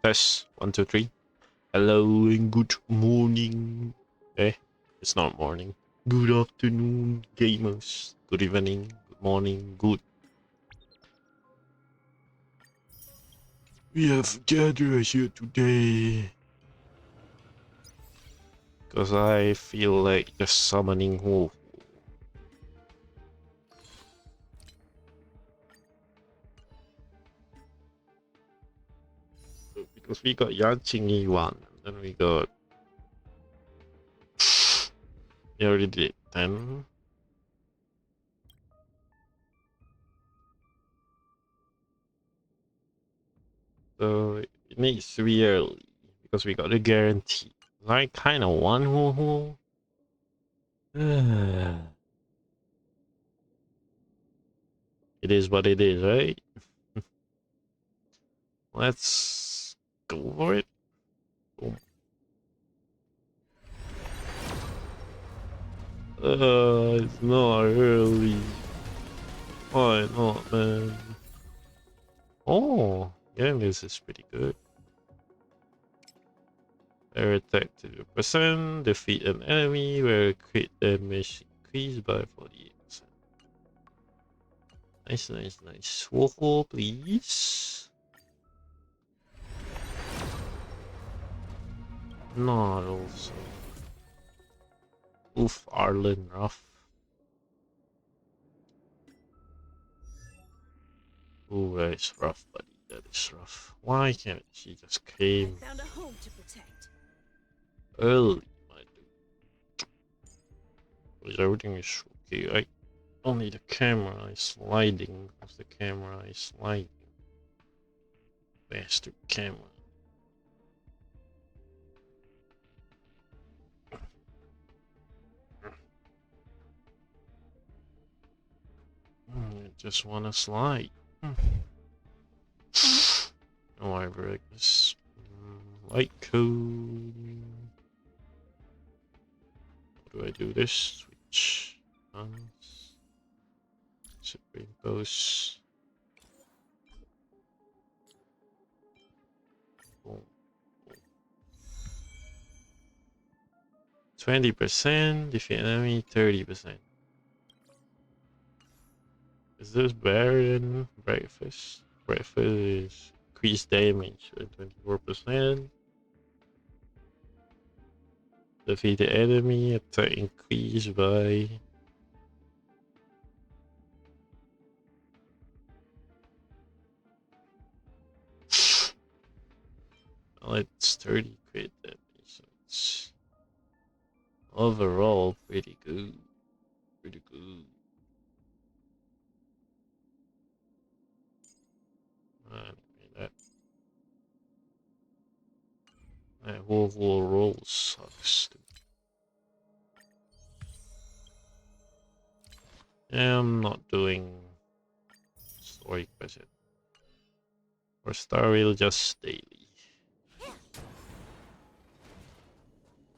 Test 1, 2, 3. Hello and good morning. It's not morning. Good afternoon, gamers. Good evening. Good morning. Good. We have gathered here today because I feel like just summoning Huohuo. Because we got Yanqing one, and then we got. We already did 10. So it needs to be early because we got the guarantee. I kind of want Huohuo. It is what it is, right? Let's go for it. Boom. It's not early. Why not, man? Oh, yeah, this is pretty good. Air attack 2%, defeat an enemy where crit damage increased by 48%. Nice, nice, nice. Huohuo, please. Not also. Oof, Arlen, rough. Ooh, that is rough, buddy. That is rough. Why can't she just came Found a home to protect. early, my dude? Because everything is okay, right? Only the camera is sliding. Because the camera is sliding. Bastard camera. I just wanna slide. Oh, I break this. Light code. How do I do this? Switch. Superimpose. Boom. 20%, defeat enemy 30%. Is this better than breakfast? Breakfast is increased damage by 24%. Defeat the enemy, attack increase by. Well, it's 30 crit damage, so it's overall pretty good. Pretty good. Anyway, that Huohuo roll sucks. I'm not doing story quest yet. Or Star Rail just daily.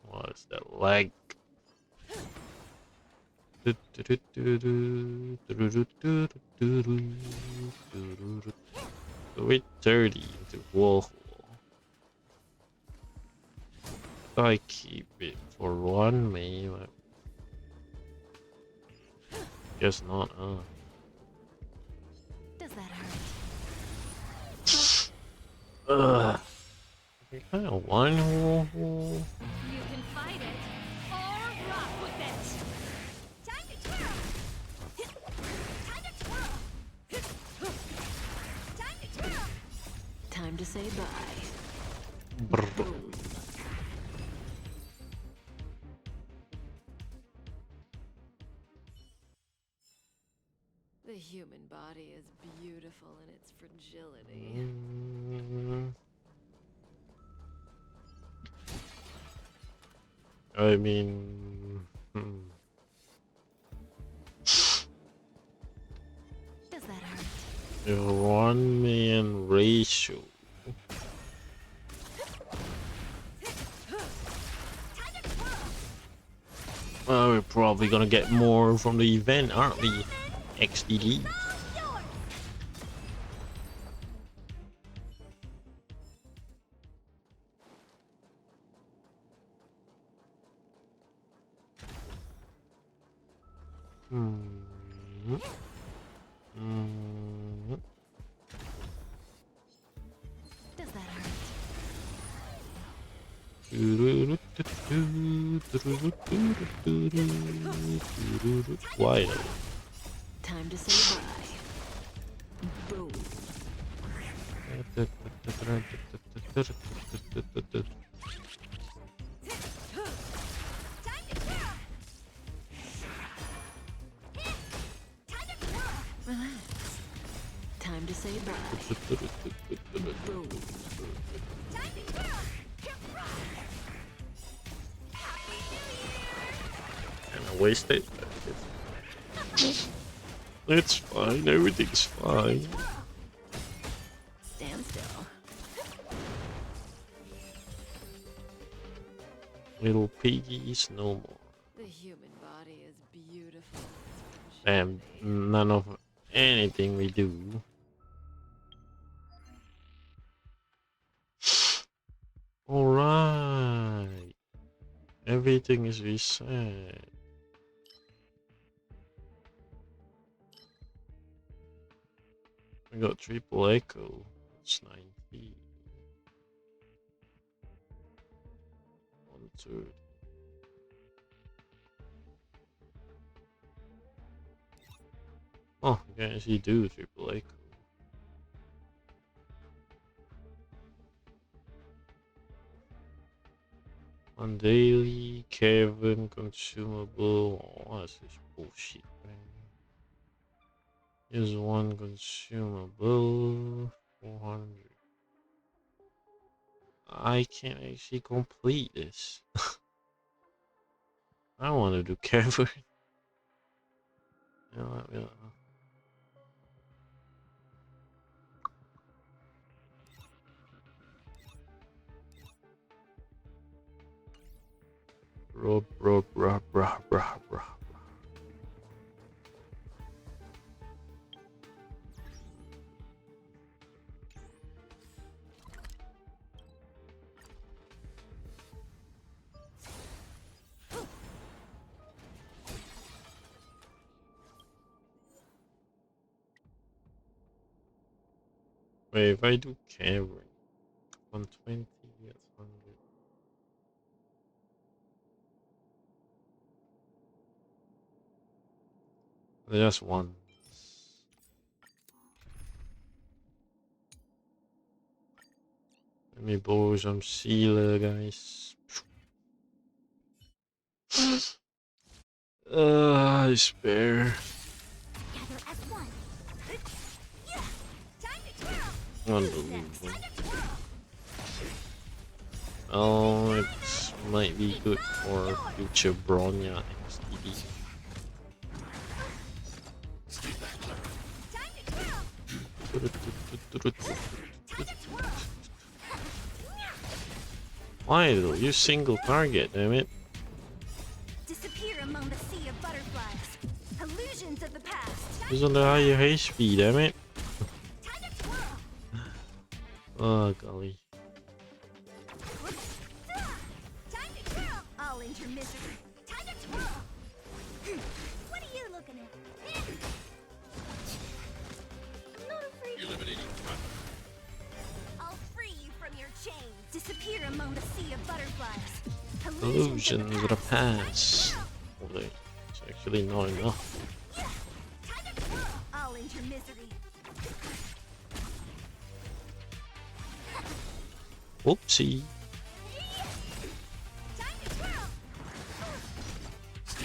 What is that lag? Wait 30 into Huohuo. I keep it for 1 May. Guess not, huh? Does that hurt? Ugh. I kinda want Huohuo. You can fight it or rock with it. Time to twirl. Time to twirl. Time to twirl. Time to say bye. Boom. The human body is beautiful in its fragility. I mean, Does that hurt? a 1-man ratio. Well, we're probably gonna get more from the event, aren't we? XDD. Mm. Mm. Does that hurt? Why? Time to say bye. Boom. Relax. Time to say bye. Boom. And I wasted. It's fine, everything's fine. Stand still. Little piggies no more. The human body is beautiful. Damn, none of anything we do. Alright. Everything is reset. We got triple echo. It's 90. 130. Oh, you can actually do triple echo. On daily, Kevin, consumable. Oh, that's this bullshit, man. Here's one consumable. 400. I can't actually complete this. I want to do Kevin. You know what, yeah. Bro. Wait, if I do Kevin, 120, that's 100. Just one. Let me borrow some sealer, guys. I spare. Gather as one. Time to twirl. Unbelievable. Oh, it might be good for future Bronya XTD. Why though? You single target, damn it. Disappear among the sea of butterflies. Illusions of the past. Who's on the higher HP, damn it? Time to twirl. Oh, golly. Time to twirl. I'll end your misery. Time to twirl. What are you looking at? I'm not afraid. Eliminating threat. I'll free you from your chains. Disappear among the sea of butterflies. Illusions of the past. Oh, wait, it's actually not enough. I'll end your misery. Whoopsie. Time to twirl.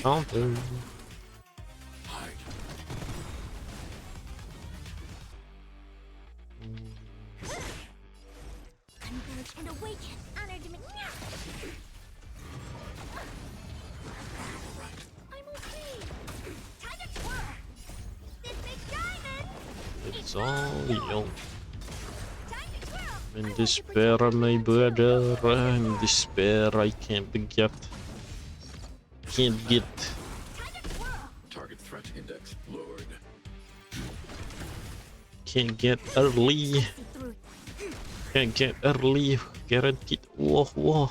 Counter. Hide. Converge and awaken. Honor to me. I'm okay. Time to twirl. This big diamond. It's all young. Time to twirl. I'm in despair, my brother. I'm in despair. I can't get. Can't get. Time to twirl. Target threat index lowered. Can't get early. See through Can't get early. Guaranteed. Whoa.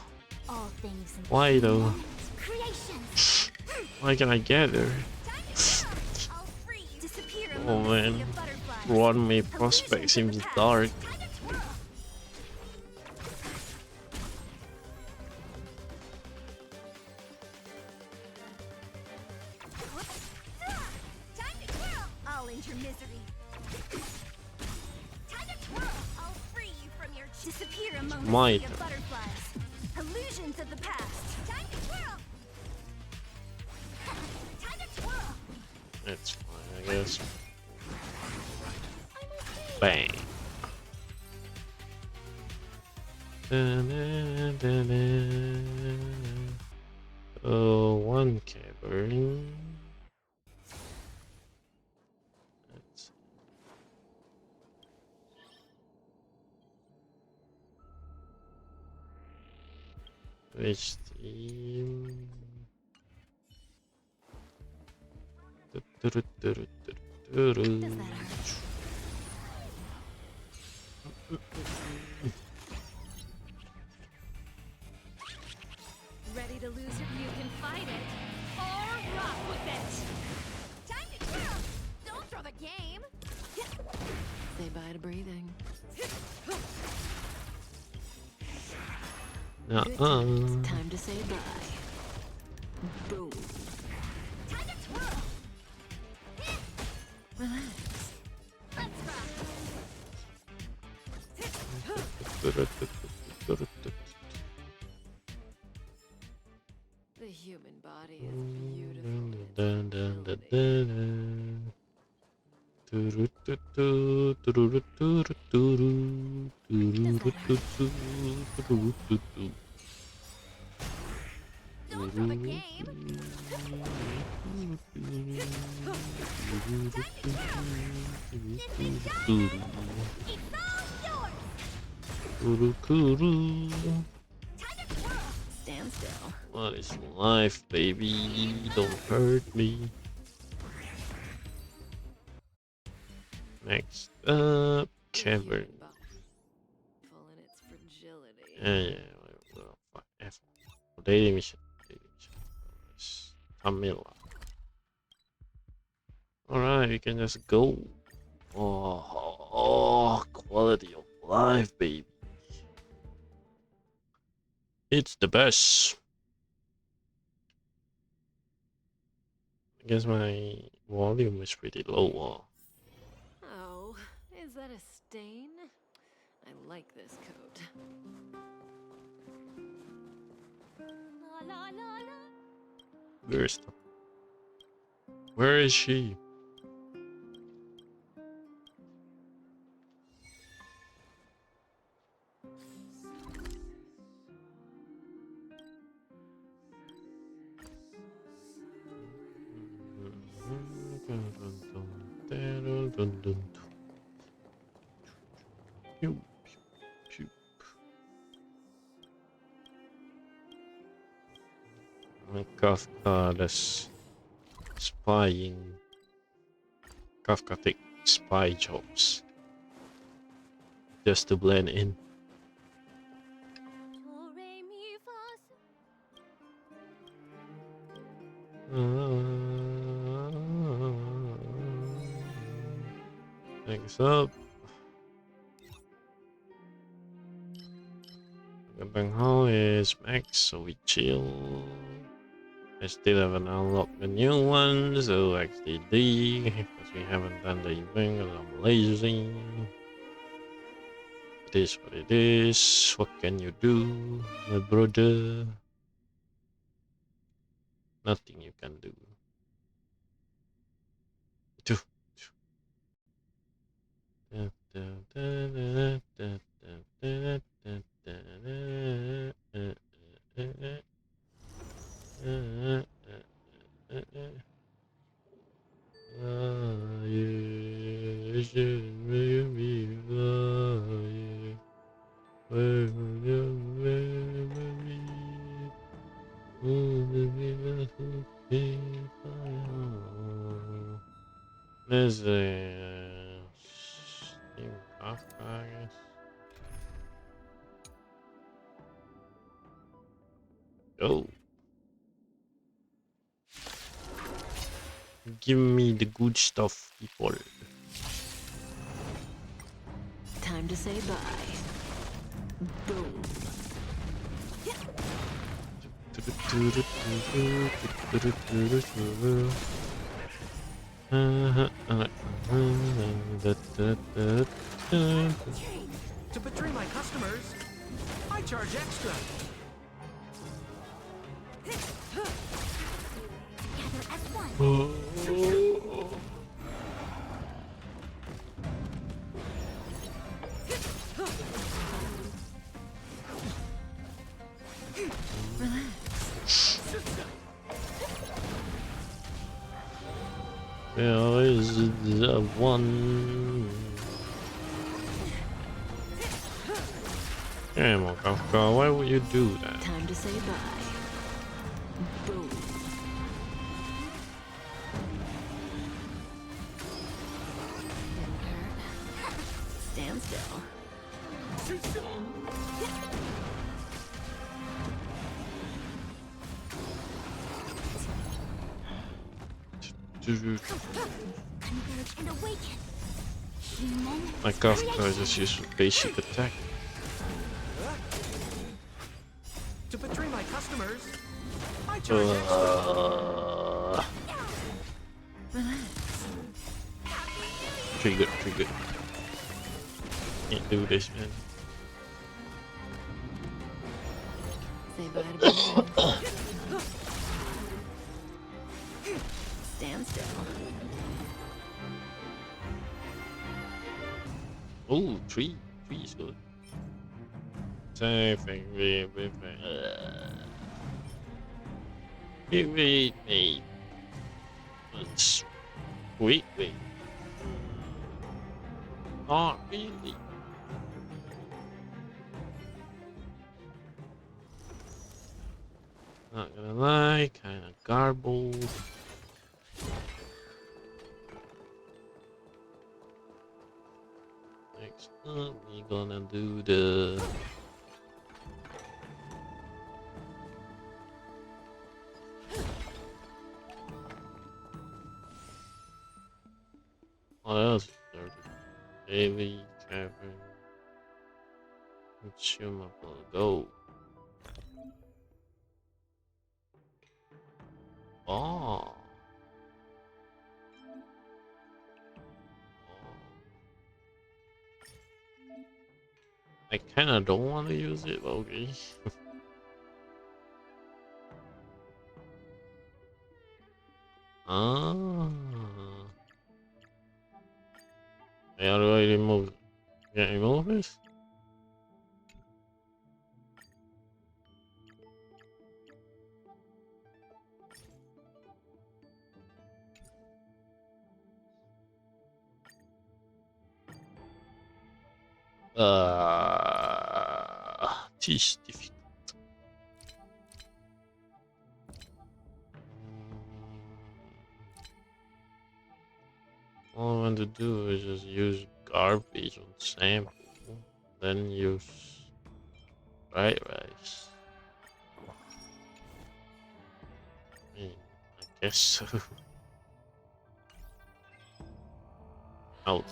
all things. In Why though? creation. Why can I get there? Time to twirl. Oh man, sea of butterflies. Run Me Illusions prospect of seems the past. dark. Time to twirl. Time to twirl. I'll end your misery. Time to twirl. I'll free you from your disappear among the Might. sea of butterflies. Illusions of the past. Time to twirl. Time to twirl. It's fine, I guess. I'm okay. Bang. Oh, one cavern. Let's which team? Does that hurt? Ready to lose it? You can fight it or rock with it. Time to twirl. Don't throw the game. Say bye to breathing. Good times. Time to say bye. Boom. Time to twirl. Relax. Let's rock. The human body is beautiful. Don't throw the game. It's all yours. Time to twirl. Stand still. What is life, baby? Don't hurt me. Next up, cavern. Full in its fragility. Yeah, well, F. Daily mission. Camilla. Alright, we can just go. Oh, quality of life, baby. It's the best. I guess my volume is pretty low. Oh, is that a stain? I like this coat. La la la la. Where is she? Pew, pew, pew. Kafka does spying. Kafka takes spy jobs just to blend in. Do, re, mi, fa, Next up, Gandang Hall is max, so we chill. I still haven't unlocked the new one, so XDD, because we haven't done the event because I'm lazy. It is what it is. What can you do, my brother? Nothing you can do. There's a Steam Kafka, I guess. Oh. Give me the good stuff, people. Time to say bye. Boom. To betray my customers, I charge extra. Together as one. There is the one. Damn, Kafka, why would you do that? Time to say bye. Boom. Didn't hurt. Stand still. Converge and awaken. Human. My Kafka just used basic attack. To betray my customers, I charge extra. Pretty good, pretty good. Can't do this, man. Say bye to Boom. Stand still. Oh, tree. Tree is good. Saving, wait. Wait. Not really. Not gonna lie, kinda garbled. Next up, we gonna do the what else is there? Daily tavern, consumable gold. Oh. I kinda don't want to use it, but okay. Ah. How do I remove? Can I remove this? This difficult. All I want to do is just use garbage on sample, then use fried rice. I mean, I guess so. Out.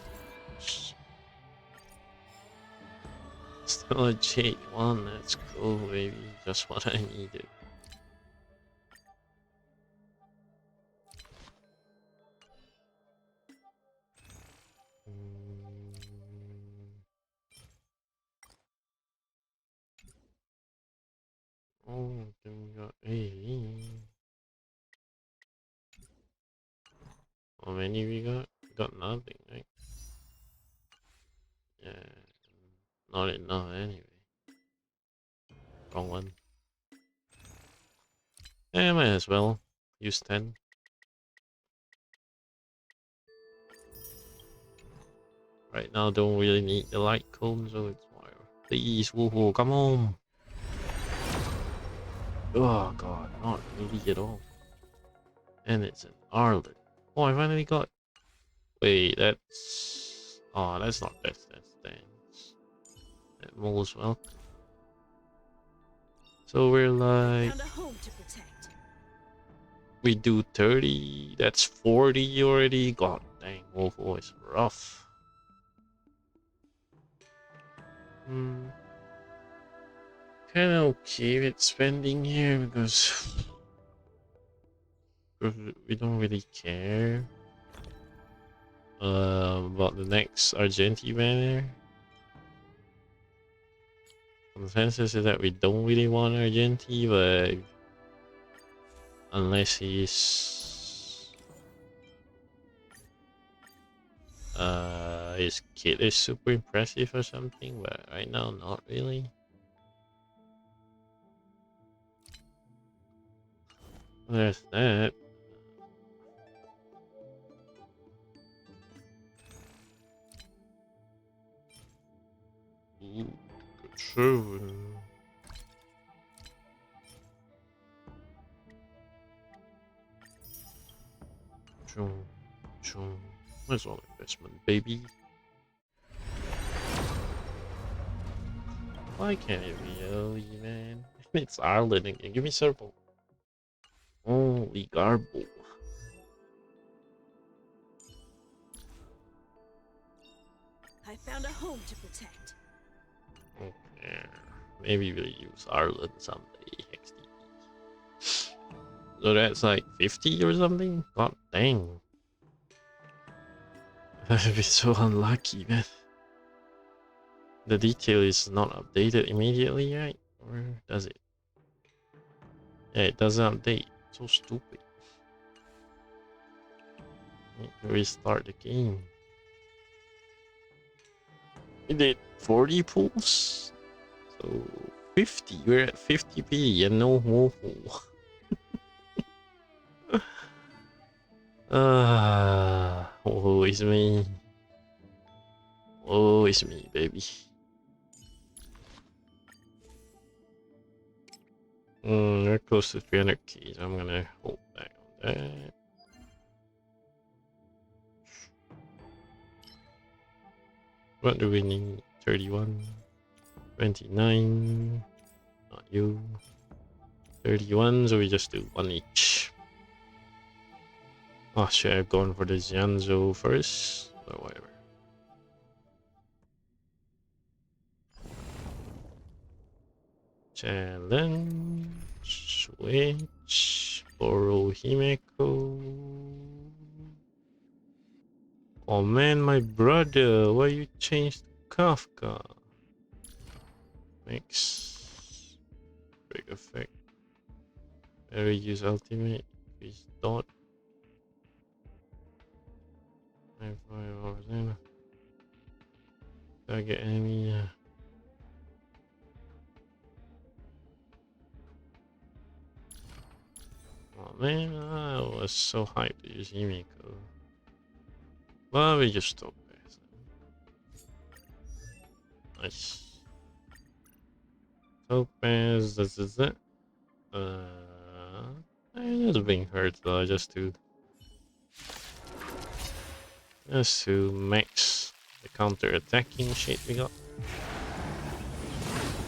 Still a J1, that's cool, baby. Just what I needed. Oh, then we got A. How many we got? We got nothing, right? Yeah, not enough anyway. Wrong one. Yeah, might as well use 10. Right now, don't really need the light cone, so it's wire. Please, Huohuo, come on! Oh god, not really at all. And it's an Arlen. Oh, I finally got. Wait, that's. Oh, that's not that's dance. That mole as well. So we're like. Found a home to protect. We do 30, that's 40 already. God dang, Huohuo is rough. Hmm. Kind of okay with spending here because we don't really care about the next Argenti banner. Consensus is that we don't really want Argenti, but unless his kit is super impressive or something, but right now not really. There's that. Ooh, good true. Chum, chum. Where's all investment, baby? Why can't it be early, man? It's Ireland again. Give me circle. Holy garble. I found a home to protect. Okay. Maybe we'll use Ireland someday. XD. So that's like 50 or something? God dang. I've been so unlucky, man. The detail is not updated immediately, right? Or does it? Yeah, it doesn't update. So stupid. Need to restart the game. We did 40 pulls? So 50. We're at 50p and no Huohuo. Oh, it's me. Oh, it's me, baby. We're close to 300k, so I'm gonna hold back on that. What do we need? 31, 29, not you. 31, so we just do one each. Oh, should I have gone for the Xianzhou first? Or whatever. Challenge. Switch. Borrow Himeko. Oh man, my brother, why you changed Kafka? Mix. Big effect. Better use ultimate. Increase dot. 5%. Target enemy. Oh man, I was so hyped to use Himeko. But we just stop there. Nice. Topaz, this is it. It's being hurt though, just to max the counter attacking shit we got.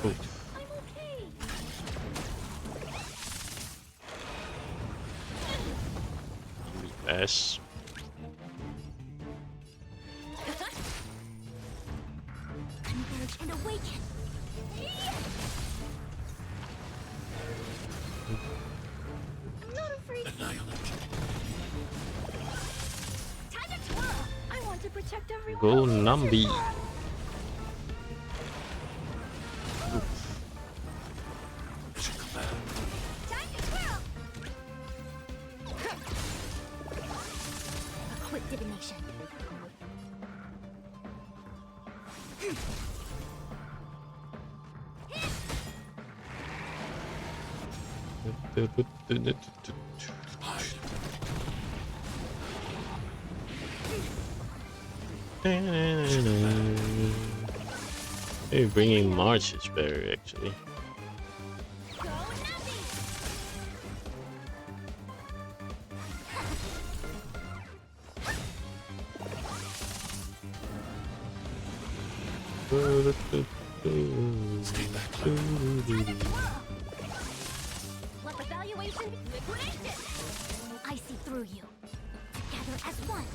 Oof. I'm okay. Easy pass. Converge and awaken. I'm not afraid. Annihilate. Time to twirl. I want to protect everyone. Go on the Nambi. HSR. Oof. Mission command. Time to twirl. A quick divination. Hide. Maybe bringing March is better actually. Go Navi. Stay back. Time to twirl. Let the valuation liquidation. I see through you. Together as one.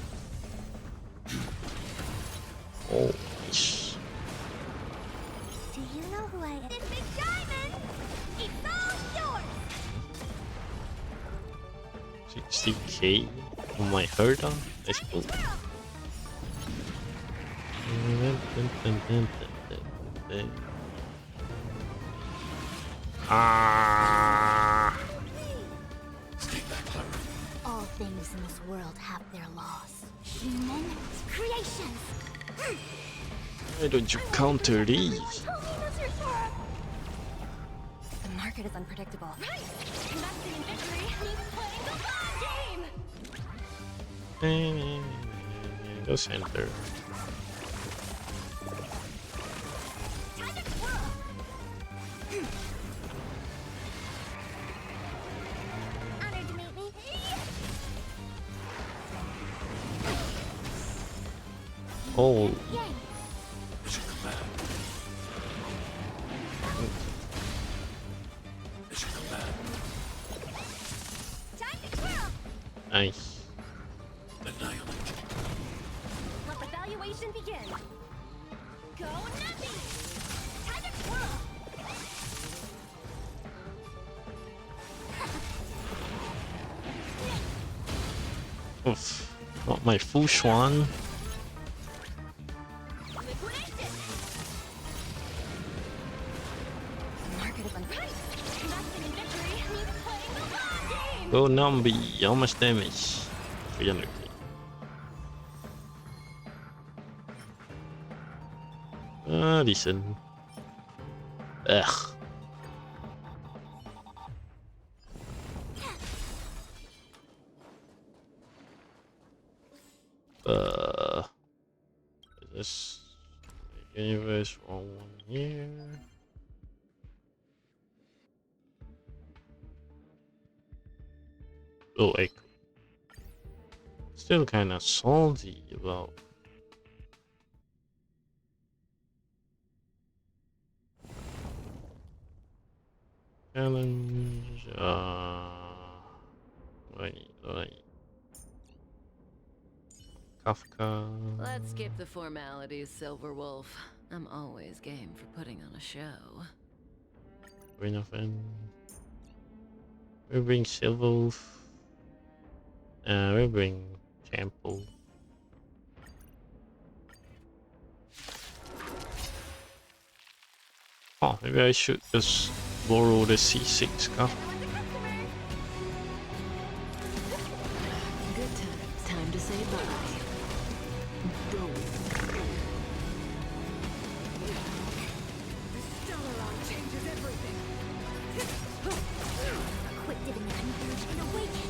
Oh, nice. know who I am. This big diamond! It's all yours! 60k on my Herda? That's cool. Ah! Stay back, Clara. All things in this world have their laws. Human creations! Why don't you counter these? The market is unpredictable. Right! Investing in victory means playing the long game! Go center. Time to twirl! Honored to meet me. Oh, Yay! Mission command. Mission command. Time to twirl! nice. Annihilate. Let the valuation begin. Go nothing! Time to twirl! Oof. Not my Fu Xuan. Liquidation! The market is unpredictable. Investing in victory means playing the long game! Go Nambi. How much damage? 300k. Decent. Ugh. This universe wrong one here. Oh, Echo. Still kind of salty about. Challenge. Right. Kafka. Let's skip the formalities, Silver Wolf. I'm always game for putting on a show. Ring of N. We bring Silver. We bring Champo. Oh, maybe I should just borrow the C6 Kafka. Good times. Time to say bye. Boom. Quit dipping the converge and awaken!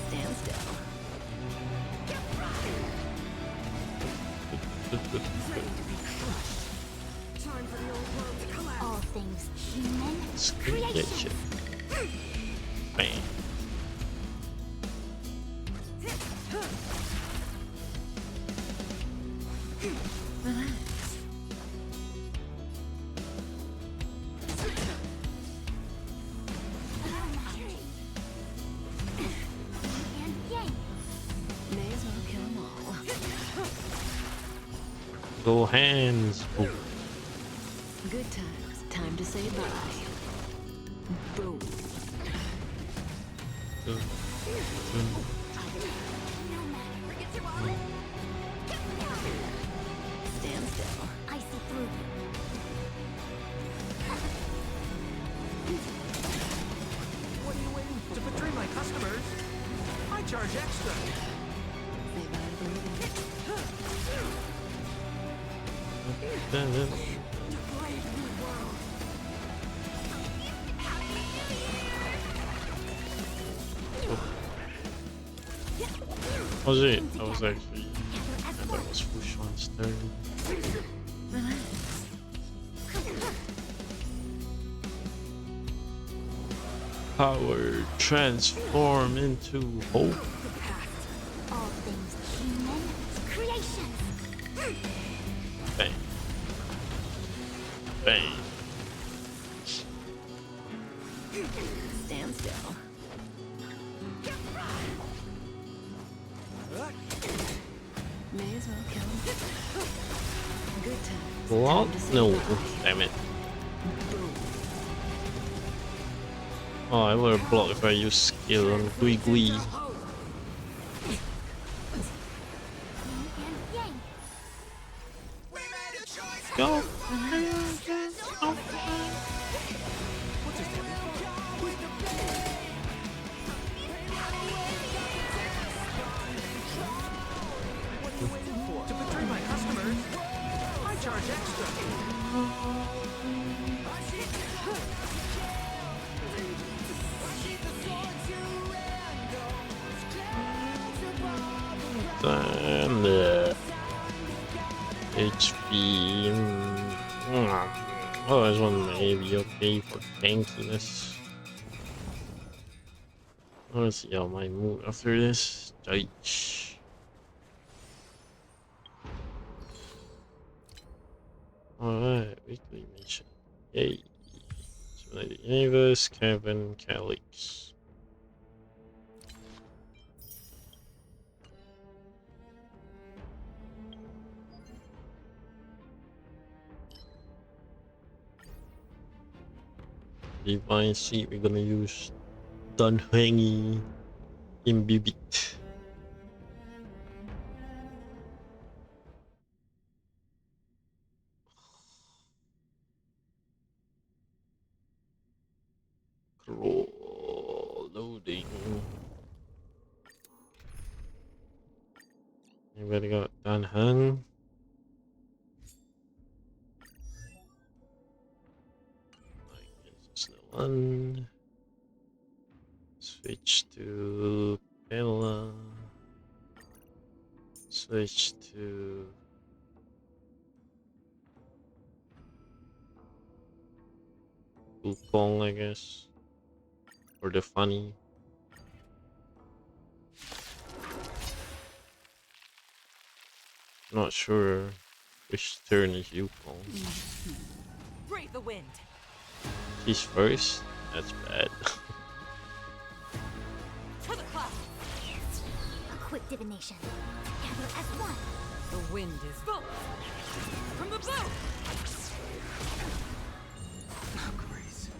Stand still. All things human Creation. Bam. and yang. May as well kill 'em all. Go hands. Oh. Good times. Time to say bye. Boom. Stand still. I see through you. What are you waiting for? To betray my customers? I charge extra. Say bye to the living. Was it? I was actually. I thought it was Fushan's turn. Power transform into hope. All things human creations. Bang. Bang. Stand still. May as well kill 'em. good times. Block? Time to say No. goodbye. Damn it. Oh, I would have blocked if I use skill on Gui Gui. Go! What are you waiting for? To betray my customers? I charge extra. And HP. Oh, this one may be okay for tankiness. Let's see how my move after this. Judge. Alright, weekly mission. Yay. Simulated Universe, Kevin, Calyx. Divine Seed, we're gonna use Dunhangy Imbibit. Loading. Anybody got Dunhang? There's no one. Switch to Bella. Switch to Wukong, I guess. Or the funny. Not sure which turn is Yukong. Brave the wind. He's first? That's bad. To the clouds. A quick divination. Together as one. The wind is both. From the bow. Grace.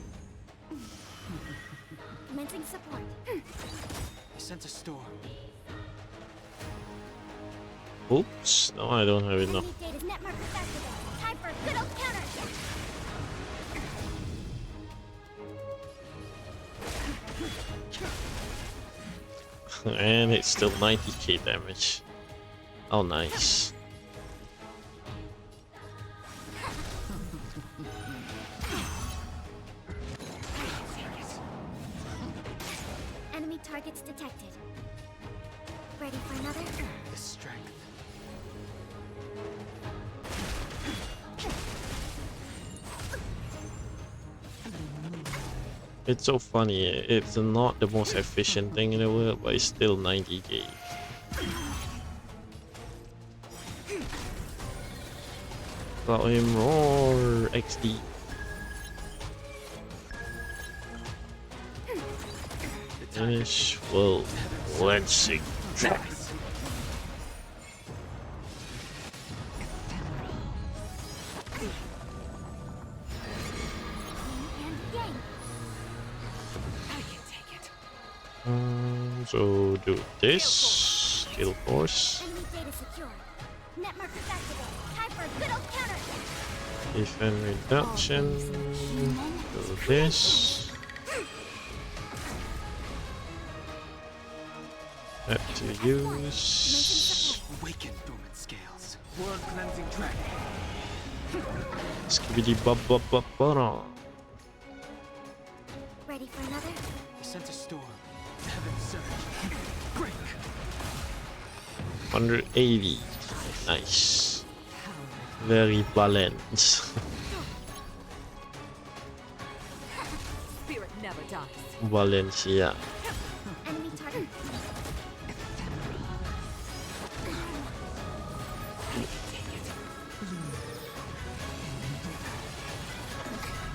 Commencing support. I sense a storm. Oops, no, I don't have enough. Enemy data's net marker activated. Time for a good old counter. And it's still 90k damage. Oh, nice. Enemy targets detected. Ready for another? The strength. It's so funny. It's not the most efficient thing in the world, but it's still 90k. Let him roar, XD. Finish. Well, let's see. And yang. I can take it. So do this. Skill force. Enemy data secure. Net marker activated. Time for a good old counter. Defend reduction. Do this. That to use. Awaken dormant scales. World cleansing track. Skibidi bub bub bub bada. Ready for another? I sense a storm. Heaven surge. Break. 180. Nice. Very balanced. Spirit never dies. Valencia. Enemy target.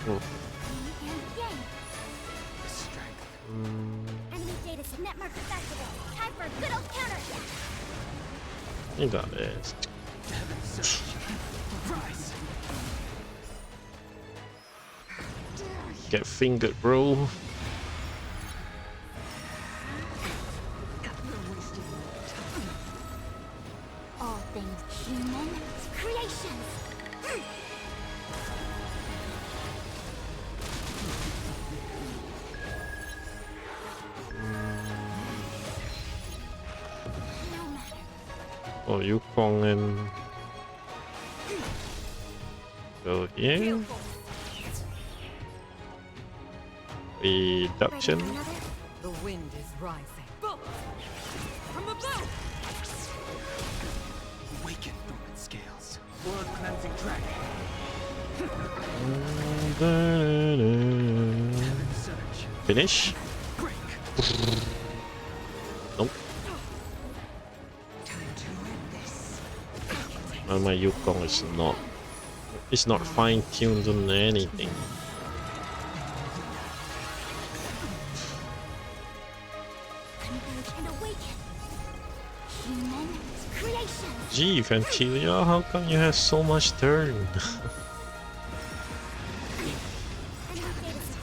Oh. And yang. The strength. Enemy data net marker activated. Time for a good old counter. You got this. Heaven surge. Rise. Get fingered, bro. You're wasting your time. All things human creations. No matter. Oh, Yukong and go here. Reduction. Ready for another? The wind is rising. Boom! From above! Awaken dormant scales. Blood cleansing dragon. Heaven surge. Finish. Break. Nope. Time to end this. Well, my Yukong is not. It's not fine-tuned on anything. Converge and awaken. Human creations. Gee, Fantilia, how come you have so much turn? And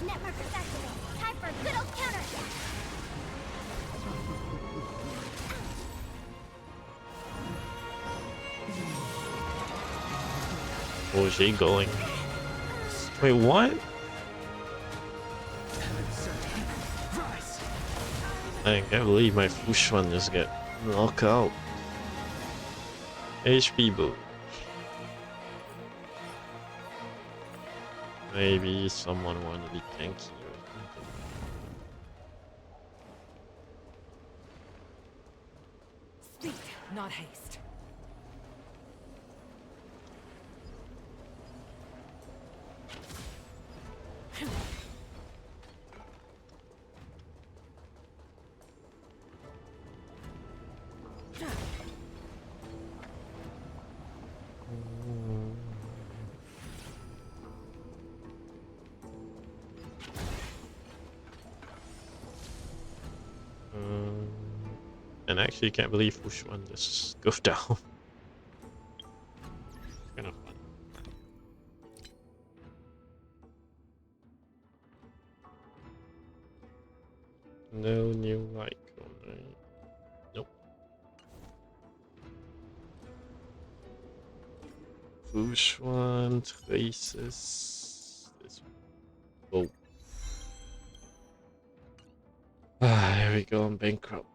net markers activate. Time for a good old counter. Where's he going? Wait, what? Heaven surge. Rise. I can't believe my push one just got knocked out. HP boost. Maybe someone wanted to be tanky or something. Speed, not haste. And actually, I can't believe push one just goes down. Kind of fun. No new icon, right? Nope. Push one, traces. This one. Oh. Ah, here we go, I'm bankrupt.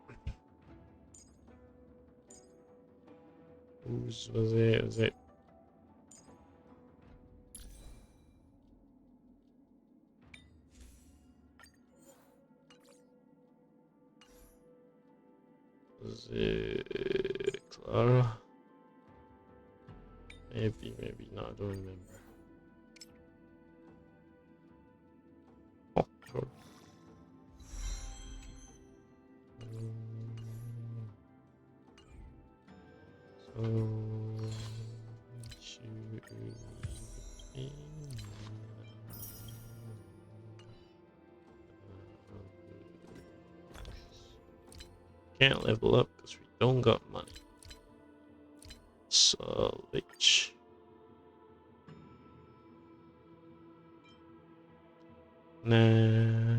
Whose was it? Was it? Was it Clara? Maybe, maybe not, I don't remember. Oh, sure. So can't level up because we don't got money. So which nah.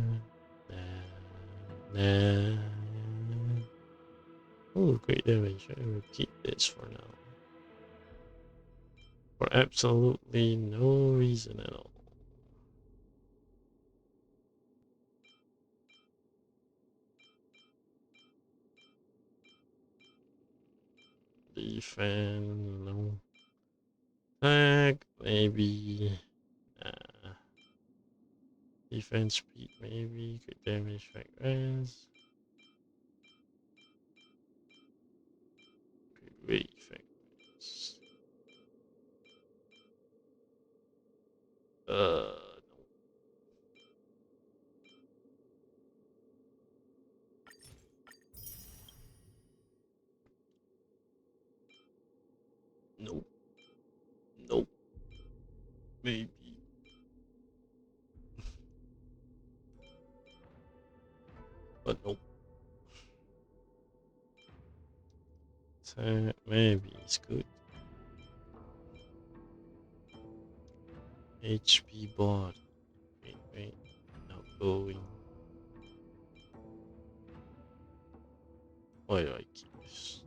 Oh, great damage. I will keep this for now. For absolutely no reason at all. Defense, no. Attack, maybe. Defense speed, maybe. Good damage, effect res. Great effect res. Nope. Nope. Maybe. But nope. Maybe it's good. HP board. Wait, not going. Why do I keep this?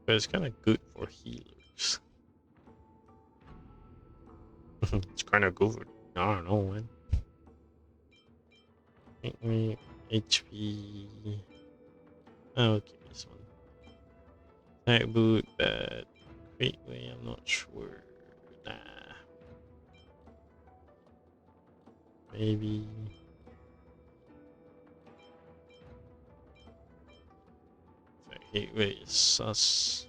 But it's kind of good for healers. It's kind of good. I don't know, man. Make me HP. Oh, okay, this one. Attack boot, bad. Quickly, I'm not sure. Nah. Maybe. Wait, Such.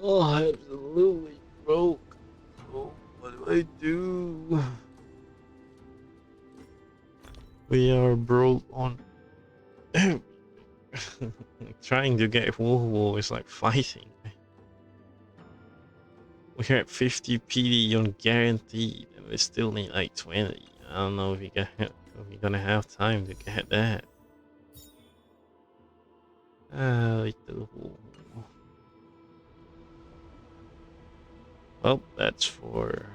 Oh, I absolutely broke. Oh, what do I do? We are broke on trying to get Huohuo is like fighting. We're at 50 PD on guaranteed, and we still need like 20. I don't know if we're gonna have time to get that. Little Huohuo. Well, that's for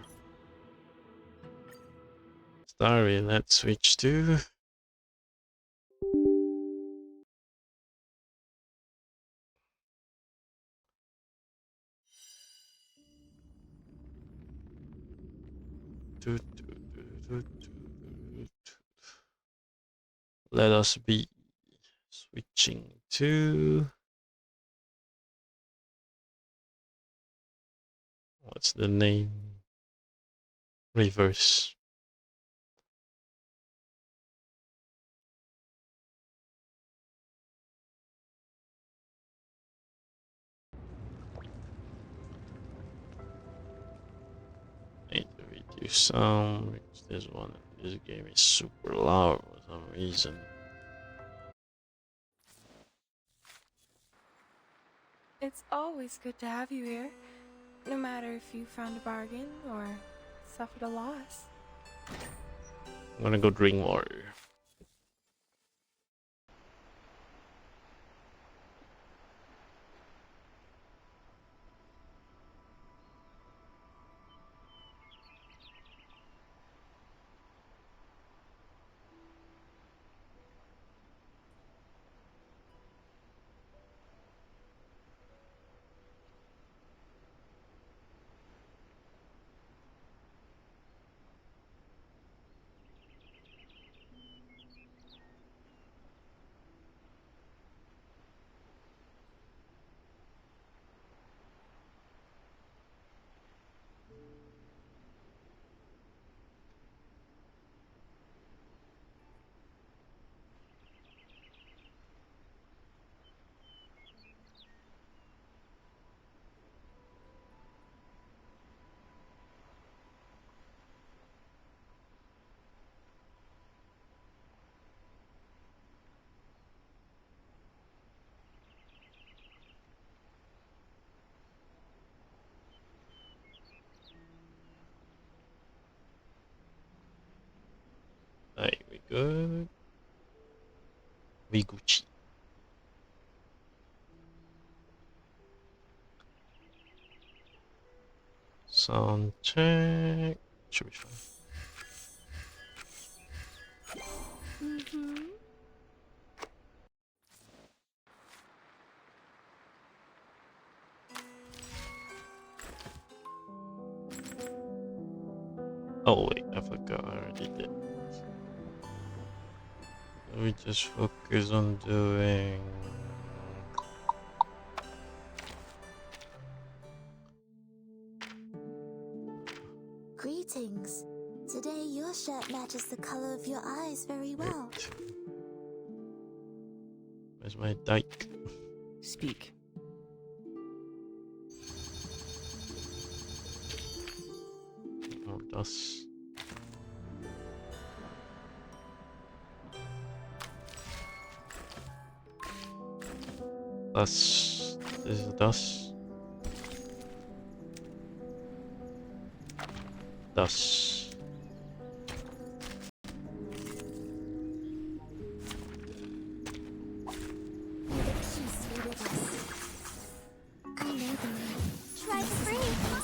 Starry. Let's switch to let us be switching to what's the name? Reverse. Need to reduce some because this game is super loud for some reason. It's always good to have you here, no matter if you found a bargain or suffered a loss. I'm gonna go drink water. Alright, we good. We Gucci. Sound check. Should be fine. Mm-hmm. Oh wait, I forgot I already did. We just focus on doing Greetings. Today your shirt matches the color of your eyes very well. it. Where's my dike? Speak. Oh, das. Thus, this is thus. Thus. Try to free.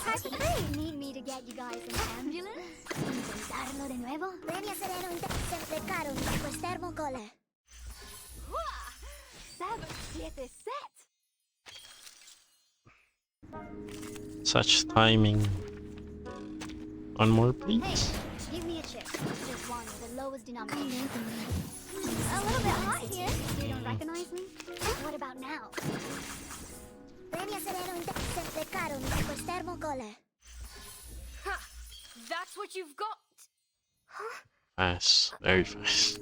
Try to free. Need me to get you guys an ambulance? Intentarlo de nuevo. Ven y hacer un sempre caro bajo termocole. 7-7 set. Such timing. One more, Hey, please. give me a chip. Just one with the lowest denominator. A little bit hot here. You don't recognize me? What about now? Ven y hacer un sempre caro bajo termocole. Ha! That's what you've got! Fast. Very fast.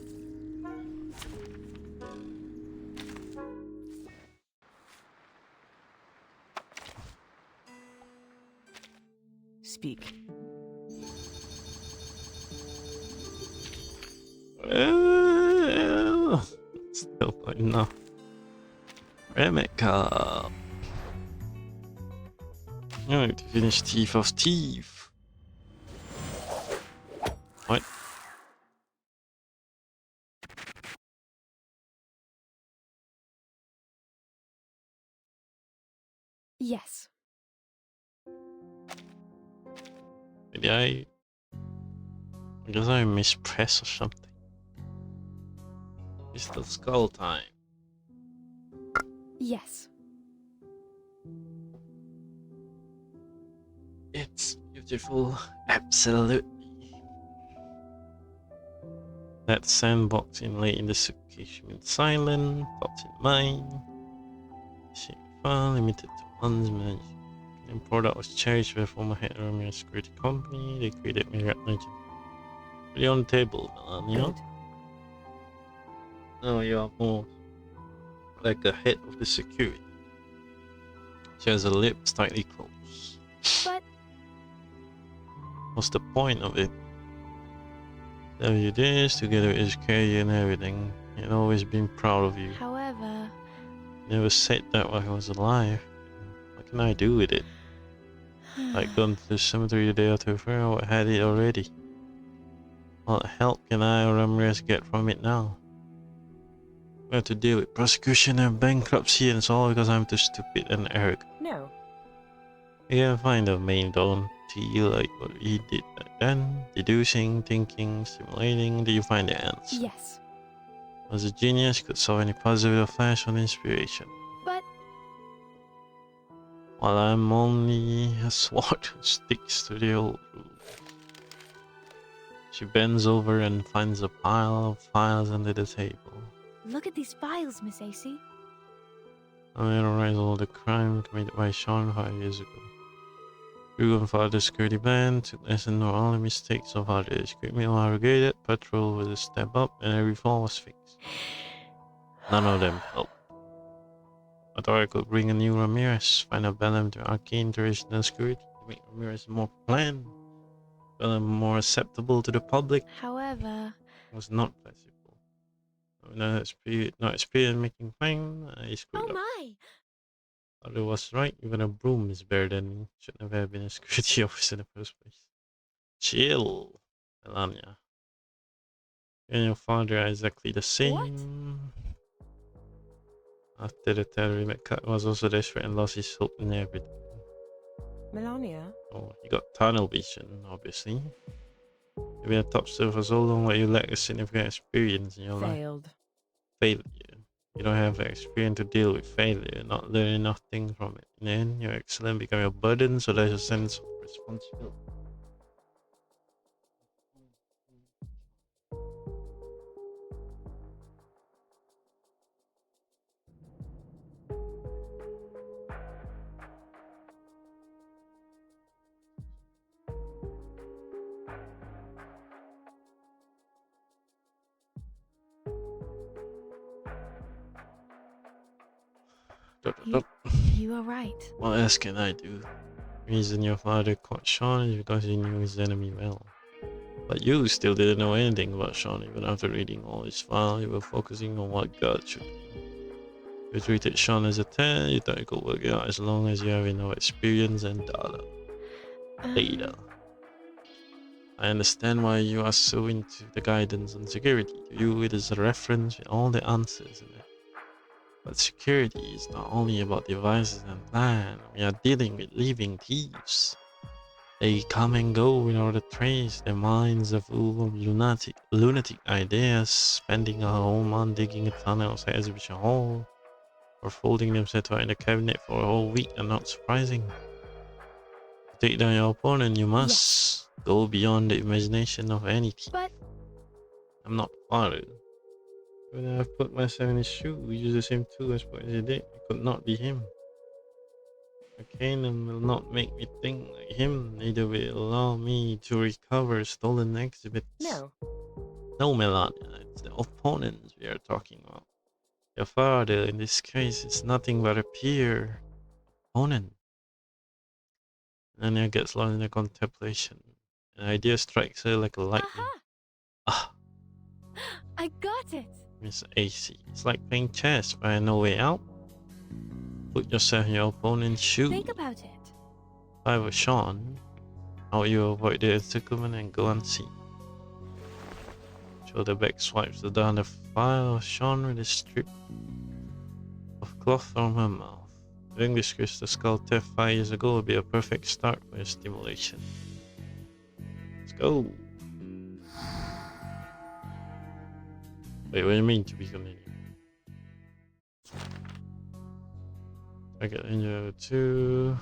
Speak. Well, still not enough. Remeka. I need to finish Thief of Thief. What? Yes. Did I guess I mispress or something. Crystal Skull time. Yes. It's beautiful, absolutely. That sandbox inlay in the suitcase remains silent, thoughts in mind. Shape file limited to one's magic. The product was cherished by former head of Ramirez security company. They created Myriad Legend. Put it on the table, Melania. Good. No, you are more like a head of the security. She has her lips tightly closed. But What's the point of it? Tell you this, together with his career and everything. He'd always been proud of you. however, Never said that while I was alive. What can I do with it? Like gone to the cemetery the day after the I had it already. What help can I or Ramirez get from it now? We have to deal with prosecution and bankruptcy, and it's all because I'm too stupid and arrogant. No. You can find a main dawn to you like what he did back then. Deducing, thinking, simulating. Did you find the answer? yes. Was a genius, could solve any puzzle with a flash of inspiration. But While I'm only a sword who sticks to the old rule. She bends over and finds a pile of files under the table. look at these files, Miss AC. I analyze all the crime committed by Sean 5 years ago. Grew and fought the security band, took lesson on all the mistakes of others. Criminal arrogated, patrol was a step up, and every flaw was fixed. None of them helped. I thought I could bring a new Ramirez, find a balance to arcane traditional security, to make Ramirez more planned, but more acceptable to the public. However, Was not possible. Not experience making claim, I screwed oh up. my! Thought it was right, even a broom is better than me. Should never have been a security officer in the first place. Chill, Melania. You and your father are exactly the same. After the terror, Cut was also desperate and lost his hope in everything. Melania? Oh, you got tunnel vision, obviously. You've been a top server for so long that you lack a significant experience in your life. Failed. Failure. You don't have the experience to deal with failure, not learning nothing from it. In the end, you're excellent, become a burden, so there's a sense of responsibility. You are right. What else can I do? The reason your father caught Sean is because he knew his enemy well. But you still didn't know anything about Sean even after reading all his files. You were focusing on what God should do. You treated Sean as a 10, you thought it could work out as long as you have enough experience and data. I understand why you are so into the guidance and security. To you, it is a reference with all the answers in it. But security is not only about devices and plan. We are dealing with living thieves. They come and go without a trace. Their minds are full of lunatic ideas, spending a whole month digging a tunnel outside Exhibition Hall, or folding themselves out in a cabinet for a whole week are not surprising. To take down your opponent, you must go beyond the imagination of any thief. But I'm not bothered. When I put myself in his shoe, we use the same tool as what he did. It could not be him. Arcanum will not make me think like him, neither will it allow me to recover stolen exhibits. no. No, Melania, it's the opponents we are talking about. Your father, in this case, is nothing but a peer opponent. Melania gets lost in the contemplation. An idea strikes her like a lightning. Aha! Ah, I got it. Miss AC. It's like playing chess, but no way out. Put yourself in your opponent's shoes. Think about it. If I were Sean, how you avoid the encirclement and go unseen. Shoulder back swipes down the file of Sean with a strip of cloth from her mouth. Doing this crystal skull theft 5 years ago would be a perfect start for your stimulation. Let's go. Wait, what do you mean to be continued? I get into 2.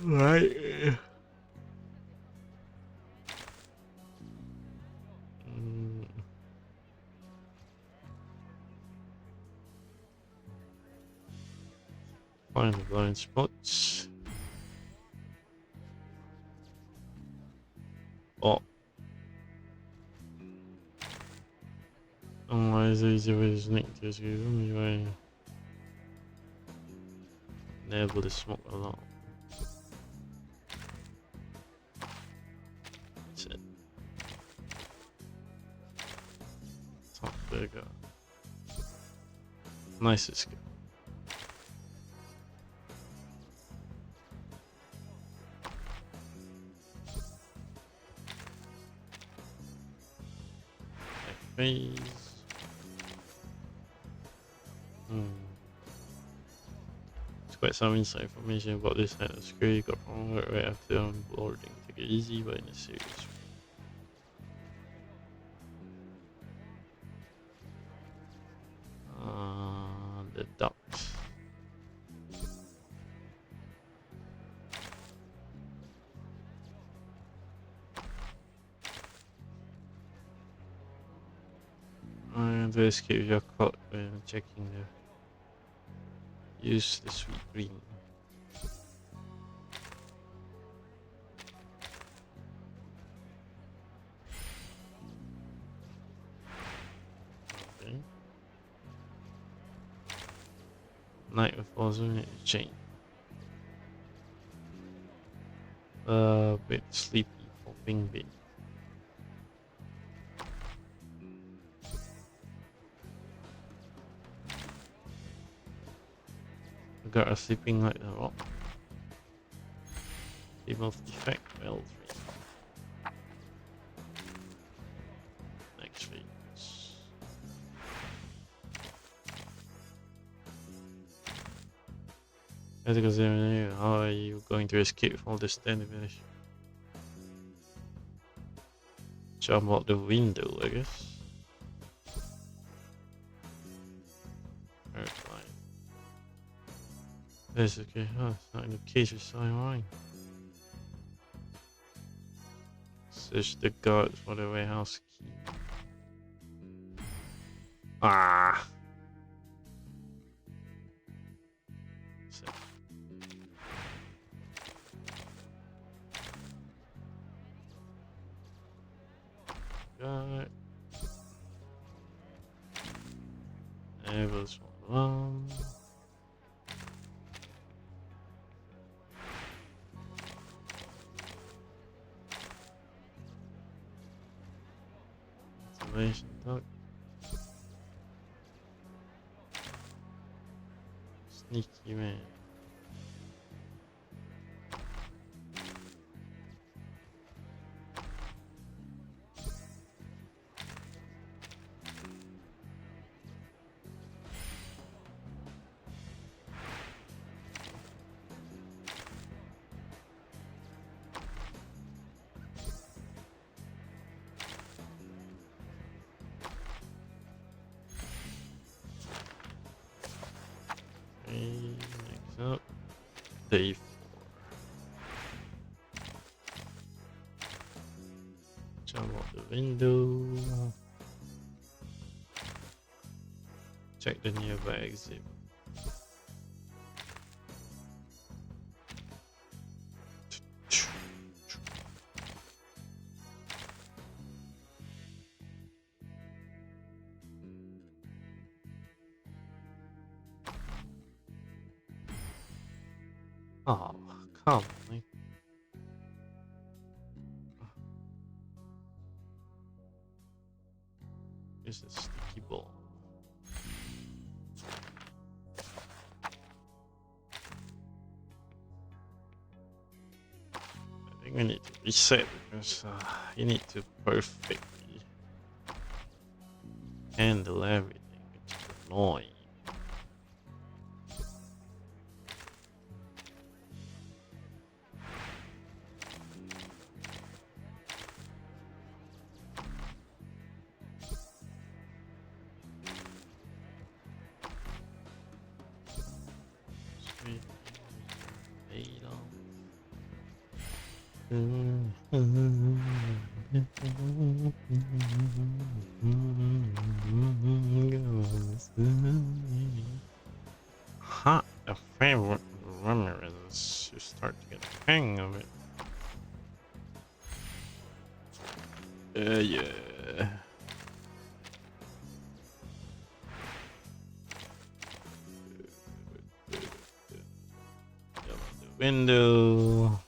Right. Find the blind spots. Oh. Oh, why is it easy with his nick to excuse me? Enable the smoke alarm. That's it. Top burger. Nice escape. Phase. It's quite some inside information about this kind of security got from right after onboarding. Take it easy, but in a serious way. The ducks. And to escape your caught when checking the use the sweet green. Okay. Night with Ozone chain. Bit sleepy for ping bit. Got a sleeping like the rock. Game of effect well 3. Next phase. Ethical examination. How are you going to escape from this stimulation? Jump out the window, I guess. That's okay. Oh, it's not in the cage with Simon. Search the guards for the warehouse key. Ah! So. Got it. There was one. Salvation dog. Sneaky man. Okay, next up, day 4. Jump out the window. Check the nearby exit. Oh, come on. Here's a sticky ball. I think we need to reset because you need to perfectly handle everything. It's annoying. Sweet. Fade off. Hot a favorite runner is you start to get a hang of it. Yeah. Go out the window.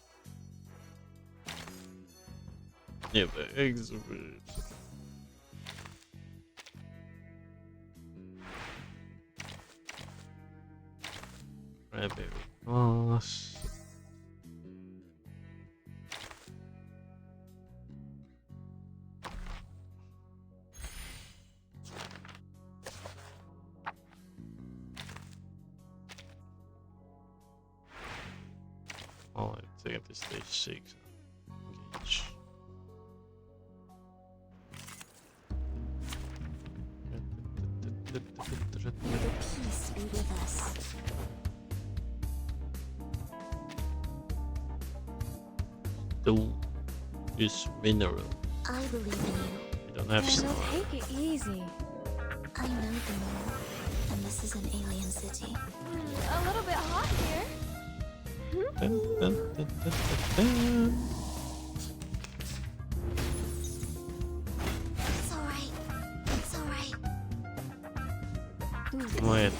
Yeah, but exit. Right, baby. Cross. Oh, I take it to stage 6. Engage. May the peace be with us. Do is mineral. I believe in you. You don't have Now snow. take it easy. I know the moon, and this is an alien city. A little bit hot here. Dun, dun, dun, dun, dun, It's alright. It's alright. dun. Wait.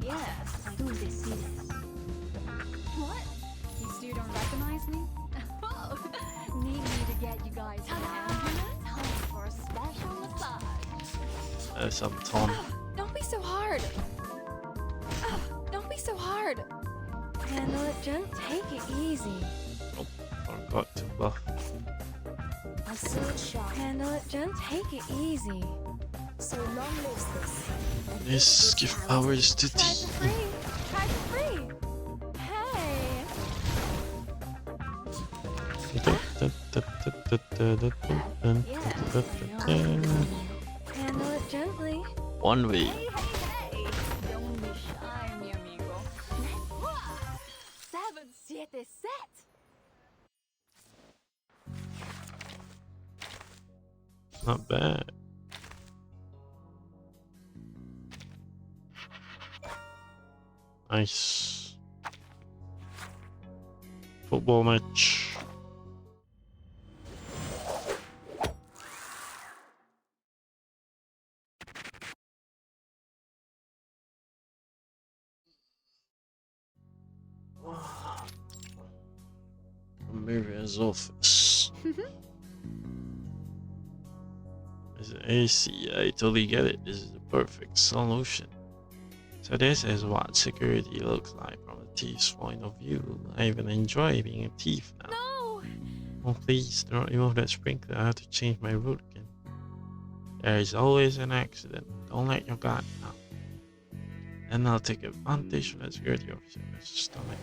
Yes, I do this. What? You still don't recognize me? Oh, need me to get you guys an ambulance? Time for a special massage. Some ton. Don't be so hard. Don't be so hard. Handle it, Jen. Take it easy. Oh, forgot to buff. A sword shot. Handle it, Jen. Take it easy. So long lives this. and Yes, this give brutality. powers to Try for the. free. Try for free. Hey. I believe in you. Handle it gently. One way. Hey, hey, hey! Don't be shy, mi amigo. Wah! 7-7 set! Not bad. Nice. Football match. Amelia's office. It's AC. I totally get it. This is the perfect solution. So this is what security looks like from a thief's point of view. I even enjoy being a thief now. No! Oh please, do not remove that sprinkler. I have to change my route again. There is always an accident. Don't let your guard down. And I'll take advantage of that security officer in his stomach.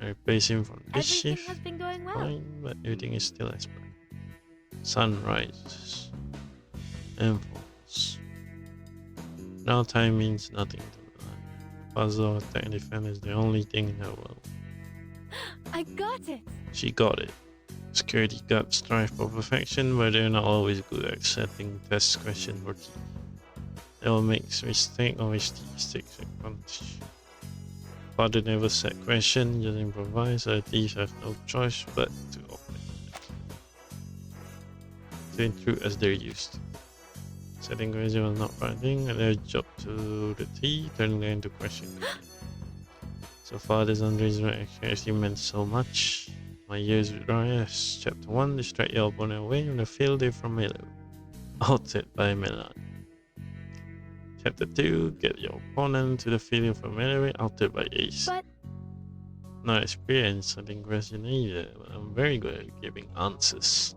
I replace him from this Everything shift. has been going well. Fine, but everything is still as planned. Sun rises and falls. Now time means nothing to me. Puzzle, attack, and defend is the only thing in her world. I got it! She got it. Security guards strive for perfection, but they're not always good at setting test questions for teeth. They will make mistake or mistakes takes advantage. Father never set question, just improvise, so thieves have no choice but to operate. To intrude as they're used to. Setting question was not writing, and their job to the T turning them into question. So far, this unreasonable actually meant so much. My years with Reyes. Chapter 1, distract your opponent away from the field they're familiar with. Altered by Milan. Chapter 2, get your opponent to the field you're familiar with. Altered by Ace. But Not experienced, I think question either, but I'm very good at giving answers.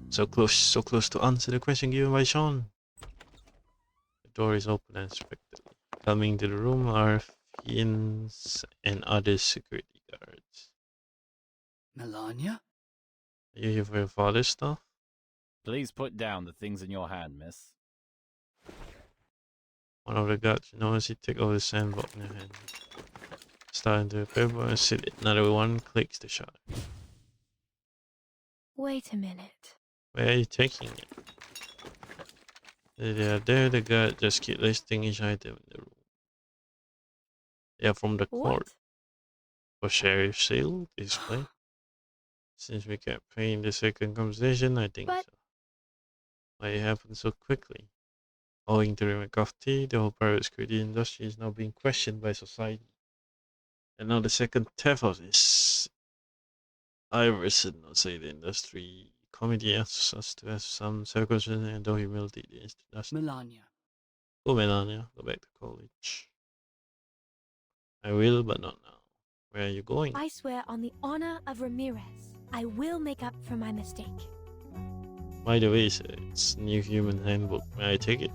So close to answer the question given by Sean. The door is open unexpectedly. Coming to the room are fiends and other security guards. Melania? Are you here for your father's stuff? Please put down the things in your hand, miss. One of the guards notices he take over the sandbox in your hand. Start into the paper and sit it. Another one clicks the shot. wait a minute. Where are you taking it? They are there, the guard just keep listing each item in the room. They are from the court. What? For sheriff sale display. Since we kept paying the second conversation, I think But- so. Why it happened so quickly? Owing to the McCarthy, the whole private security industry is now being questioned by society. And now the second theft of this Iverson, I'll say the industry committee asks us to have some self-concern and no humility. The industry. Melania. Go Melania, go back to college. I will, but not now. Where are you going? I swear on the honor of Ramirez, I will make up for my mistake. By the way, sir, it's New Human Handbook. May I take it?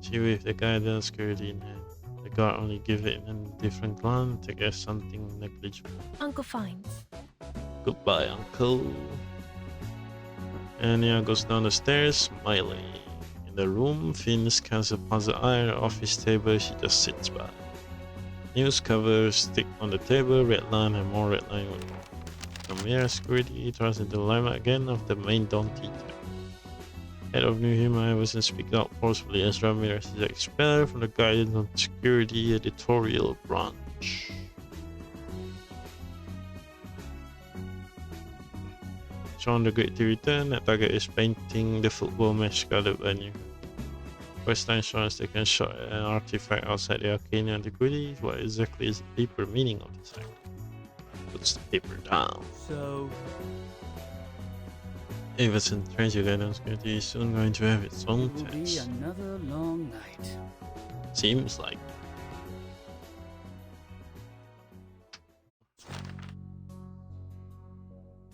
She with the guidance security in hand. The guard only give it in a different glance, take as something negligible. Uncle finds. Goodbye, uncle. Anya goes down the stairs, smiling. In the room, Finn's casts a puzzle eye on her office table. She just sits by. News covers stick on the table, red line and more red line. Camilla security throws into the limelight again of the main Don Tita. Head of New Human Iverson speaks out forcefully as Ramirez is expelled from the Guidance on Security editorial branch. Sean the Great to return. That target is painting the football match scarlet venue. First time Sean has taken a shot at an artifact outside the arcane antiquity. What exactly is the deeper meaning of this act? Puts the paper down. So, Iverson Transit Guidance Committee is soon going to have its own it will be test. another long night. Seems like.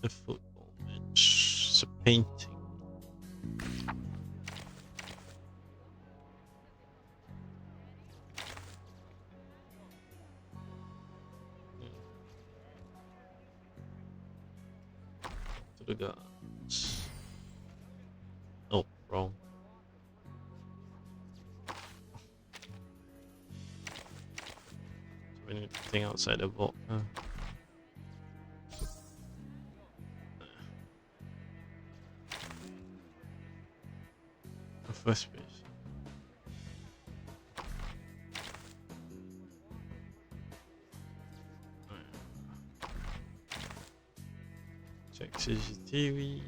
A football match. It's a painting. To the gods. Oh, wrong. So we need to think outside the box, huh? The first page. Check CCTV.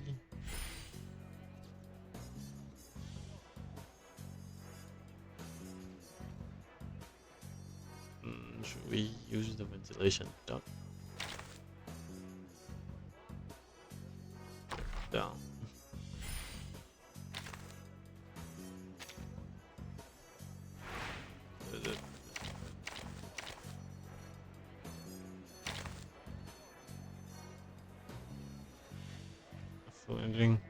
Should we use the ventilation duct? Down. for ending.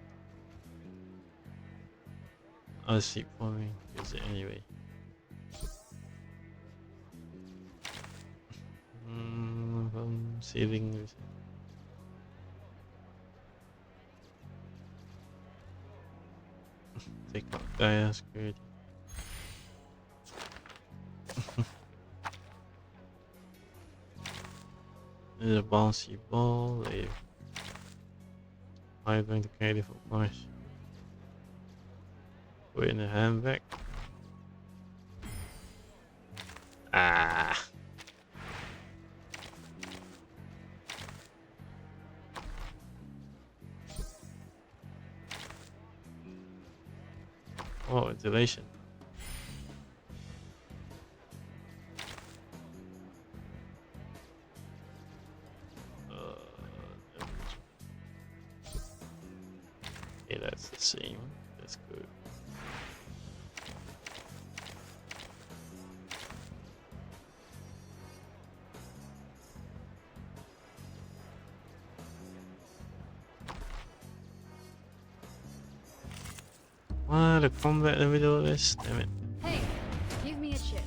I'll see for me. Use it anyway. I'm saving this. Take out Gaia security. There's a bouncy ball. I'm going to carry for course. Put it in the handbag. Ah. Oh, ventilation. Okay, that's the same. That's good. What a combat in the middle of this? Damn it. Hey, give me a chip.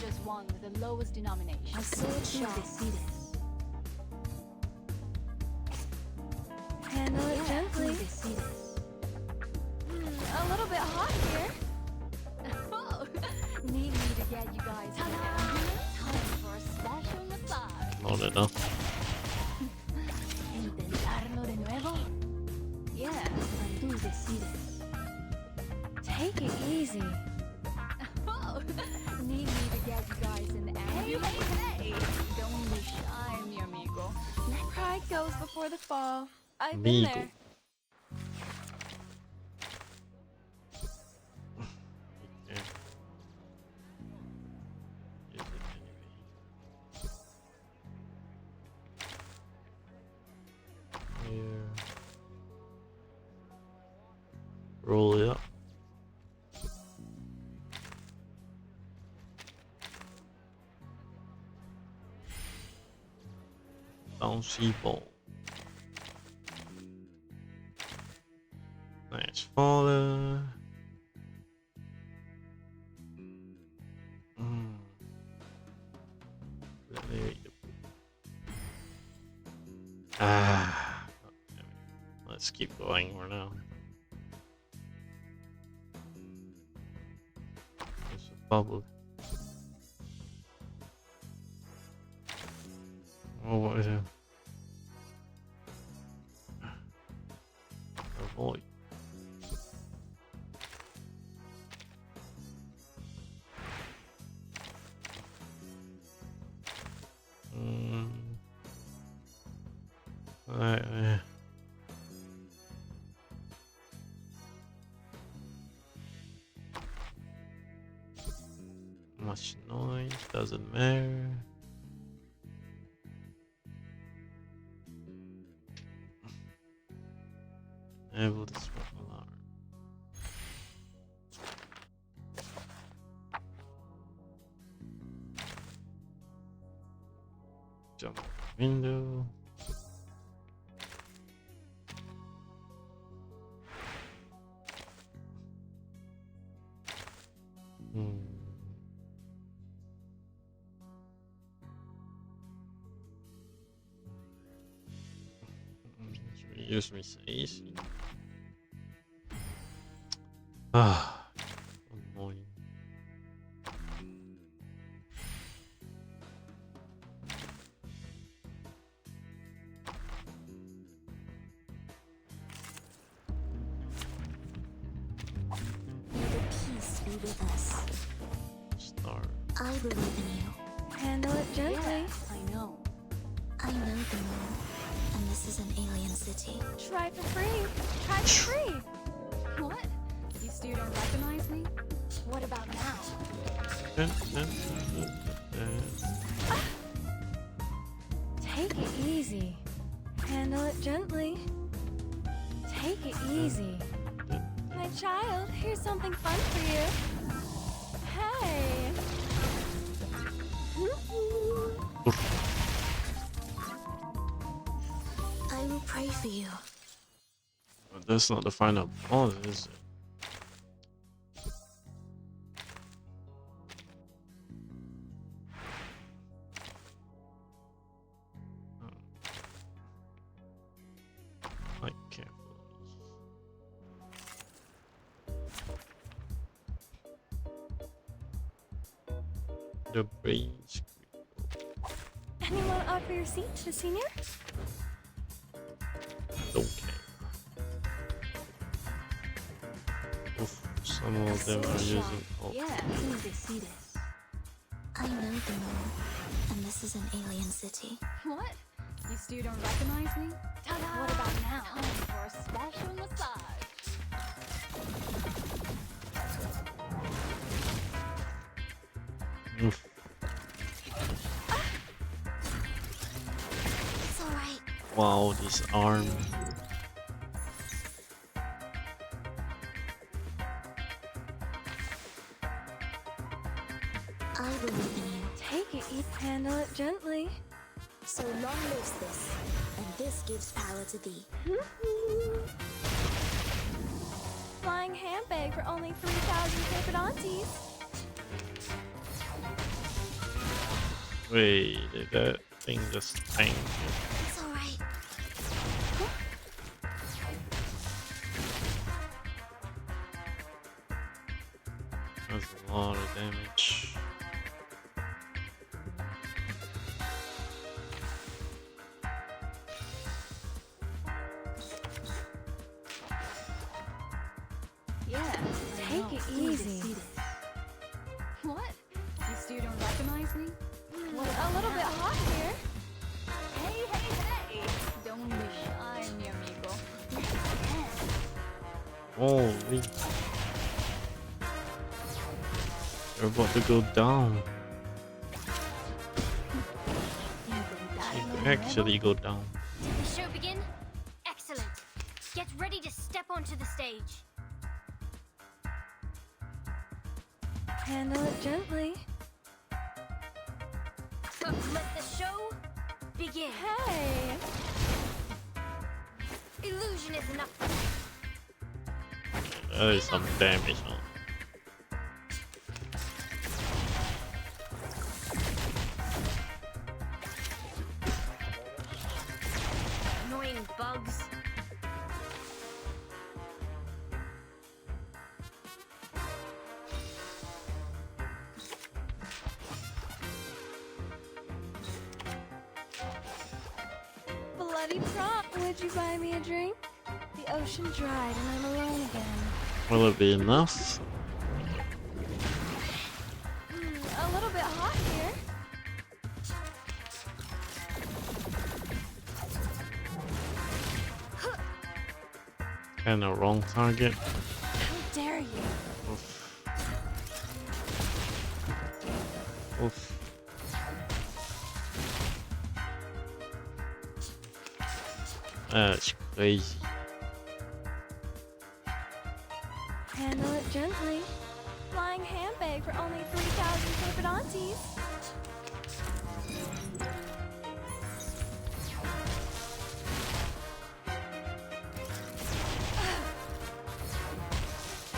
Just one with the lowest denomination. A sword shot. Handle it gently. A little bit hot here. Oh, need me to get you guys an ambulance? Time for a special massage. Not enough. ¿Intentarlo de nuevo? Yeah, tú decides. Take it easy. Oh, need me to get you guys an ambulance? Hey, don't be shy, mi amigo. Pride goes before the fall. I've been Amigo. there. Yeah. Use it anyway. Here. Roll it up. Bouncy ball. Nice faller. Ah. Let's keep going for now. There's a bubble. Oh, what is it? Avoid. Alright, much noise, doesn't matter. Able to smoke alarm. Jump out the window. Use me says. Ah, annoying. May the peace be with us. Star. I believe in you. Handle it gently. I know. I know the moon, and this is an alien city. Try for free. Try for free. What? You still don't recognize me? What about now? Take it easy. Handle it gently. Take it easy. My child, here's something fun for you. Hey. I will pray for you. That's not the final boss, is it? Quite carefully. The breeze. Anyone offer your seat to the senior? Okay. Oof, some of them are using ult. Yeah, as soon as they see this. I know them all, and this is an alien city. What? You still don't recognize me? Ta-da! What about now? Time for a special massage. Oof. It's alright. Wow, this arm. I believe in you. Take it, eat, handle it gently. So long lives this, and this gives power to thee. Flying handbag for only 3,000 paper aunties. Wait, did that thing just tank? It's alright. That's a lot of damage. Yeah. Take it easy. What? You still don't recognize me? What A little bit hot here. Hey, hey, hey! Don't be shy, mi amigo. Holy. You're about to go down. You can actually go down. Did the show begin? Excellent. Get ready to step onto the stage. Handle it gently. Let the show begin. Hey! Illusion is enough. That is some damage on. Annoying bugs. Bloody prompt. Would you buy me a drink? The ocean dried and I'm alone again. Will it be enough? A little bit hot here. Kinda wrong target. How dare you? Oof. Oof. That's crazy. Handle it gently. Flying handbag for only 3,000 paper aunties.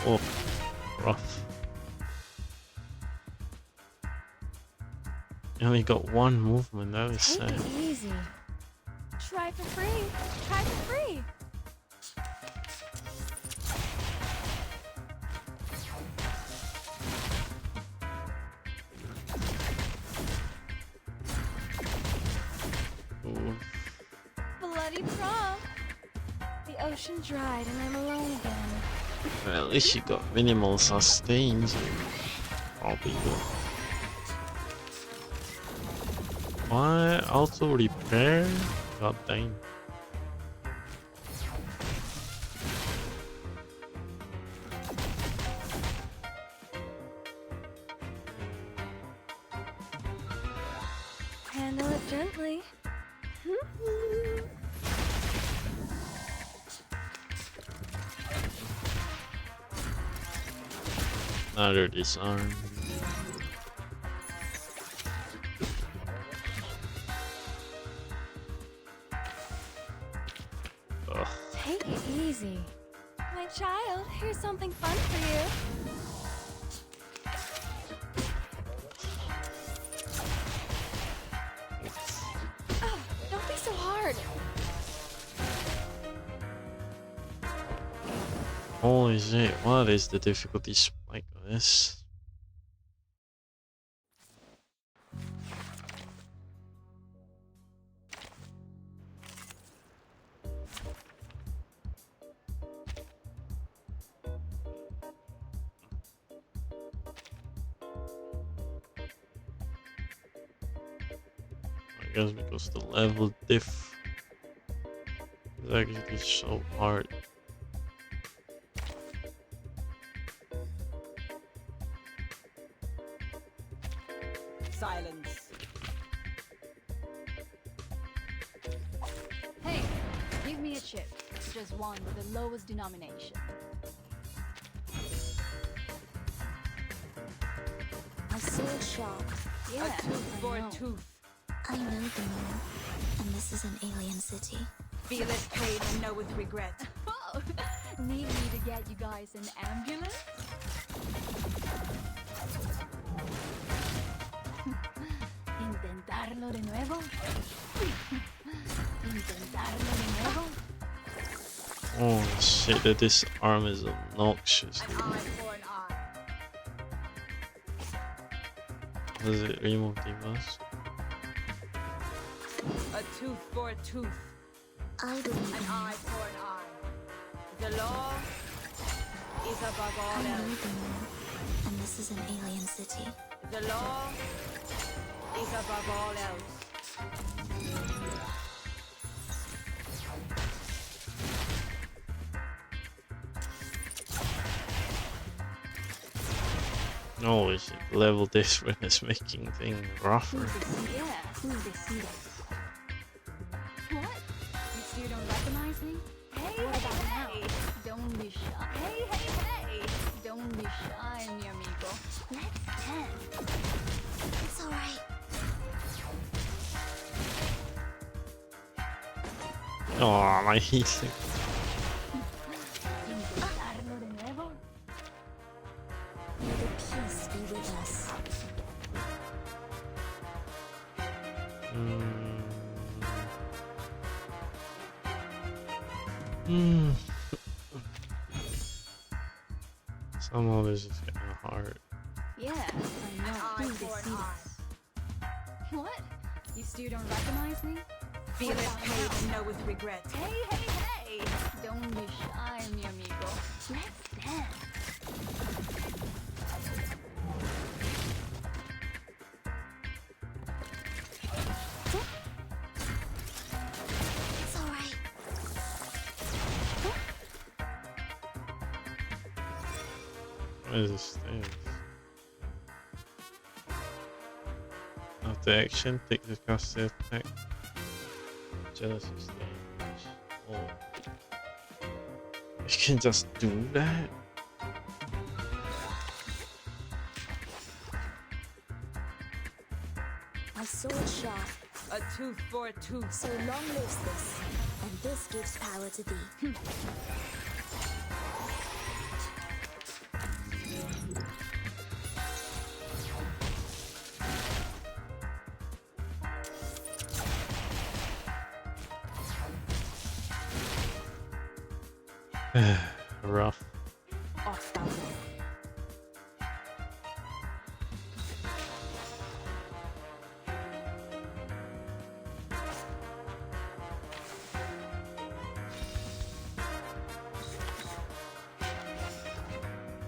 Oh, rough. You only got one movement, that is Take sad. it easy. Try for free. Try for free. Oof. Bloody prom. The ocean dried and I'm alone again. Well, at least you got minimal sustain, so probably good. Why auto repair? God dang. Handle it gently. Another disarm. Ugh. Take Take it easy. My child, here's something fun for you. Oh, don't be so hard. Holy shit, what is the difficulty spike on this? I guess because the level diff is actually so hard. Silence. Hey, give me a chip. Just one with the lowest denomination. A sword sharp. Yeah, A tooth for I a know. tooth. I know the moon, and this is an alien city. Feel its pain and know with regret. Oh, need me to get you guys an ambulance? ¿Intentarlo de nuevo? ¿Intentarlo de nuevo? Oh shit, that this arm is obnoxious. An eye for an eye. Does it remove divas? A tooth for a tooth. I believe An in eye you. for an eye. The law is above all I know else. the moon, and this is an alien city. The law is above all else. Oh shit, level this when it's making things rougher. Yeah, what? You still don't recognize me? Hey, what about now? Don't be shy. Hey, hey, hey! Don't be shy, mi amigo. Let's dance. It's alright. Oh, my healing. ¿Intentarlo de nuevo? May the peace be with us. Some of this is getting hard. Yeah, I know. Eye Who for an see eye. this? What? You still don't recognize me? Feel its pain and know with regret. Hey, hey, hey! Don't be shy, mi amigo. Let's dance. It's alright. What is this thing? After action, take the cast attack. Jealousy stage. Oh. You can just do that? A sword sharp. A tooth for a tooth. So long lives this, and this gives power to thee. Rough. Off thou go.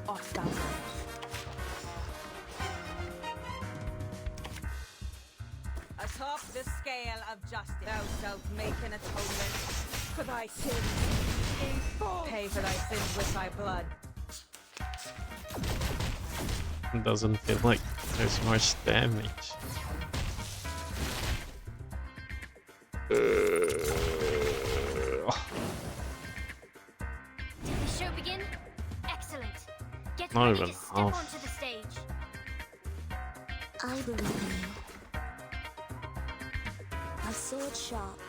Off thou go. Atop the scale of justice, thou shalt make an atonement for thy sins. Pay for thy sins with thy blood. It doesn't feel like there's much damage. Did the show begin? Excellent. Get Not ready even to step half. onto the stage. I believe in you. A sword sharp.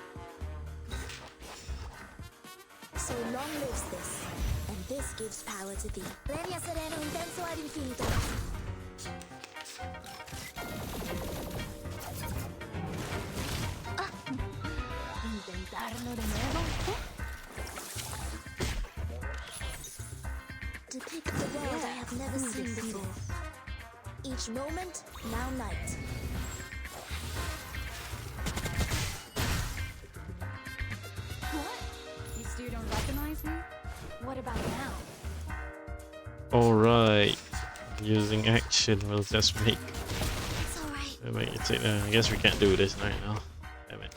So long lives this, and this gives power to thee. Regna sereno intenso ad infinito. ¿Intentarlo de nuevo? Depict the world I have never seen before. Each moment, now night. What? You still don't recognize me? What about now? Alright. Using action will just make It's alright. it take. I guess we can't do this right now. Damn it.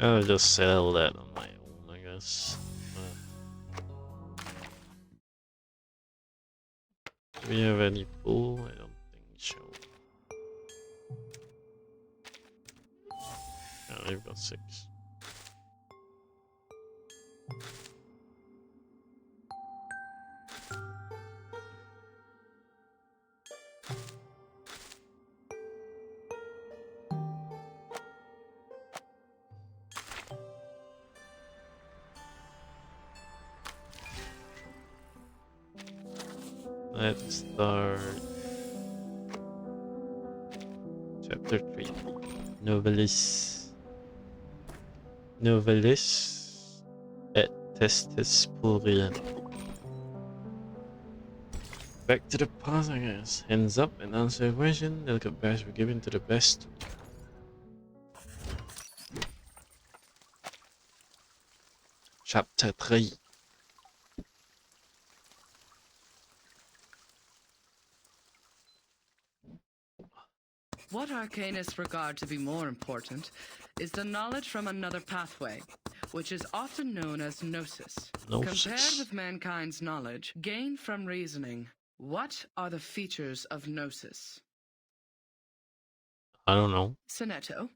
I'll just sell that on my own, I guess. Do we have any pool? I don't think so. Oh, we've got 6. Let's start chapter 3. Novelis et testes purien. Back to the past, I guess. Hands up and answer a question. Delicate badge were given to the best. Chapter 3. What arcanists regard to be more important is the knowledge from another pathway, which is often known as gnosis. Compared with mankind's knowledge gained from reasoning, what are the features of gnosis? I don't know. Sonetto?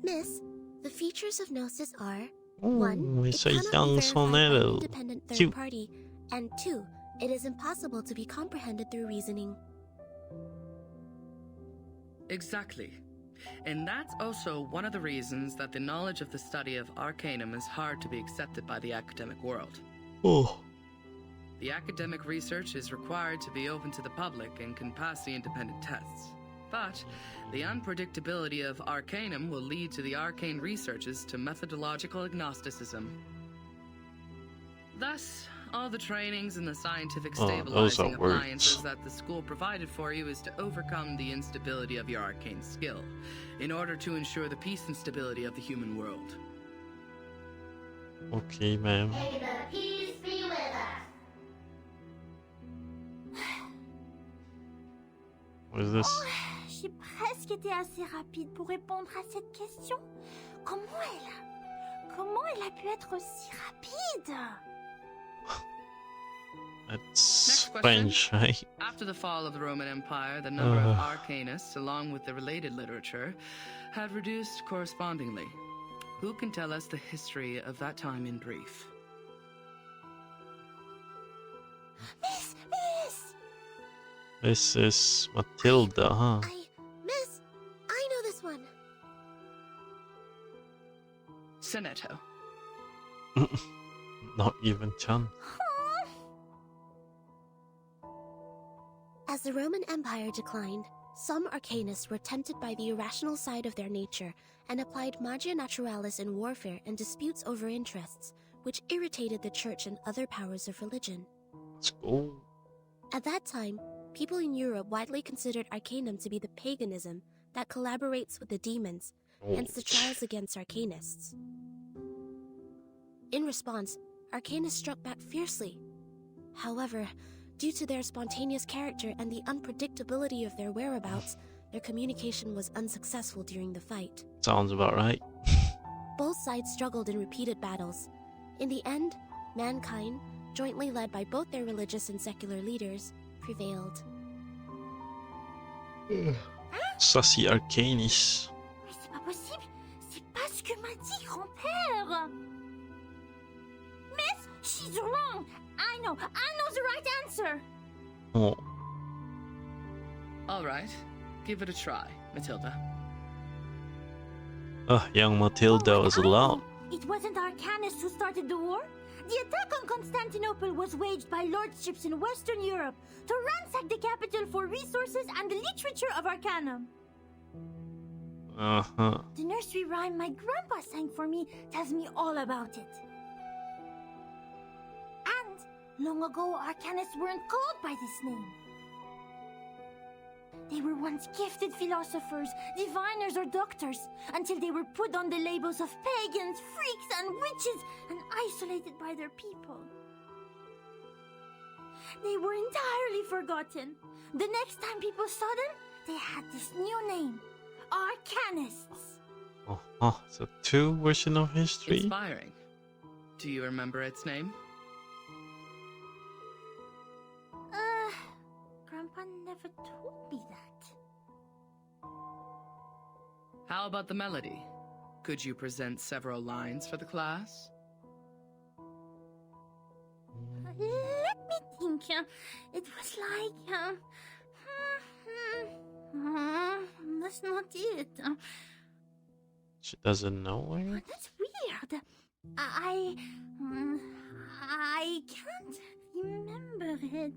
Miss, the features of Gnosis are Oh, 1. it's It a cannot young be verified by an Sonetto. independent third Cute. party, and 2. It is impossible to be comprehended through reasoning. Exactly. And that's also one of the reasons that the knowledge of the study of Arcanum is hard to be accepted by the academic world. Oh. The academic research is required to be open to the public and can pass the independent tests. But the unpredictability of Arcanum will lead to the arcane researches to methodological agnosticism. Thus, all the trainings and the scientific stabilizing appliances that the school provided for you is to overcome the instability of your arcane skill, in order to ensure the peace and stability of the human world. Okay, ma'am. May the peace be with us. What is this? J'ai presque été assez rapide pour répondre à cette question. Comment elle a pu être aussi rapide? That's French, right? After the fall of the Roman Empire, the number of arcanists, along with the related literature, had reduced correspondingly. Who can tell us the history of that time in brief? Miss! This is Matilda, huh? Miss, I know this one. Sonetto. Not even Chan. As the Roman Empire declined, some arcanists were tempted by the irrational side of their nature and applied magia naturalis in warfare and disputes over interests, which irritated the church and other powers of religion. Let's go. At that time, people in Europe widely considered Arcanum to be the paganism that collaborates with the demons, hence the trials against arcanists. In response, arcanists struck back fiercely. However, due to their spontaneous character and the unpredictability of their whereabouts, their communication was unsuccessful during the fight. Sounds about right. Both sides struggled in repeated battles. In the end, mankind, jointly led by both their religious and secular leaders, prevailed. Sassy Arcanis. Mais c'est pas possible. C'est pas ce que m'a dit grand-père. Miss, she's wrong. I know the right answer. Oh. All right, give it a try, Matilda. Young Matilda was allowed. It wasn't Arcanus who started the war. The attack on Constantinople was waged by lordships in Western Europe to ransack the capital for resources and the literature of Arcanum. The nursery rhyme my grandpa sang for me tells me all about it. And long ago, Arcanists weren't called by this name. They were once gifted philosophers, diviners, or doctors, until they were put on the labels of pagans, freaks, and witches, and isolated by their people. They were entirely forgotten. The next time people saw them, they had this new name, Arcanists. So two versions of history. Inspiring. Do you remember its name? Grandpa never told me that. How about the melody? Could you present several lines for the class? Let me think. It was like, that's not it. She doesn't know it? That's weird. I can't remember it.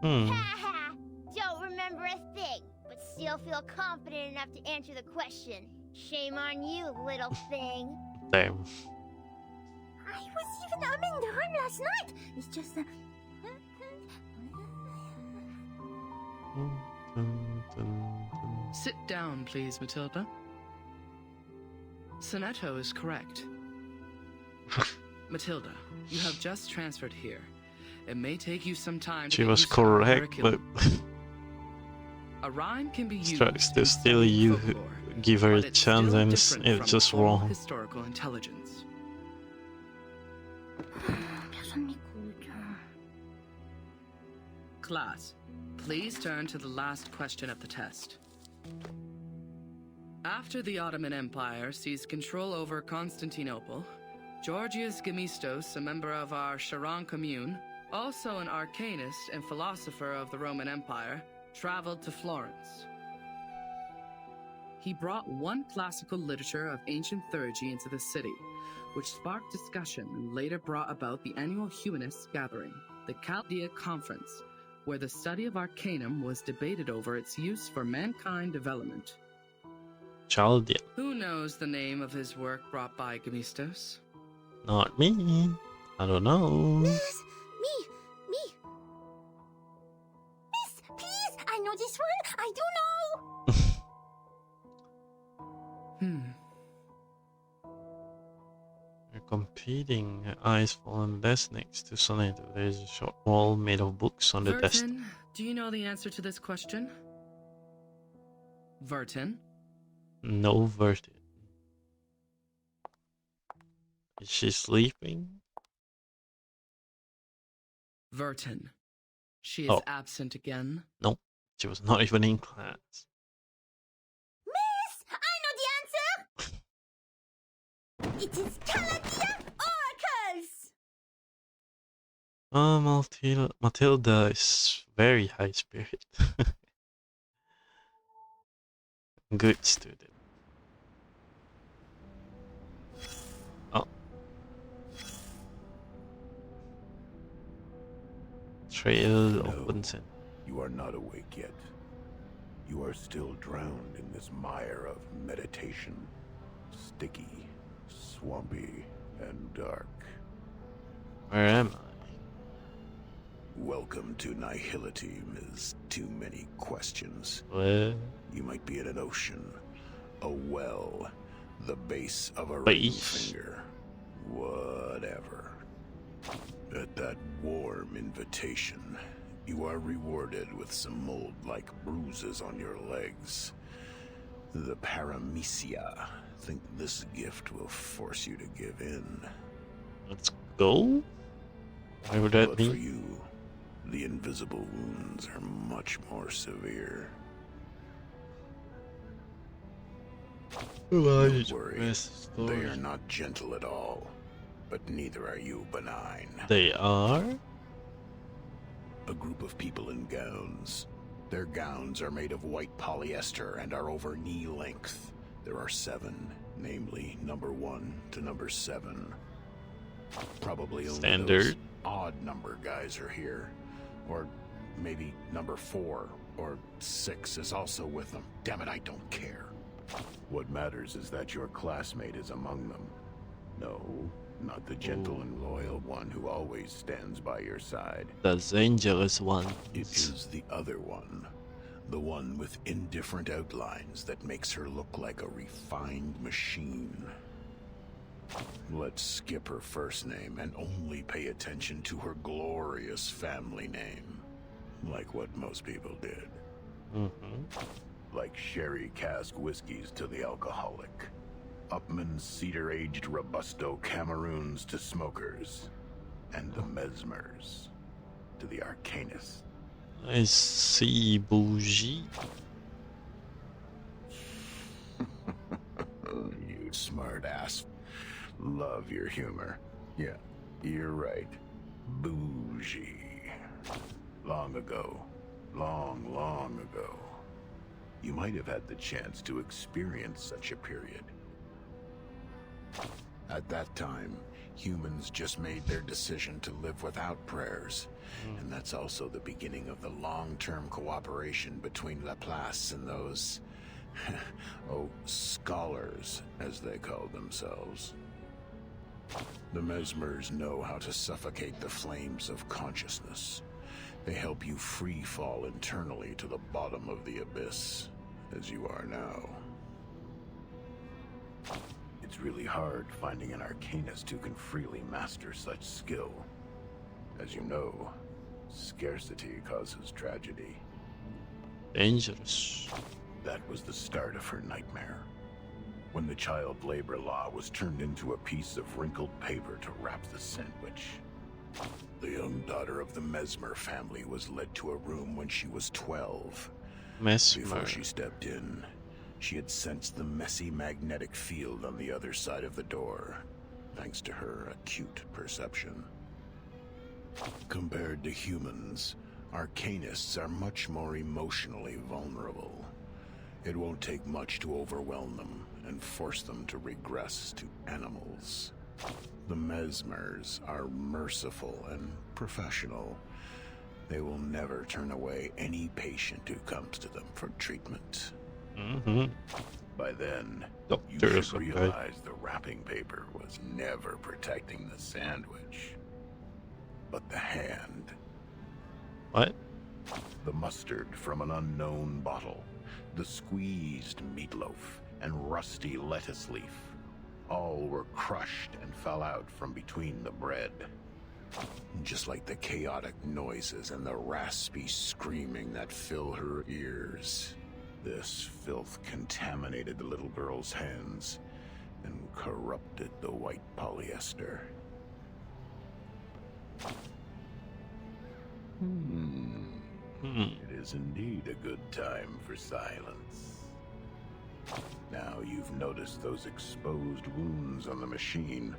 Haha! Don't remember a thing, but still feel confident enough to answer the question. Shame on you, little thing. Damn. I was even humming the rhyme last night. It's just Sit down, please, Matilda. Sonetto is correct. Matilda, you have just transferred here. It may take you some time to She get was used to our correct, but curriculum. A rhyme can be used strikes to in still studying you folklore, give her a but it's chance still and different it's from just formal wrong. historical intelligence. Class, please turn to the last question of the test. After the Ottoman Empire seized control over Constantinople, Georgius Gemistos, a member of our Charon commune, also an arcanist and philosopher of the Roman Empire, traveled to Florence. He brought one classical literature of ancient theurgy into the city, which sparked discussion and later brought about the annual Humanists gathering, the Chaldea Conference, where the study of Arcanum was debated over its use for mankind development. Chaldea. Who knows the name of his work brought by Gemistos? Not me. I don't know. Miss, me. Miss, please, I know this one. I do know. We're competing. Her eyes fall on the desk next to Sonetto. There is a short wall made of books on the desk. Vertin, do you know the answer to this question? Vertin? No Vertin. Is she sleeping? Vertin. She is Oh. absent again. No, she was not even in class. Miss, I know the answer. It is Chaldea oracles. Oh, Matilda is very high spirit. Good student. Oh. Trail opens in. You are not awake yet. You are still drowned in this mire of meditation. Sticky, swampy, and dark. Where am I? Welcome to Nihility, Ms. Too Many Questions. Where? You might be in an ocean, a well, the base of a ring Base? finger, whatever. At that warm invitation, you are rewarded with some mold-like bruises on your legs. The Paramecia think this gift will force you to give in. Let's go? Why would that But be? for you, the invisible wounds are much more severe. Don't worry, they are not gentle at all, but neither are you benign. They are? A group of people in gowns. Their gowns are made of white polyester and are over knee length. There are 7, namely number 1 to number 7. Probably only Standard. those odd number guys are here. Or maybe number 4 or 6 is also with them. Damn it, I don't care. What matters is that your classmate is among them. No, not the gentle and loyal one who always stands by your side. The dangerous one. It is the other one. The one with indifferent outlines that makes her look like a refined machine. Let's skip her first name and only pay attention to her glorious family name. Like what most people did. Like sherry cask whiskeys to the alcoholic. Upman's cedar-aged Robusto Cameroons to smokers. And the Mesmers to the Arcanists. I see, bougie. You smart ass. Love your humor. Yeah, you're right. Bougie. Long ago. Long ago. You might have had the chance to experience such a period. At that time, humans just made their decision to live without prayers. And that's also the beginning of the long-term cooperation between Laplace and those... scholars, as they call themselves. The Mesmers know how to suffocate the flames of consciousness. They help you free fall internally to the bottom of the abyss, as you are now. It's really hard finding an Arcanist who can freely master such skill. As you know, scarcity causes tragedy. Dangerous. That was the start of her nightmare. When the child labor law was turned into a piece of wrinkled paper to wrap the sandwich. The young daughter of the Mesmer family was led to a room when she was 12. Mesmer. Before she stepped in, she had sensed the messy magnetic field on the other side of the door, thanks to her acute perception. Compared to humans, Arcanists are much more emotionally vulnerable. It won't take much to overwhelm them and force them to regress to animals. The Mesmers are merciful and professional. They will never turn away any patient who comes to them for treatment. By then, you should realize the wrapping paper was never protecting the sandwich, but the hand. What? The mustard from an unknown bottle, the squeezed meatloaf, and rusty lettuce leaf. All were crushed and fell out from between the bread. Just like the chaotic noises and the raspy screaming that fill her ears. This filth contaminated the little girl's hands and corrupted the white polyester. It is indeed a good time for silence. Now you've noticed those exposed wounds on the machine,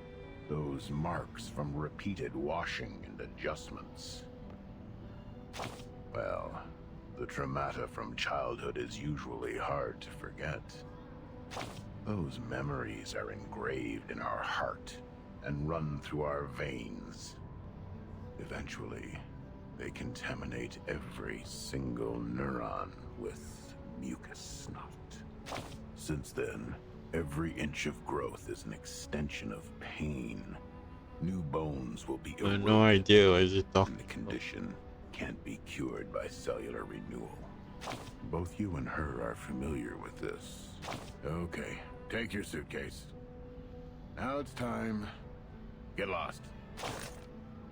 those marks from repeated washing and adjustments. Well, the traumata from childhood is usually hard to forget. Those memories are engraved in our heart and run through our veins. Eventually, they contaminate every single neuron with mucus snot. Since then, every inch of growth is an extension of pain. New bones will be I have no idea what you're talking about. The condition can't be cured by cellular renewal. Both you and her are familiar with this. Okay, take your suitcase. Now it's time. Get lost.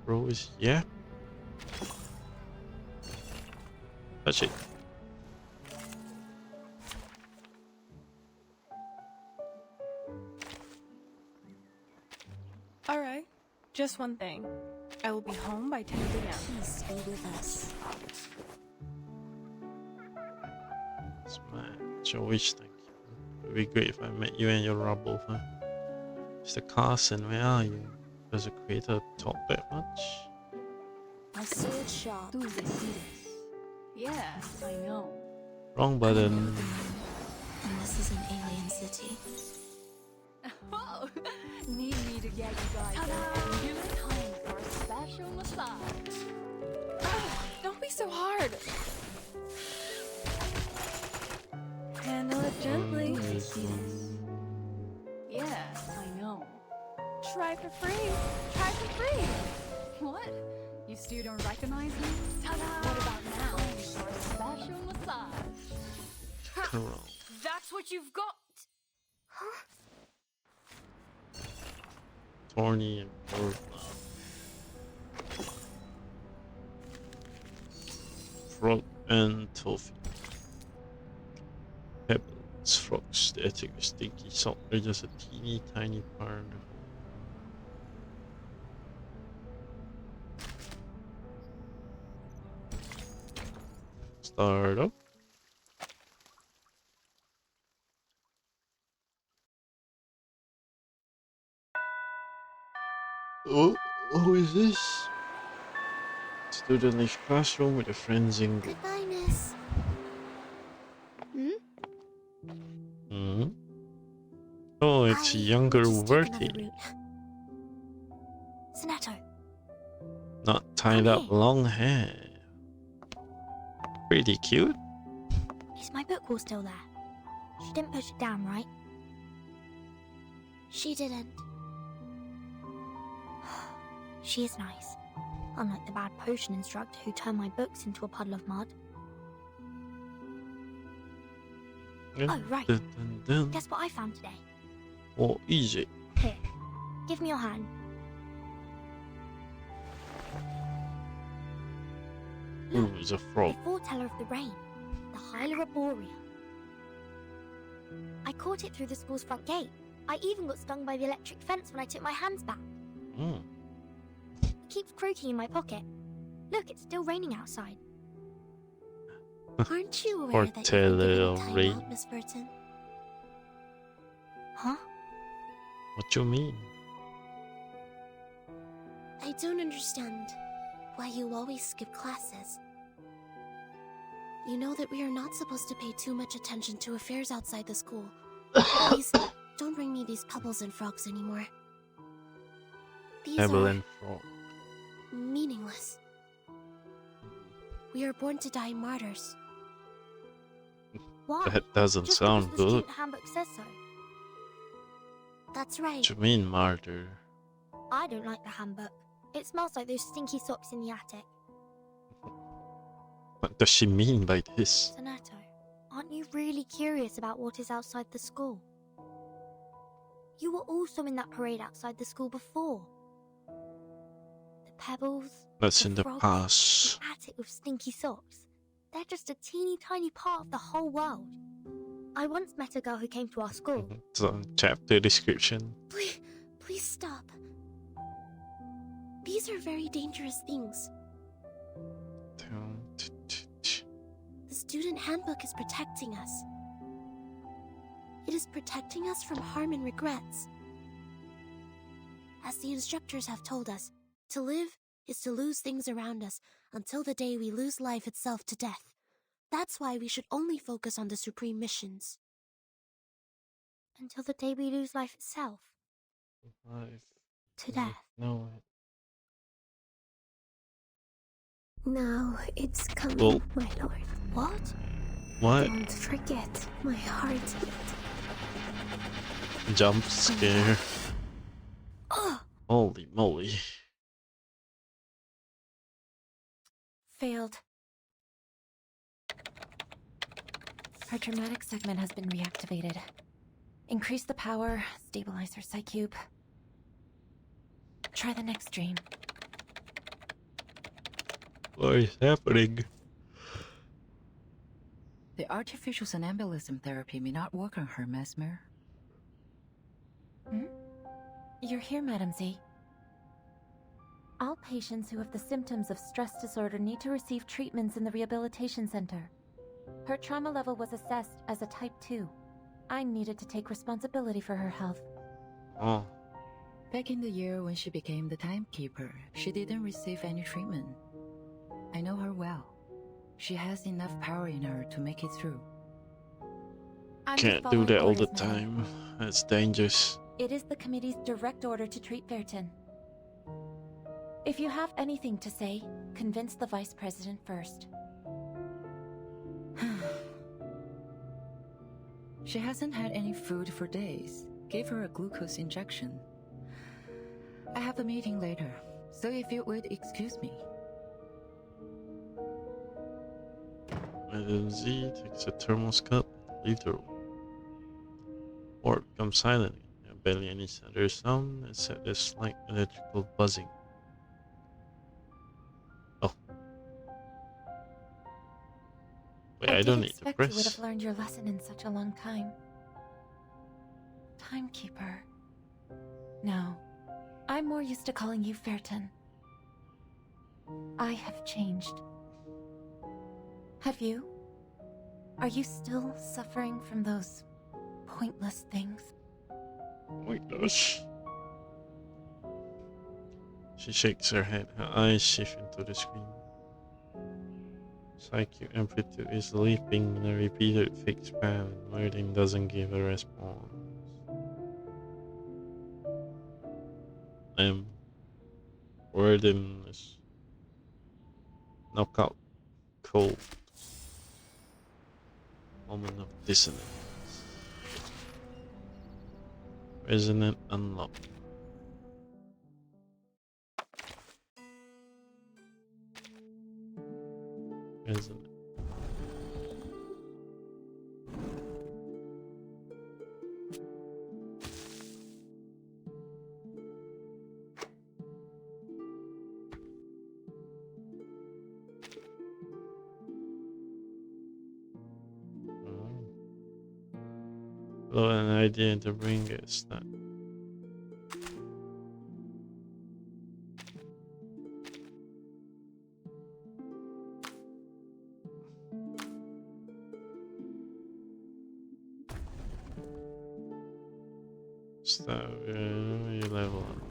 Rose, yeah. Touch it. Alright, just one thing. I will be home by 10 p.m. Peace be with us. Smash. I wish, thank you. It would be great if I met you and your rubble, huh? Mr. Carson, where are you? Does the creator talk that much? My sword sharp. Tú decides. Yes, I know. Wrong button. And this is an alien city. Oh, need me to get you guys a new time for a special massage. Don't be so hard. Handle it gently. Yes, I know. Try for free. Try for free. What? You still don't recognize me? Ta-da! What about now for a special massage? That's what you've got. Huh? Thorny and Portland. Frog and Toffee. Pebbles, frogs, the ethic of stinky salt. They're just a teeny tiny part. Start up. Oh, who is this? Student in classroom with a friends in group. Goodbye, miss. Hmm? Oh, it's a younger Verti. Sonato. Not tied up, long hair. Pretty cute. Is my book all still there? She didn't push it down, right? She didn't. She is nice. Unlike the bad potion instructor who turned my books into a puddle of mud. Oh, right. Guess what I found today? Oh, easy. Here. Give me your hand. Ooh, it's a frog. A foreteller of the rain. The Hyla Arborea. I caught it through the school's front gate. I even got stung by the electric fence when I took my hands back. It keeps croaking in my pocket. Look, it's still raining outside. Aren't you aware that you've been given time out, Miss Burton? Huh? What do you mean? I don't understand why you always skip classes. You know that we are not supposed to pay too much attention to affairs outside the school. Please, don't bring me these pebbles and frogs anymore. These Pebble are and frog. meaningless. We are born to die martyrs. Why? That doesn't Just sound because the good. student handbook says so. That's right. What do you mean, martyr? I don't like the handbook. It smells like those stinky socks in the attic. What does she mean by this? Sonato, aren't you really curious about what is outside the school? You were also in that parade outside the school before. The pebbles, That's the in the frogs, past. the attic with stinky socks. They're just a teeny tiny part of the whole world. I once met a girl who came to our school. So, chapter description. Please stop. These are very dangerous things. The student handbook is protecting us. It is protecting us from harm and regrets. As the instructors have told us, to live is to lose things around us until the day we lose life itself to death. That's why we should only focus on the supreme missions. Until the day we lose life itself. To death. No. Now it's coming, Well, my lord. What? What? Don't forget my heartbeat. Jump scare. Holy moly. Failed. Her traumatic segment has been reactivated. Increase the power, stabilize her psych cube. Try the next dream. What is happening? The artificial somnambulism therapy may not work on her, Mesmer. You're here, Madam Z. All patients who have the symptoms of stress disorder need to receive treatments in the rehabilitation center. Her trauma level was assessed as a type 2. I needed to take responsibility for her health. Back in the year when she became the timekeeper, she didn't receive any treatment. I know her well. She has enough power in her to make it through. Can't do that all the time. That's dangerous. It is the committee's direct order to treat Verton. If you have anything to say, convince the vice president first. She hasn't had any food for days. Gave her a glucose injection. I have a meeting later, so if you would excuse me. Madam Z takes a thermos cup, leaves the room. Or becomes silent. Barely any other sound except a slight electrical buzzing. Oh. Wait, I don't need to expect press. You would have learned your lesson in such a long time. Timekeeper. No, I'm more used to calling you Verton. I have changed. Have you? Are you still suffering from those pointless things? Pointless. She shakes her head, her eyes shift into the screen. Psychic amplitude is leaping in a repeated fixed pattern. Wording doesn't give a response. Wording is knockout cold. Moment of dissonance. Resonant unlocked. Resonant. Well, an idea to bring is that you level up.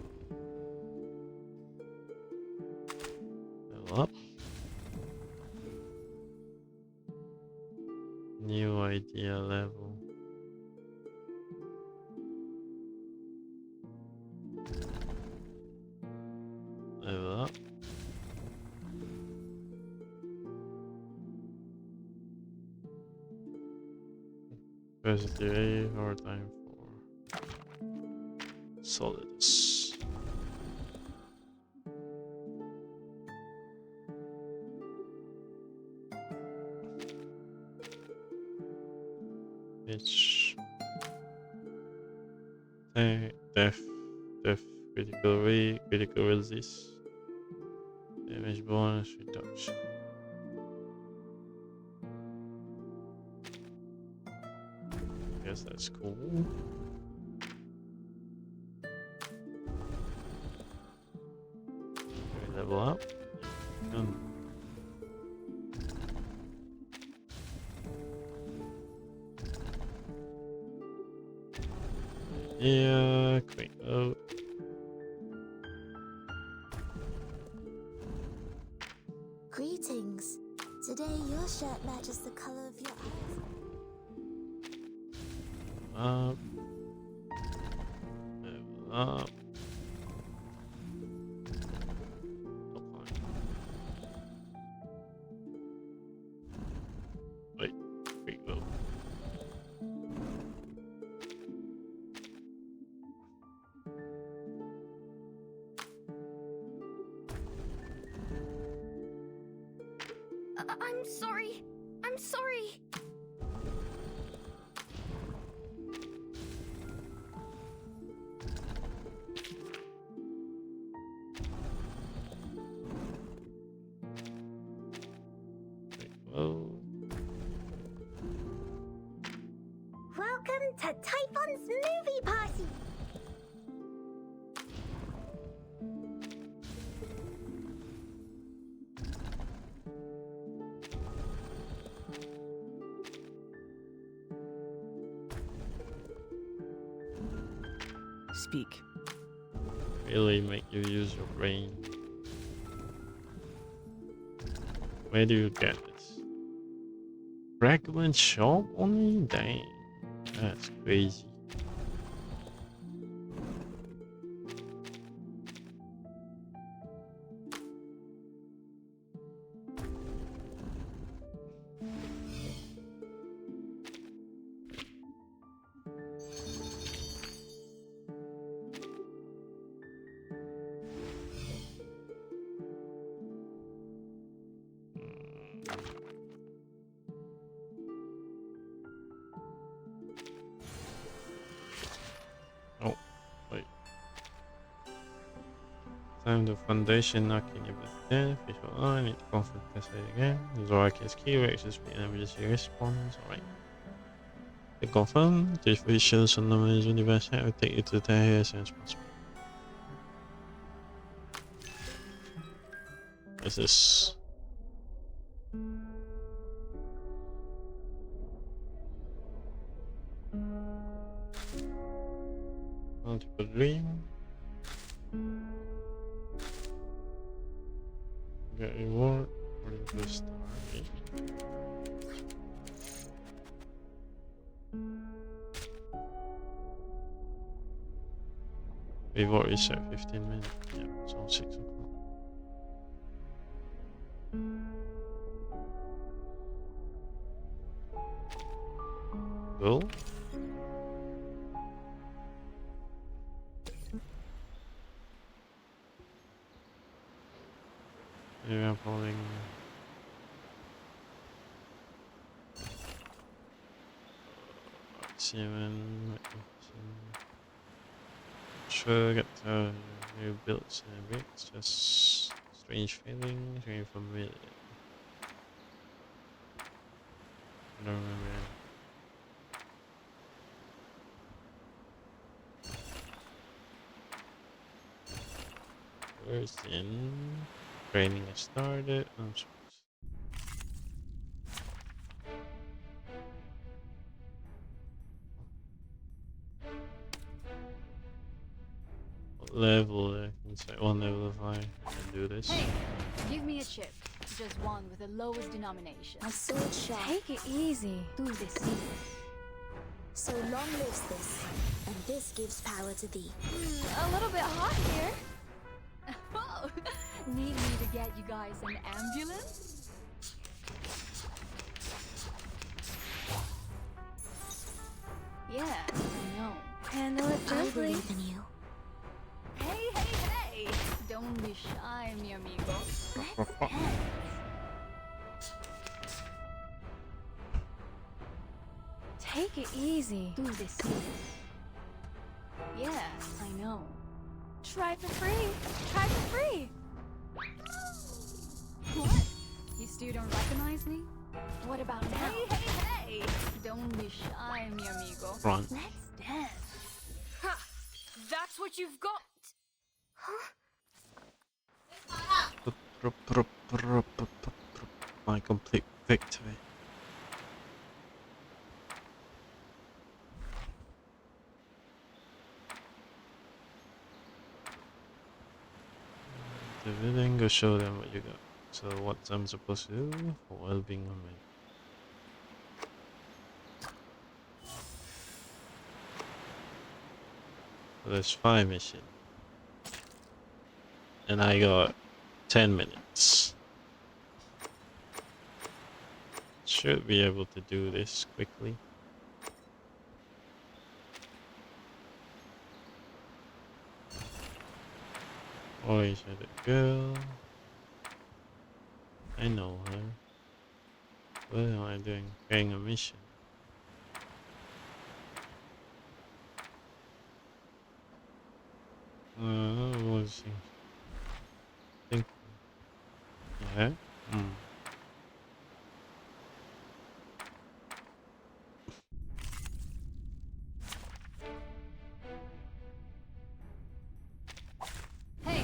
Level up. New idea level. Level up. Capacity A, hard time for solids. It's def, critical resist, damage bonus reduction. Guess that's cool. Level up. Yeah, quick out. Greetings. Today your shirt matches the color of your eyes. Level up. Wait, quick out. I'm sorry. I'm sorry. Whoa. Welcome to Typhon's movie party. Speak. Really make you use your brain. Where do you get this? Fragment shop only? Dang. That's crazy. Oh, wait. Time the foundation knocking you with death. Visual eye, need to confirm test it again. Zoraki's key reactions speed and emergency response. Alright. To confirm, this visual on the universe I will take you to the here as soon as possible. What's this? Multiple dream. Get reward according to the star. We've already set 15 minutes. Yeah, it's all 6 o'clock. Cool. Maybe I'm following. Sure, get new builds and bricks. Just strange feeling, strange familiar. I don't remember. Where's in? Training has started. I'm supposed. What level? I can say one level if I can do this. Hey, give me a chip. Just one with the lowest denomination. My sword shall Take it easy. do this. So long lives this, and this gives power to thee. A little bit hot here. Oh, need me to get you guys an ambulance? Yeah, I know. Handle it I gently. believe in you. Hey, hey, hey! Don't be shy, mi amigo. Let's dance. Take it easy. Do this. Yeah, I know. Try for free. Try for free. What? You still don't recognize me? What about now? Hey, hey, hey! Don't be shy, mi amigo. Run. Let's dance. Ha! That's what you've got! My complete victory. Then go show them what you got. So what I'm supposed to do for well-being on me. So there's 5 missions. And I got 10 minutes. Should be able to do this quickly. Always had a girl. I know her. What am I doing? Getting a mission. What is she? Think. Yeah. Hey,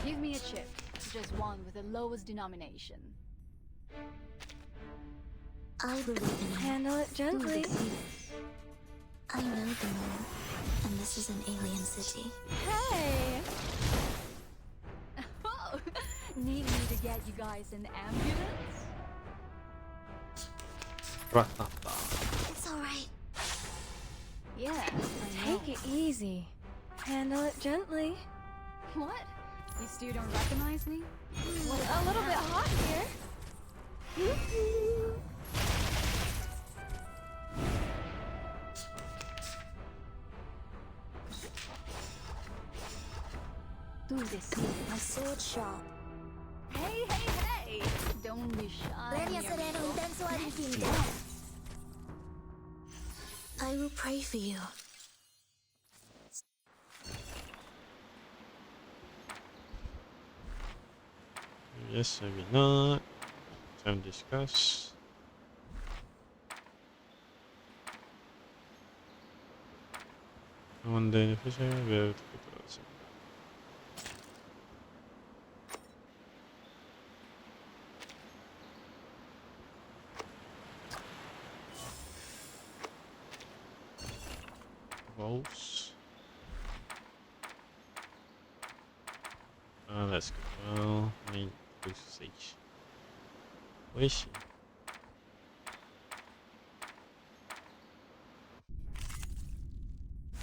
give me a chip. Just one with the lowest denomination. I believe in you. Handle it gently. I know the moon, and this is an alien city. Hey! Oh, need me to get you guys an ambulance? It's alright. Yeah, take it easy. Handle it gently. What? You still don't recognize me? What, a little bit hot here. My sword sharp. Hey, hey, hey! Don't be shy. Lenia sereno intenso ad infinito. I will pray for you. Yes, maybe not. Time to discuss. One day in the future, we have to put those. Wolves. Let's go. Well, I need to see. Where is she?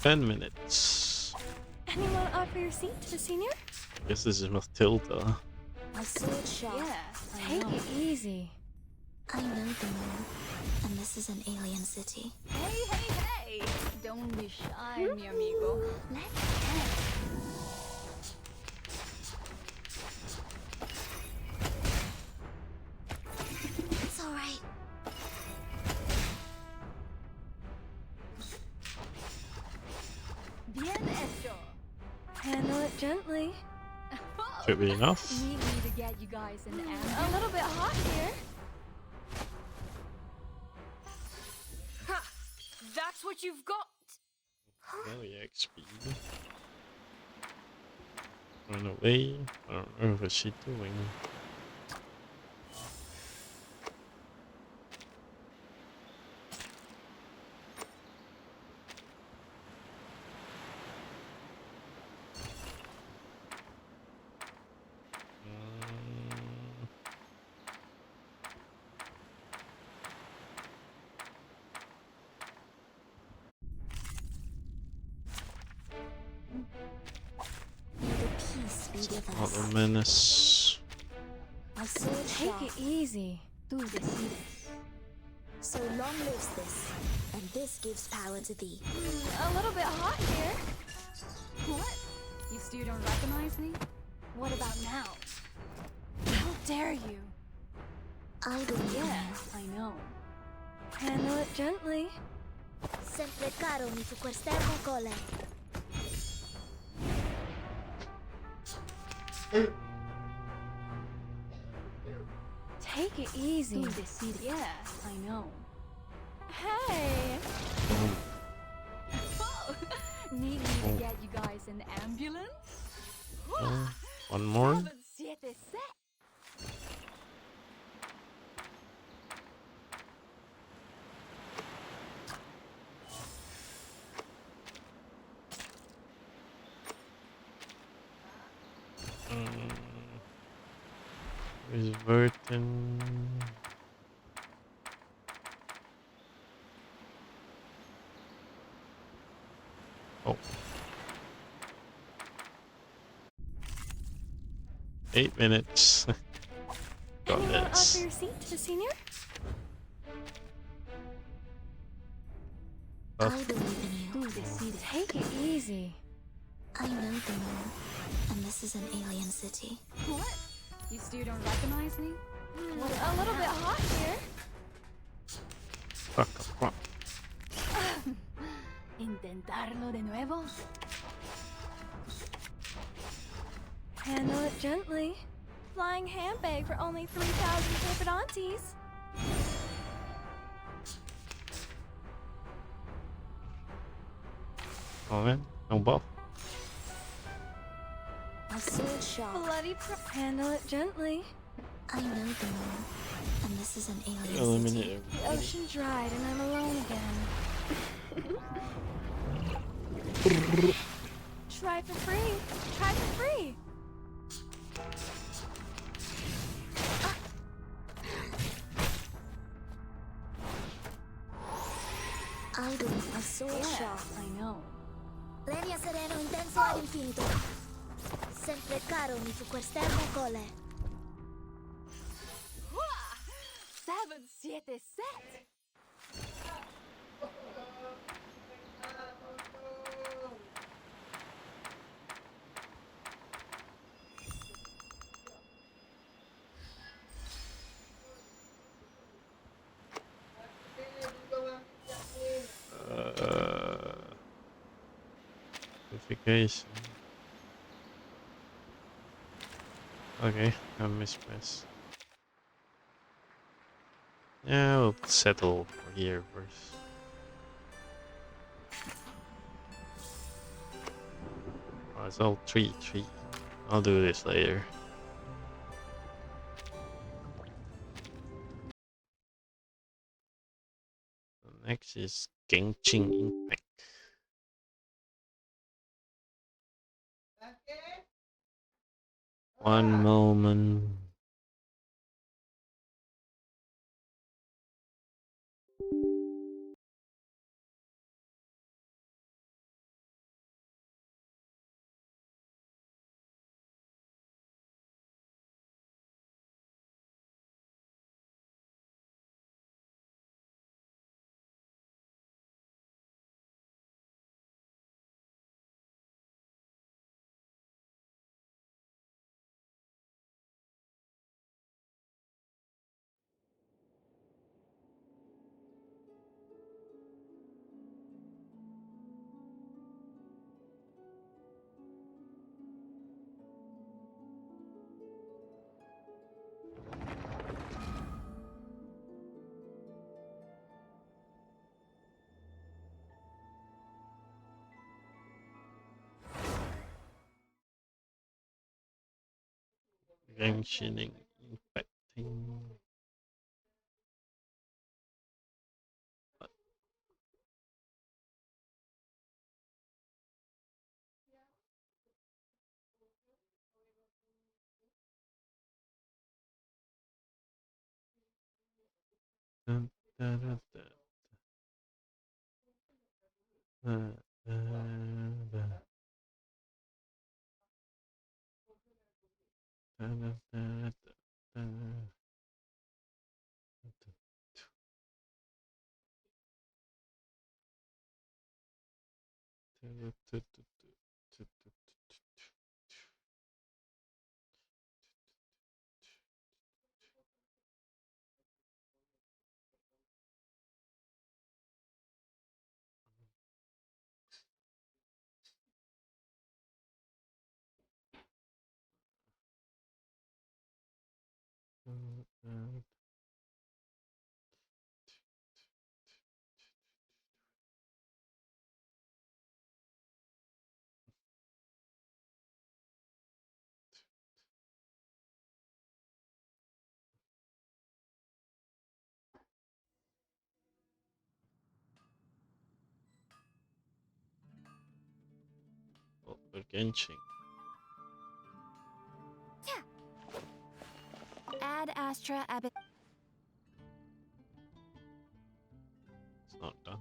$10 minutes. Anyone offer your seat to the senior? Guess this is Matilda. My sword sharp. Yeah, take it easy. I know the moon, and this is an alien city. Hey, hey, hey! Don't be shy, mi amigo. Let's head. It's alright. Bien hecho. Handle it gently. Should be enough. Need me to get you guys an a little bit hot here. Ha! That's what you've got. Really XP. Run away. I don't know what she's doing. Not a menace. My sword Take sharp. it easy. Tú decides. So long lives this, and this gives power to thee. A little bit hot here. What? You still don't recognize me? What about now? How dare you? I believe in Yeah, you. I know. Handle it gently. Sempre caro mi su quest'ermo cole. Take it easy. Yeah, I know. Hey! Oh, need me to get you guys an ambulance? One more. Siete set. Is Burton? Oh. 8 minutes. Got Anyone offer this. your seat to the senior? I believe in you. Take it easy. I know the moon, and this is an alien city. What? You still don't recognize me? What, a little bit hot here. Fuck. Intentarlo de nuevo. Handle it gently. Flying handbag for only 3,000 paper aunties. Oh man, no buff. My sword sharp. Bloody handle it gently. I know the moon, and this is an alien Eliminate city. The ocean dried and I'm alone again. Try for free. Try for free. I know. Lenia sereno intenso ad infinito. Sempre caro mi fu quest'ermo cole. 777. Notification. Okay, I miss. Yeah, we'll settle for here first. Oh, it's all 3-3. I'll do this later. The next is Genshin Impact. One moment. Genshin Impacting. Dun, dun, dun, dun. Dun, dun, dun. Dun, dun, dun, dun. Oh, for Genshin. Ad Astra Abbot. It's not done.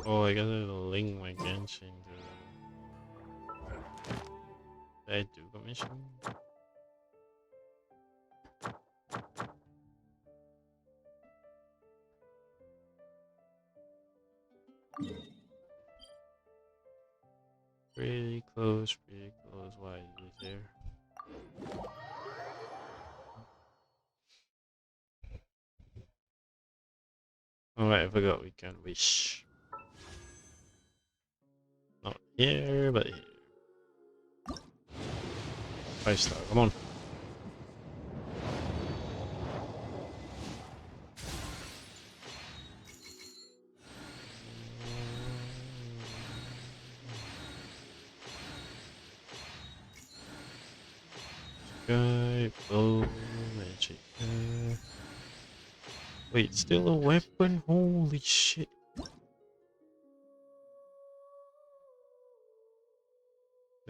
Oh, I gotta link my Genshin to. Did I do commission? Pretty close, pretty close. Why is it there? Alright, I forgot we can wish. Not here, but here. 5-star, come on. Sky, bow, magic. Wait, still a weapon? Holy shit.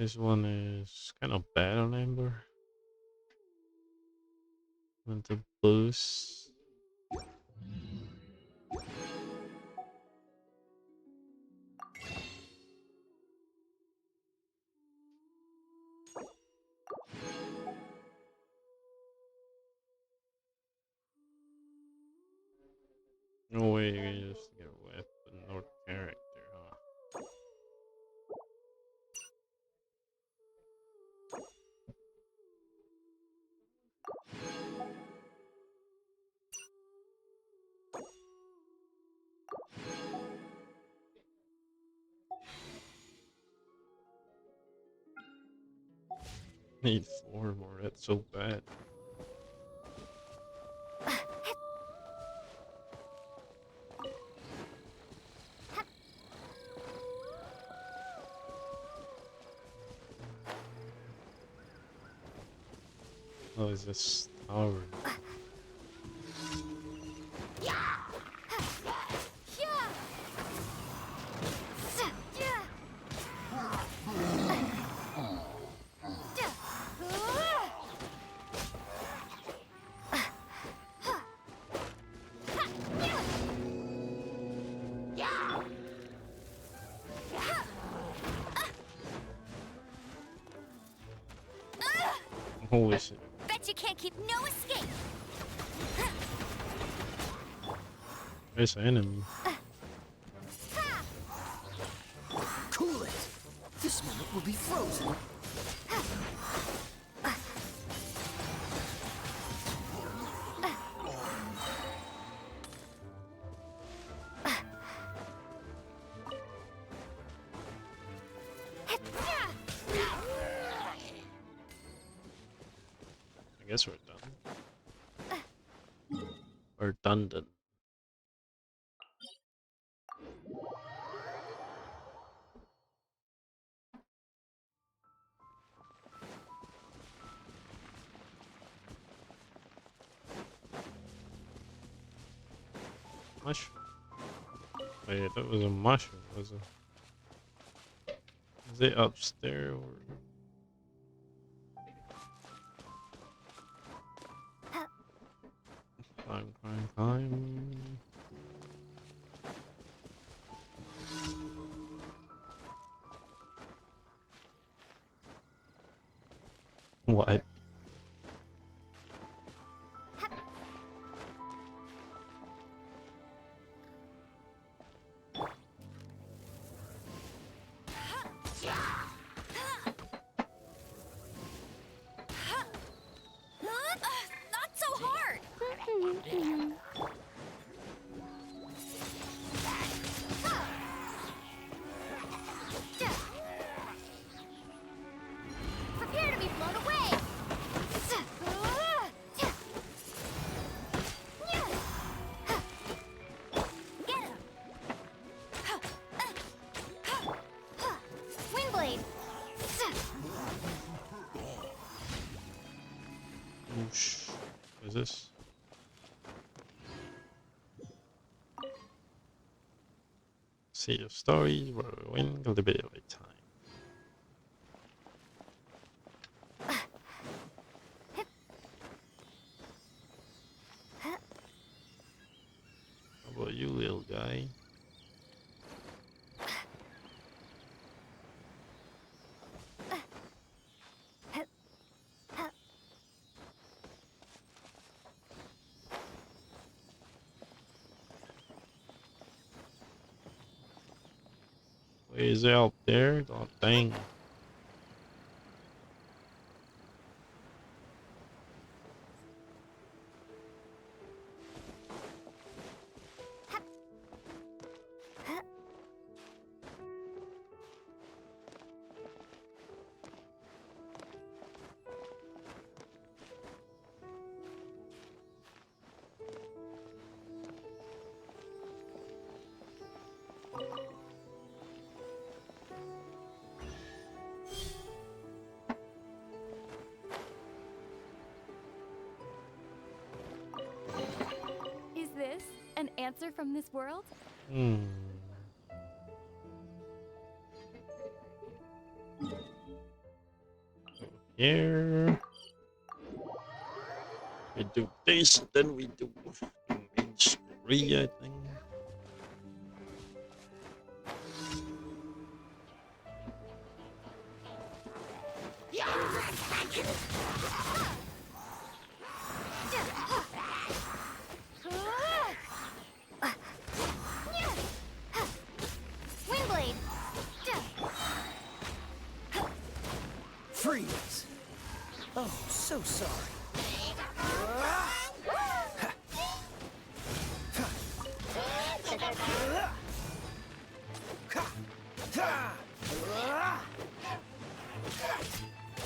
This one is kind of bad on Ember. Want to boost. No way you can just get a weapon or character, huh? Need 4 more, that's so bad. Oh, it's just tower. Holy shit. Bet you can't keep no escape. There's an enemy. Cool it. This moment will be frozen. I guess we're done. We're done. Mushroom. Wait, that was a mushroom, was it? Is it upstairs or? Climb. What? Not so hard. Prepare to be blown away. Get him. Windblade. Whoosh. What is this? Sea of Stories, where we win a little bit of time. How about you, little guy? Wait, is it out there? Oh, dang. Is this an answer from this world? here. We do this, then we do H3, I think. Windblade. Freeze! Oh, so sorry.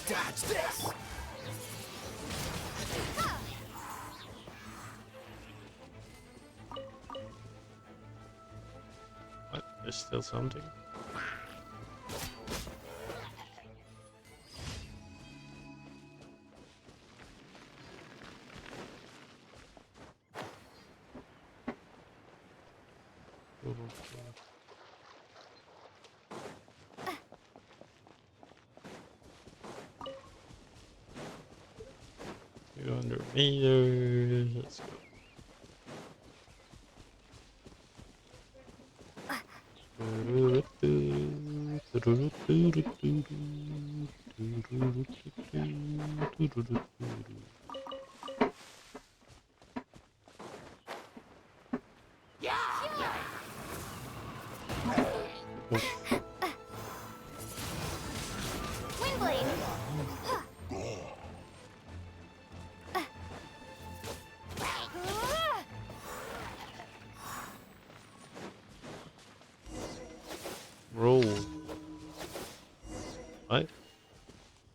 Dodge this! What? There's still something? Meters. Let's go. Roll. What?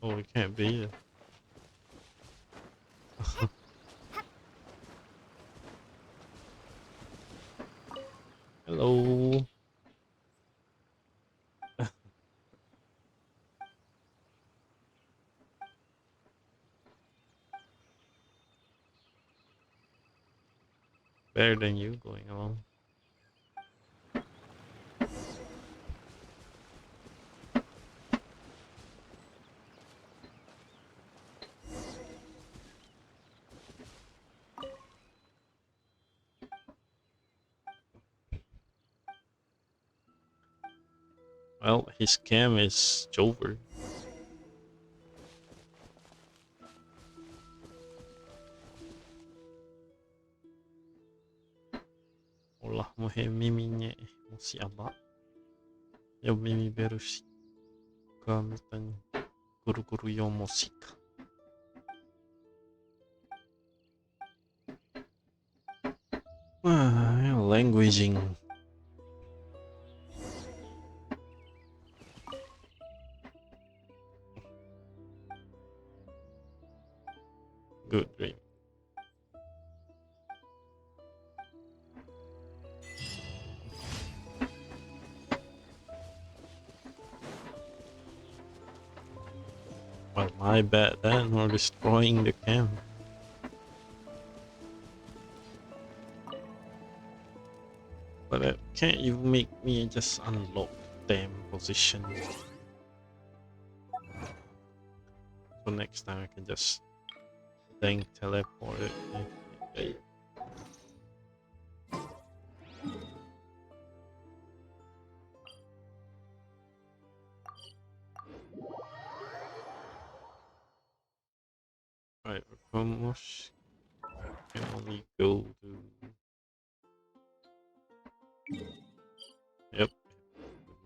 Oh, we can't beat it. Hello. Better than you going along. Well, his cam is over. Olá, mohe miminya siapa? Eu mimi berushi. Kamiten guru-guru yo musika. Languaging. Good dream. Well, my bad then, or destroying the camp. But can't you make me just unlock the damn position? So next time I can just then teleport it. Okay. Right, vamos. Can only go to. Yep,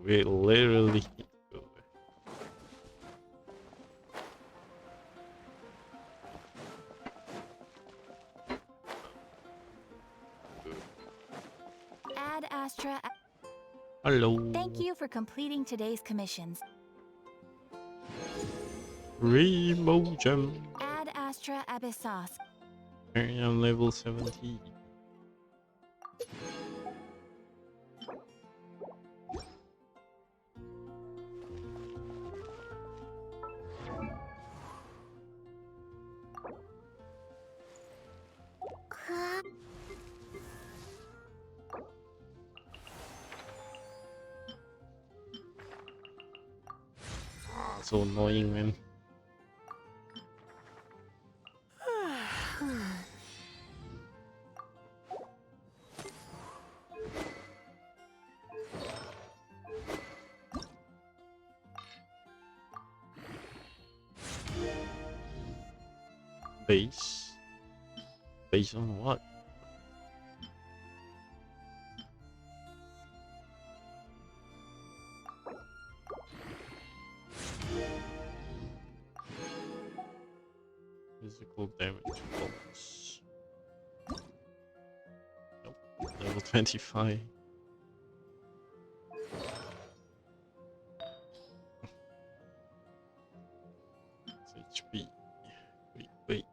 we literally need to go there. Ad Astra. Hello. Thank you for completing today's commissions. Rainbow gem. Ad Astra Abyssos. I am level 70. So annoying, man. base. Based on what? Physical damage bonus. Nope. Level 25. HP. Wait.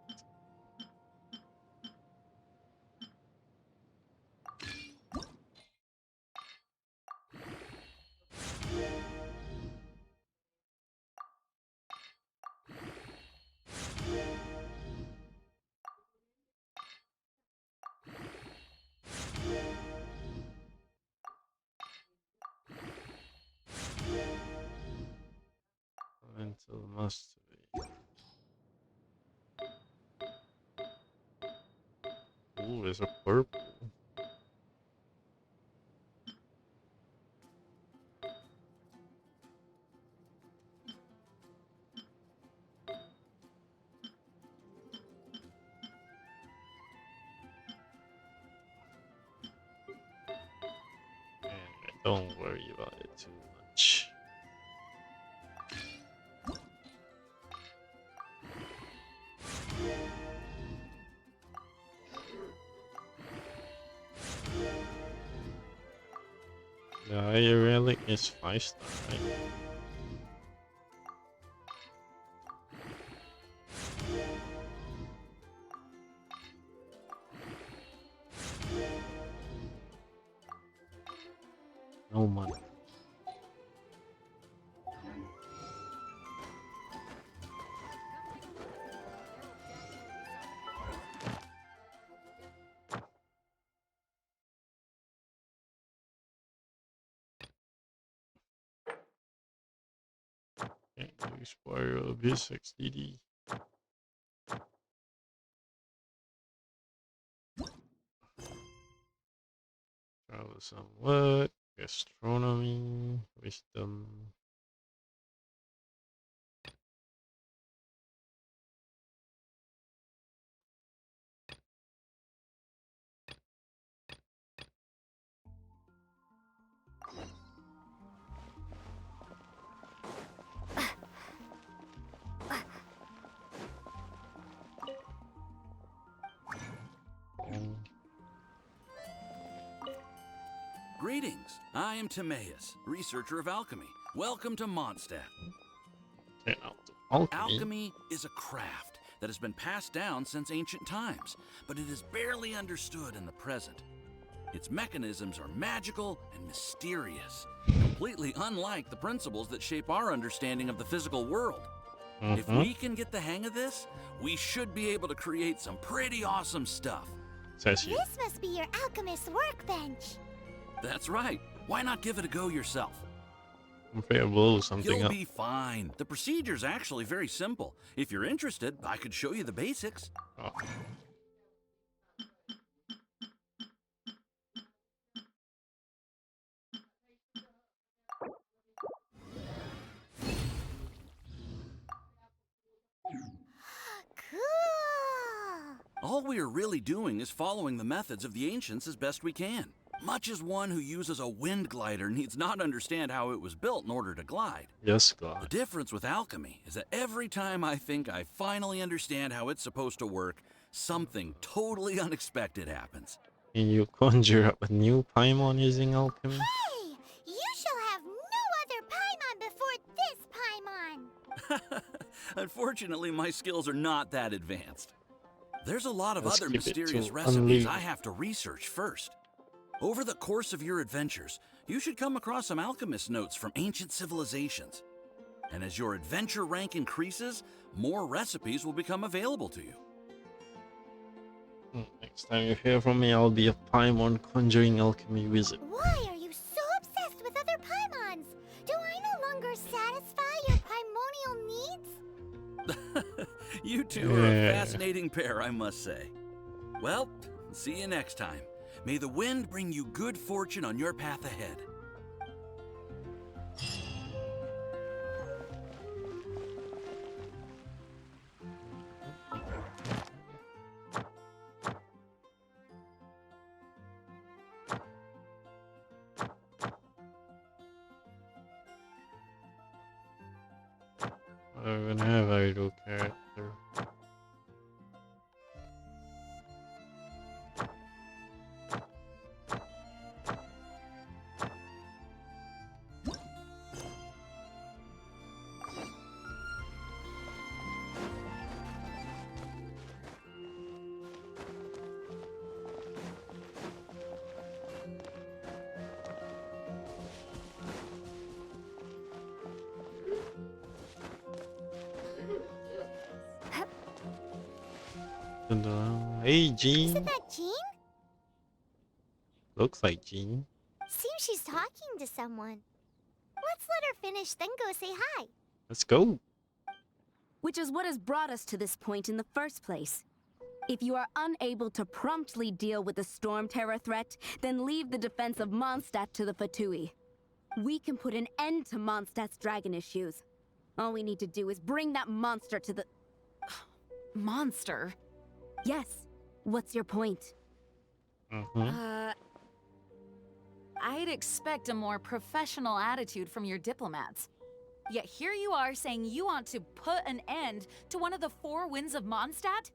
Mental mastery. Ooh, there's a purple. Don't worry about it too much. The higher relic is 5-star, right? No money. Okay, expire of his XDD. Travel somewhat. Gastronomy. Wisdom. Greetings. I am Timaeus, researcher of alchemy. Welcome to Mondstadt. Alchemy is a craft that has been passed down since ancient times, but it is barely understood in the present. Its mechanisms are magical and mysterious, completely unlike the principles that shape our understanding of the physical world. If we can get the hang of this, we should be able to create some pretty awesome stuff. This must be your alchemist's workbench. That's right. Why not give it a go yourself? I'm afraid I'll blow something You'll up. be fine. The procedure's actually very simple. If you're interested, I could show you the basics. Oh. All we are really doing is following the methods of the ancients as best we can. Much as one who uses a wind glider needs not understand how it was built in order to glide. Yes, God. The difference with alchemy is that every time I think I finally understand how it's supposed to work, something totally unexpected happens. Can you conjure up a new Paimon using alchemy? Hey, you shall have no other Paimon before this Paimon. Unfortunately, my skills are not that advanced. There's a lot of Let's other keep it mysterious to recipes unleash. I have to research first. Over the course of your adventures, you should come across some alchemist notes from ancient civilizations. And as your adventure rank increases, more recipes will become available to you. Next time you hear from me, I'll be a Paimon conjuring alchemy wizard. Why are you so obsessed with other Paimons? Do I no longer satisfy your primordial needs? You two are a fascinating pair, I must say. Well, see you next time. May the wind bring you good fortune on your path ahead. we're gonna have idol character. Hey, Jean. Isn't that Jean? Looks like Jean. Seems she's talking to someone. Let's let her finish, then go say hi. Let's go. Which is what has brought us to this point in the first place. If you are unable to promptly deal with the Storm Terror threat, then leave the defense of Mondstadt to the Fatui. We can put an end to Mondstadt's dragon issues. All we need to do is bring that monster to the... Monster? Yes. What's your point? I'd expect a more professional attitude from your diplomats. Yet here you are saying you want to put an end to one of the four winds of Mondstadt?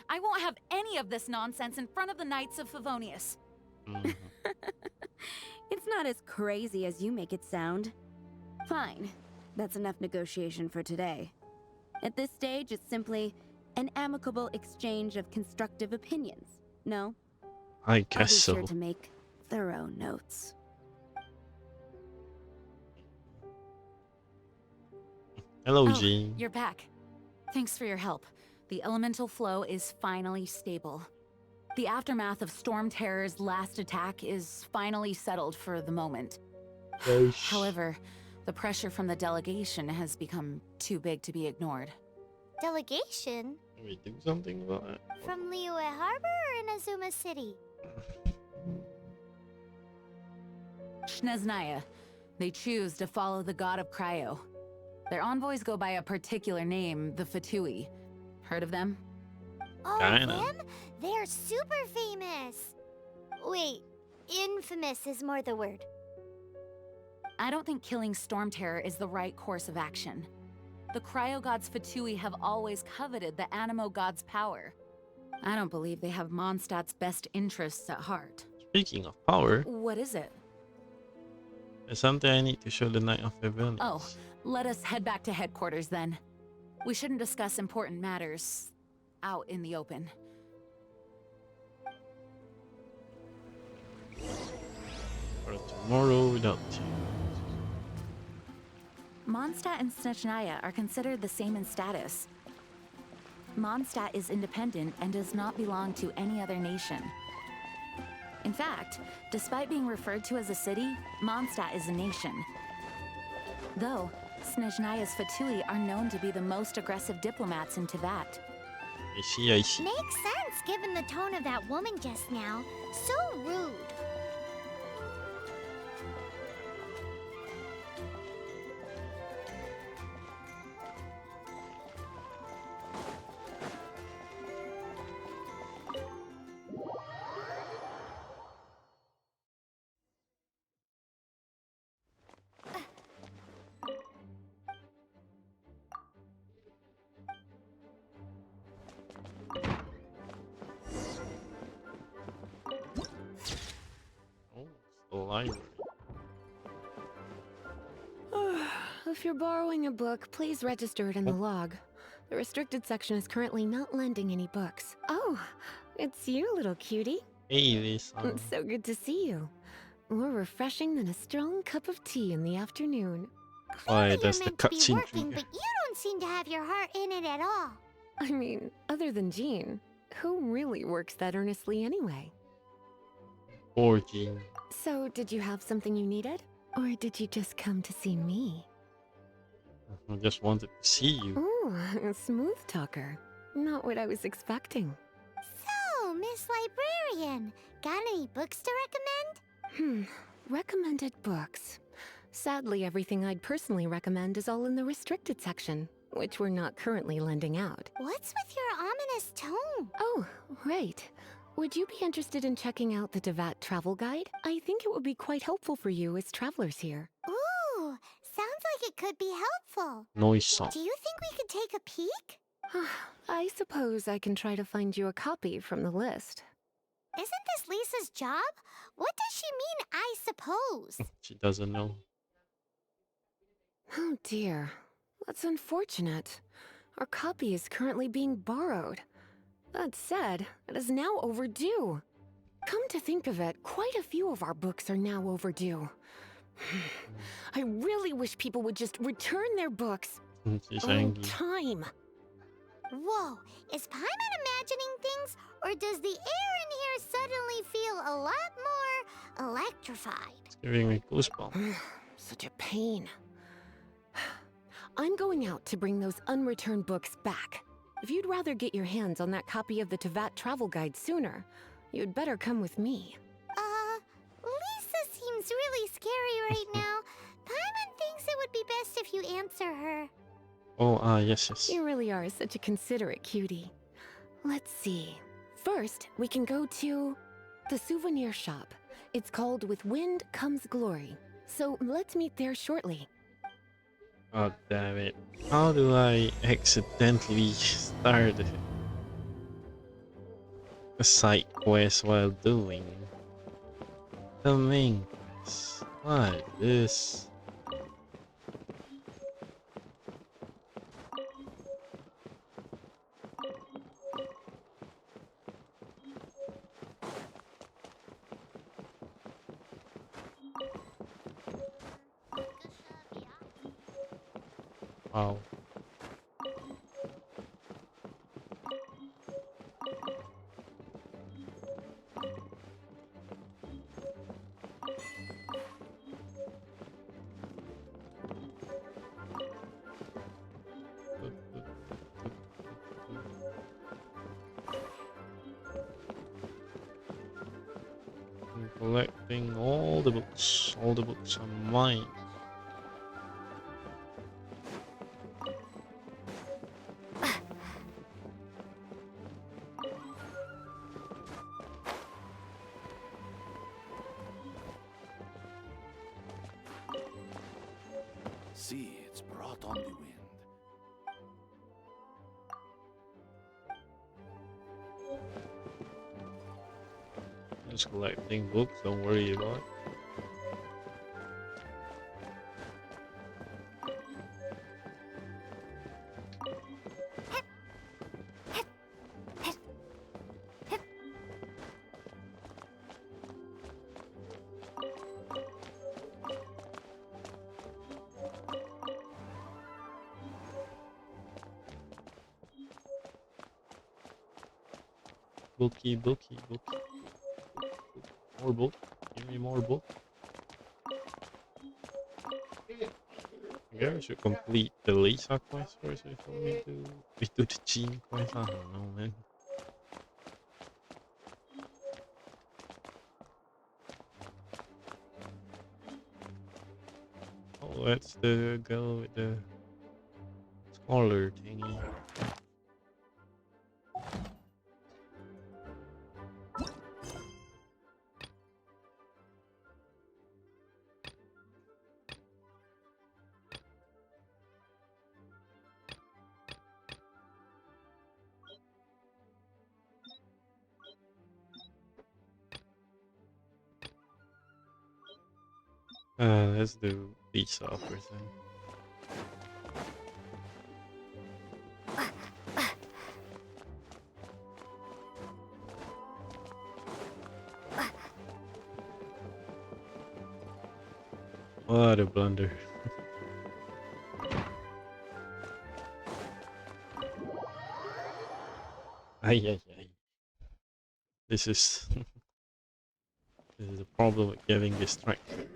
I won't have any of this nonsense in front of the Knights of Favonius. It's not as crazy as you make it sound. Fine. That's enough negotiation for today. At this stage, it's simply an amicable exchange of constructive opinions. No? I guess so. so. I'll be sure to make thorough notes. Hello, Oh, Jean. you're back. Thanks for your help. The elemental flow is finally stable. The aftermath of Storm Terror's last attack is finally settled for the moment. However, the pressure from the delegation has become too big to be ignored. Delegation? Can we do something about it? From Liyue Harbor or Inazuma City? Snezhnaya. They choose to follow the god of Cryo. Their envoys go by a particular name, the Fatui. Heard of them? Oh, Kinda. them? They're super famous. Wait, infamous is more the word. I don't think killing Storm Terror is the right course of action. The Cryo Gods Fatui have always coveted the Animo God's power. I don't believe they have Mondstadt's best interests at heart. Speaking of power, What is it? there's something I need to show the Knight of Event. Oh, let us head back to headquarters then. We shouldn't discuss important matters out in the open. For tomorrow without you. Mondstadt and Snezhnaya are considered the same in status. Mondstadt is independent and does not belong to any other nation. In fact, despite being referred to as a city, Mondstadt is a nation. Though, Snezhnaya's Fatui are known to be the most aggressive diplomats in Teyvat. I see, I see. Makes sense given the tone of that woman just now. So rude. Oh, it's the library. If you're borrowing a book, please register it in the log. The restricted section is currently not lending any books. Oh, it's you, little cutie. Hey, Lisa. It's so good to see you. More refreshing than a strong cup of tea in the afternoon. Why, that's the Meant to be cutscene working, finger. but you don't seem to have your heart in it at all. I mean, other than Jean, who really works that earnestly anyway? Poor Jean. So, did you have something you needed? Or did you just come to see me? I just wanted to see you. Ooh, a smooth talker. Not what I was expecting. So, Miss Librarian, got any books to recommend? Recommended books. Sadly, everything I'd personally recommend is all in the restricted section, which we're not currently lending out. What's with your ominous tone? Oh, right. Would you be interested in checking out the Teyvat travel guide? I think it would be quite helpful for you as travelers here. Ooh, sounds like it could be helpful. Noise song. Do you think we could take a peek? I suppose I can try to find you a copy from the list. Isn't this Lisa's job? What does she mean, I suppose? She doesn't know. Oh dear. That's unfortunate. Our copy is currently being borrowed. That said, it is now overdue. Come to think of it, quite a few of our books are now overdue. I really wish people would just return their books She's on angry. Time. Whoa, is Paimon imagining things, or does the air in here suddenly feel a lot more electrified? It's giving me goosebumps. Such a pain. I'm going out to bring those unreturned books back. If you'd rather get your hands on that copy of the Tevat travel guide sooner, you'd better come with me. Lisa seems really scary right now. Paimon thinks it would be best if you answer her. Oh, yes. You really are such a considerate cutie. Let's see. First, we can go to the souvenir shop. It's called With Wind Comes Glory. So let's meet there shortly. Oh, damn it. How do I accidentally start a side quest while doing the main quest? What is this? Wow. I'm collecting all the books. All the books are mine. See, it's brought on the wind. Just collecting books, don't worry about it. Bookie. More book. Give me more book. I guess I should complete the Lisa quest first before we do the Jean quest. I don't know, man. Oh, that's the girl with the scholar thingy. Let's do pizza first then. What a blunder. Ay. This is this is a problem with getting distracted.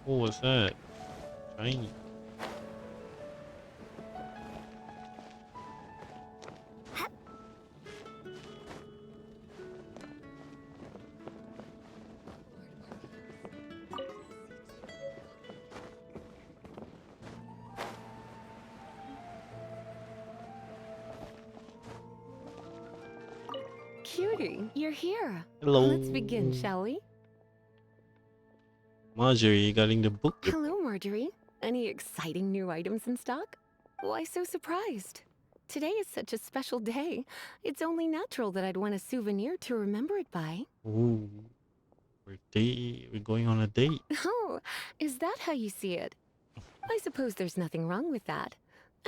What was that? Shiny. cutie, you're here. Hello. Let's begin, shall we? Marjorie, you getting the book? Hello, Marjorie. Any exciting new items in stock? Why so surprised? Today is such a special day. It's only natural that I'd want a souvenir to remember it by. Ooh. We're going on a date. Oh, is that how you see it? I suppose there's nothing wrong with that.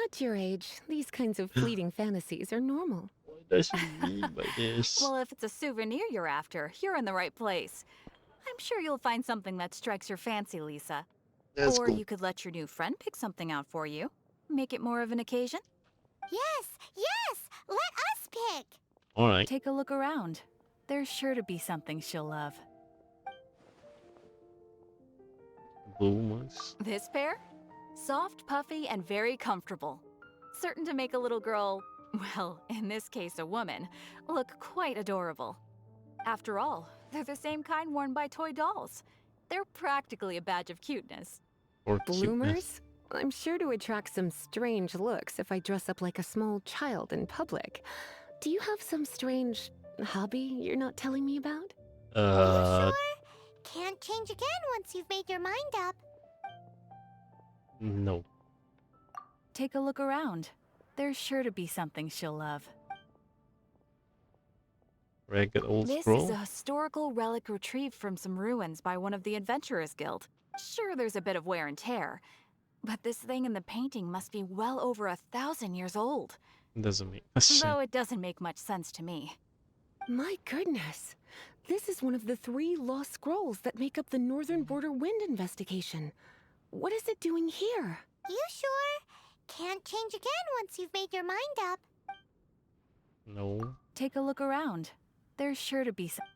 At your age, these kinds of fleeting fantasies are normal. What does he mean by this? Well, if it's a souvenir you're after, you're in the right place. I'm sure you'll find something that strikes your fancy, Lisa. That's or cool. you could let your new friend pick something out for you. Make it more of an occasion. Yes, yes! Let us pick! Alright. Take a look around. There's sure to be something she'll love. Blue ones. This pair? Soft, puffy, and very comfortable. Certain to make a little girl, well, in this case a woman, look quite adorable. After all, they're the same kind worn by toy dolls. They're practically a badge of cuteness. Or Bloomers? I'm sure to attract some strange looks if I dress up like a small child in public. Do you have some strange hobby you're not telling me about? Sure? Can't change again once you've made your mind up. No. Take a look around. There's sure to be something she'll love. Ragged old This scroll. is a historical relic retrieved from some ruins by one of the Adventurers Guild. Sure, there's a bit of wear and tear, but this thing in the painting must be well over 1,000 years old. Doesn't make sense. Though it doesn't make much sense to me. My goodness. This is one of the 3 lost scrolls that make up the Northern Border Wind investigation. What is it doing here? You sure? Can't change again once you've made your mind up. No. Take a look around. There's sure to be some.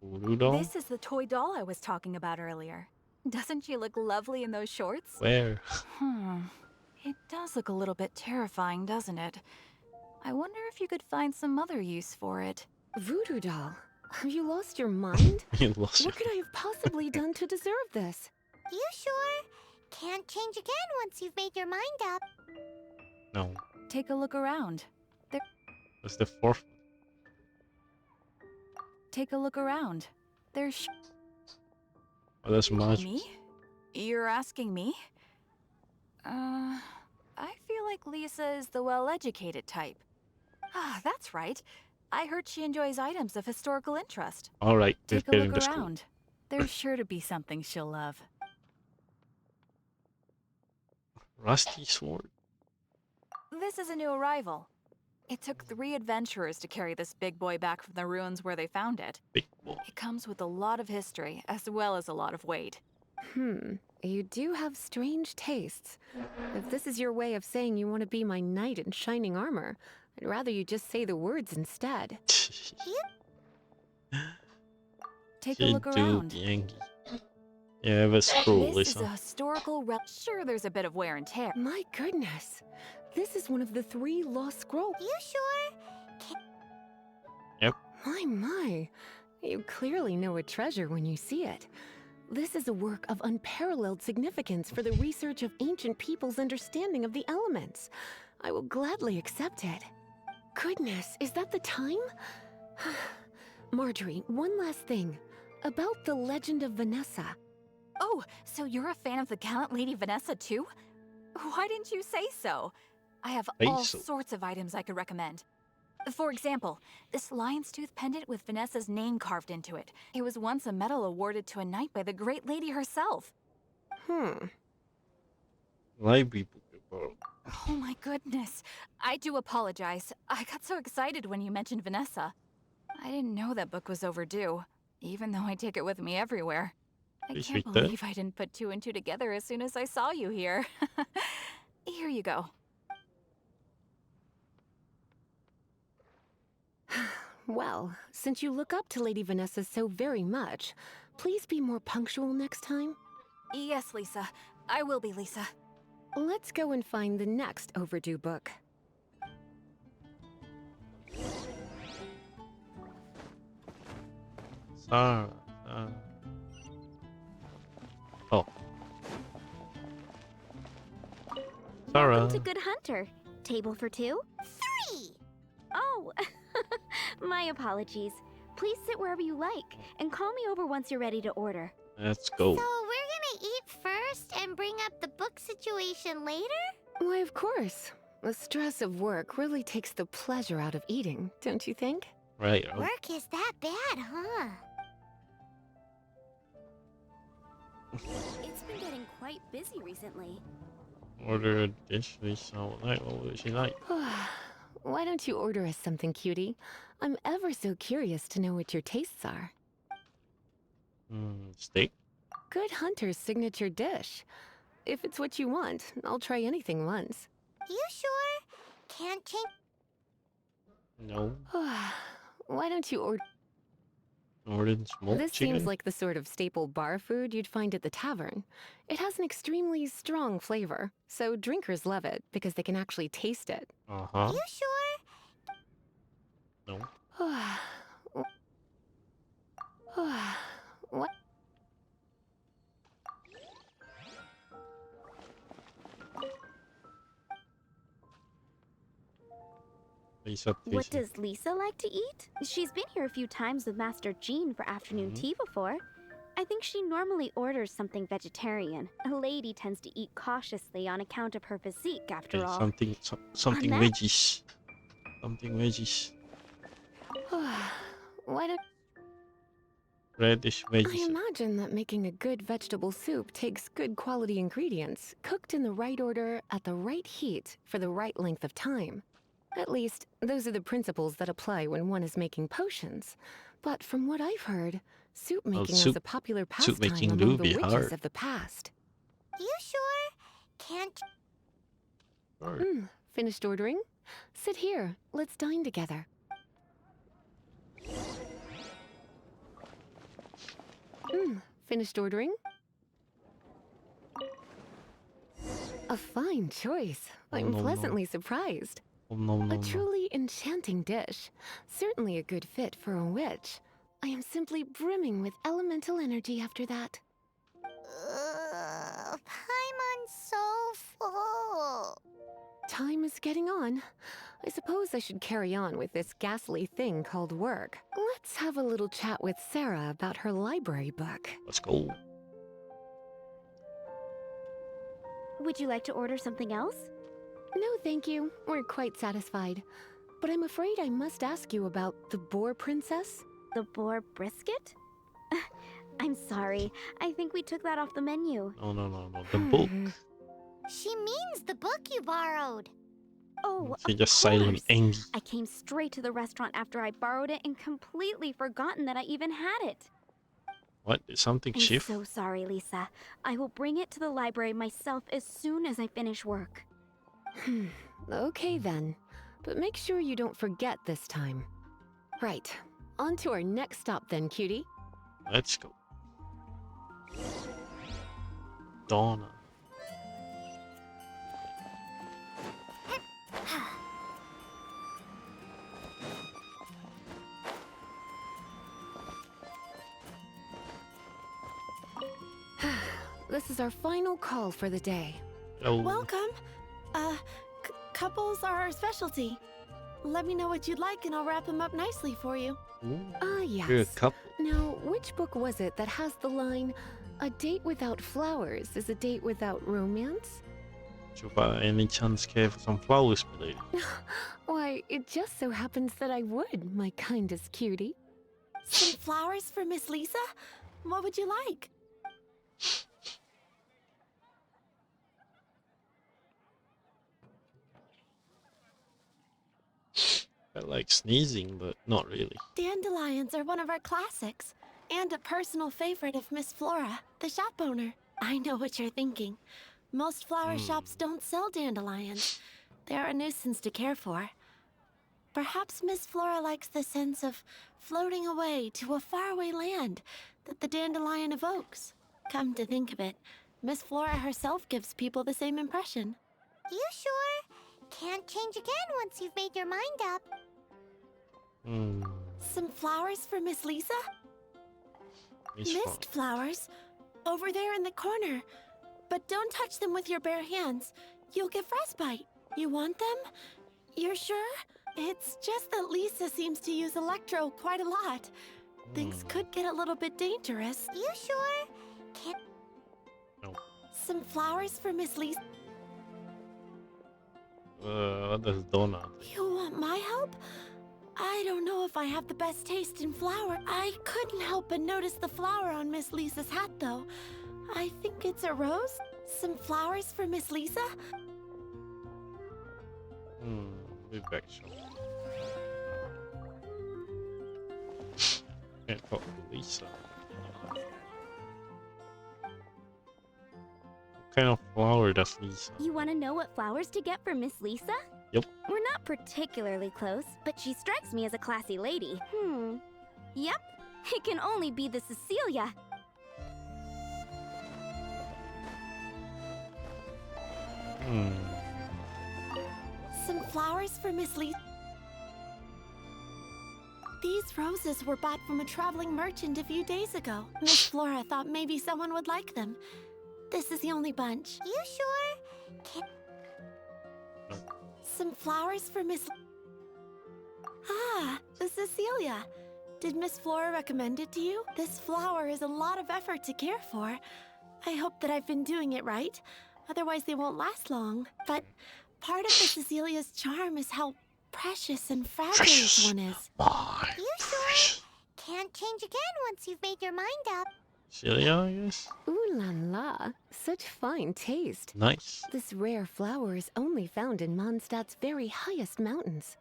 Voodoo doll? This is the toy doll I was talking about earlier. Doesn't she look lovely in those shorts? Where? It does look a little bit terrifying, doesn't it? I wonder if you could find some other use for it. Voodoo doll? Have you lost your mind? You lost What could I have possibly done to deserve this? You sure? Can't change again once you've made your mind up. No. Take a look around. That's the 4th. Take a look around. There's. Oh, that's much. Me? You're asking me? I feel like Lisa is the well-educated type. Ah, that's right. I heard she enjoys items of historical interest. Alright, let's Take a get in look the school. around. There's sure to be something she'll love. Rusty sword. This is a new arrival. It took 3 adventurers to carry this big boy back from the ruins where they found it. Big boy. It comes with a lot of history, as well as a lot of weight. You do have strange tastes. If this is your way of saying you want to be my knight in shining armor, I'd rather you just say the words instead. Take a look around. Yankee. Yeah, that's cool, This Lisa. is a historical relic. Sure, there's a bit of wear and tear. My goodness. This is one of the 3 lost scrolls. You sure? Yep. My. You clearly know a treasure when you see it. This is a work of unparalleled significance for the research of ancient people's understanding of the elements. I will gladly accept it. Goodness, is that the time? Marjorie, one last thing. About the legend of Vanessa. Oh, so you're a fan of the gallant Lady Vanessa too? Why didn't you say so? I have all sorts of items I could recommend. For example, this lion's tooth pendant with Vanessa's name carved into it. It was once a medal awarded to a knight by the great lady herself. Library book about. Oh my goodness. I do apologize. I got so excited when you mentioned Vanessa. I didn't know that book was overdue, even though I take it with me everywhere. I Please can't read that. believe I didn't put 2 and 2 together as soon as I saw you here. Here you go. Well, since you look up to Lady Vanessa so very much, please be more punctual next time. Yes, Lisa. I will be, Lisa. Let's go and find the next overdue book. Sarah. Oh. Sarah. Welcome to Good Hunter. Table for 2? 3! Oh, My apologies. Please sit wherever you like, and call me over once you're ready to order. Let's go. So we're gonna eat first and bring up the book situation later? Why, of course. The stress of work really takes the pleasure out of eating, don't you think? Right. Work is that bad, huh? It's been getting quite busy recently. Order a dish we saw. Like, what would she like? Why don't you order us something, cutie? I'm ever so curious to know what your tastes are. Steak? Good hunter's signature dish. If it's what you want, I'll try anything once. You sure? Can't change. No. Why don't you order? Ordered smoked This chicken? seems like the sort of staple bar food you'd find at the tavern. It has an extremely strong flavor, so drinkers love it because they can actually taste it. Uh-huh. You sure? No. What? Lisa, What does Lisa like to eat? She's been here a few times with Master Jean for afternoon tea before. I think she normally orders something vegetarian. A lady tends to eat cautiously on account of her physique, after all. Something veggies. Something veggies. Why don't... Reddish I veggies. imagine that making a good vegetable soup takes good quality ingredients, cooked in the right order, at the right heat, for the right length of time. At least, those are the principles that apply when one is making potions. But from what I've heard, soup making was a popular pastime among the witches of the past. You sure? Can't. Finished ordering? Sit here. Let's dine together. Finished ordering? A fine choice. I'm pleasantly surprised. A truly enchanting dish. Certainly a good fit for a witch. I am simply brimming with elemental energy after that. Paimon's so full. Time is getting on. I suppose I should carry on with this ghastly thing called work. Let's have a little chat with Sarah about her library book. Let's go. Would you like to order something else? No, thank you. We're quite satisfied. But I'm afraid I must ask you about the boar princess. The boar brisket? I'm sorry. I think we took that off the menu. No. The book. She means the book you borrowed. Oh, She just silent angry. I came straight to the restaurant after I borrowed it and completely forgotten that I even had it. What? Did something shift? I'm so sorry, Lisa. I will bring it to the library myself as soon as I finish work. Okay then. But make sure you don't forget this time. Right. On to our next stop then, cutie. Let's go. Donna. This is our final call for the day. Oh. Welcome. Couples are our specialty. Let me know what you'd like and I'll wrap them up nicely for you. Yes. Good couple. Now, which book was it that has the line, "A date without flowers is a date without romance"? Do you by any chance care for some flowers, lady? Why, it just so happens that I would, my kindest cutie. Some flowers for Miss Lisa? What would you like? I like sneezing, but not really. Dandelions are one of our classics, and a personal favorite of Miss Flora, the shop owner. I know what you're thinking. Most flower shops don't sell dandelions. They're a nuisance to care for. Perhaps Miss Flora likes the sense of floating away to a faraway land that the dandelion evokes. Come to think of it, Miss Flora herself gives people the same impression. You sure? Can't change again once you've made your mind up. Some flowers for Miss Lisa? Mist flowers? Over there in the corner. But don't touch them with your bare hands. You'll get frostbite. You want them? You're sure? It's just that Lisa seems to use Electro quite a lot. Things could get a little bit dangerous. You sure? Can't... No. Some flowers for Miss Lisa. What does donut? You want my help? I don't know if I have the best taste in flower. I couldn't help but notice the flower on Miss Lisa's hat, though. I think it's a rose. Some flowers for Miss Lisa? Be back soon. Can't talk to Lisa. What kind of flower does Lisa? You want to know what flowers to get for Miss Lisa? Yep. We're not particularly close, but she strikes me as a classy lady. Yep. It can only be the Cecilia. Some flowers for Miss Lisa. These roses were bought from a traveling merchant a few days ago. Miss Flora thought maybe someone would like them. This is the only bunch. You sure? Some flowers for Miss... Ah, the Cecilia. Did Miss Flora recommend it to you? This flower is a lot of effort to care for. I hope that I've been doing it right. Otherwise they won't last long. But part of the Cecilia's charm is how precious and fragile each one is. You sure? Can't change again once you've made your mind up. Celia, I guess? Ooh la la, such fine taste. Nice. This rare flower is only found in Mondstadt's very highest mountains.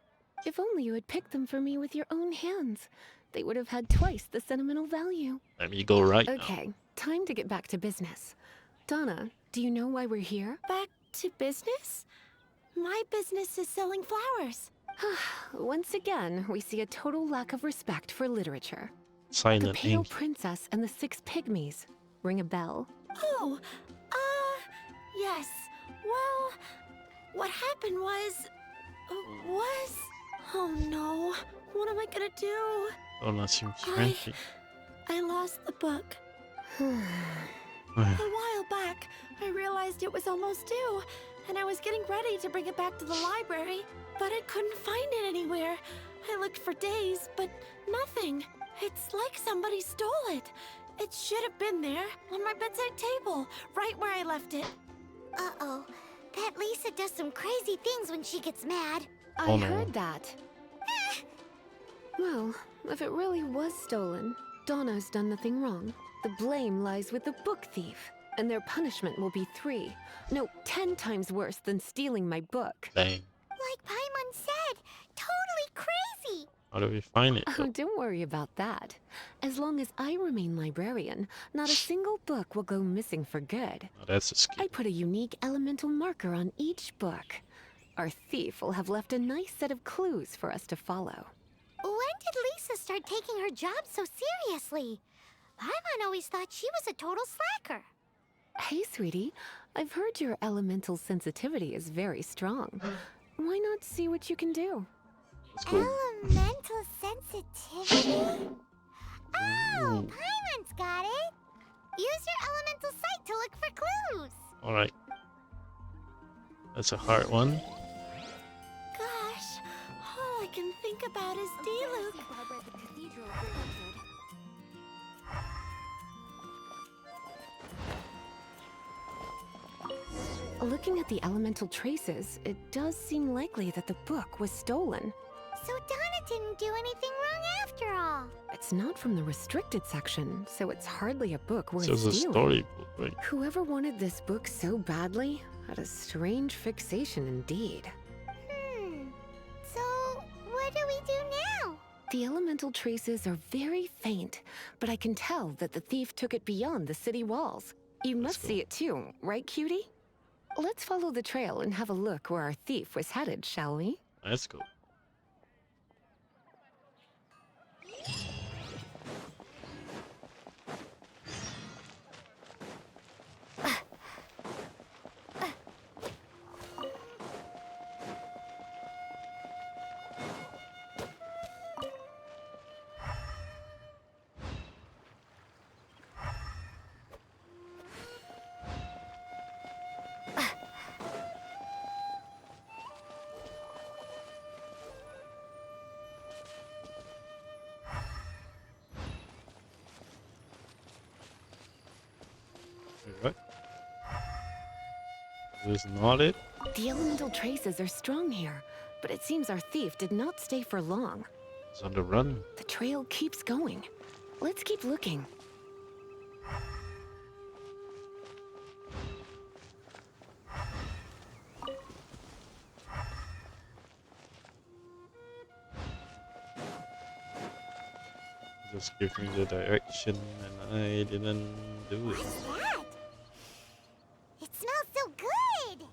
If only you had picked them for me with your own hands. They would have had twice the sentimental value. Let me go right now. Okay, time to get back to business. Donna, do you know why we're here? Back to business? My business is selling flowers. Once again, we see a total lack of respect for literature. Silent The Pale ink. Princess and the Six Pygmies. Ring a bell? Oh, yes. Well, what happened was... Oh no, what am I gonna do? Donna seems frantic. I lost the book. A while back, I realized it was almost due, and I was getting ready to bring it back to the library, but I couldn't find it anywhere. I looked for days, but nothing. It's like somebody stole it. It should have been there, on my bedside table, right where I left it. Uh-oh. That Lisa does some crazy things when she gets mad. I heard that. Well, if it really was stolen, Donna's done nothing wrong. The blame lies with the book thief, and their punishment will be 10 times worse than stealing my book. Dang. Like Paimon said, totally crazy. How do we find it? Oh, don't worry about that. As long as I remain librarian, not a single book will go missing for good. Oh, that's a skip. I put a unique elemental marker on each book. Our thief will have left a nice set of clues for us to follow. When did Lisa start taking her job so seriously? Paimon always thought she was a total slacker. Hey, sweetie. I've heard your elemental sensitivity is very strong. Why not see what you can do? Elemental sensitivity? Oh, Paimon's got it. Use your elemental sight to look for clues. Alright. That's a hard one. Gosh, all I can think about is D-Luke. Looking at the elemental traces, it does seem likely that the book was stolen. So Donna didn't do anything wrong after all. It's not from the restricted section, so it's hardly a book worth So it's a stealing. storybook, right? Whoever wanted this book so badly had a strange fixation indeed. So what do we do now? The elemental traces are very faint, but I can tell that the thief took it beyond the city walls. You must see it too, right, cutie? Let's follow the trail and have a look where our thief was headed, shall we? Let's go. Was not it? The elemental traces are strong here, but it seems our thief did not stay for long. It's on the run. The trail keeps going. Let's keep looking. Just give me the direction and I didn't do it. What's that? It smells so good!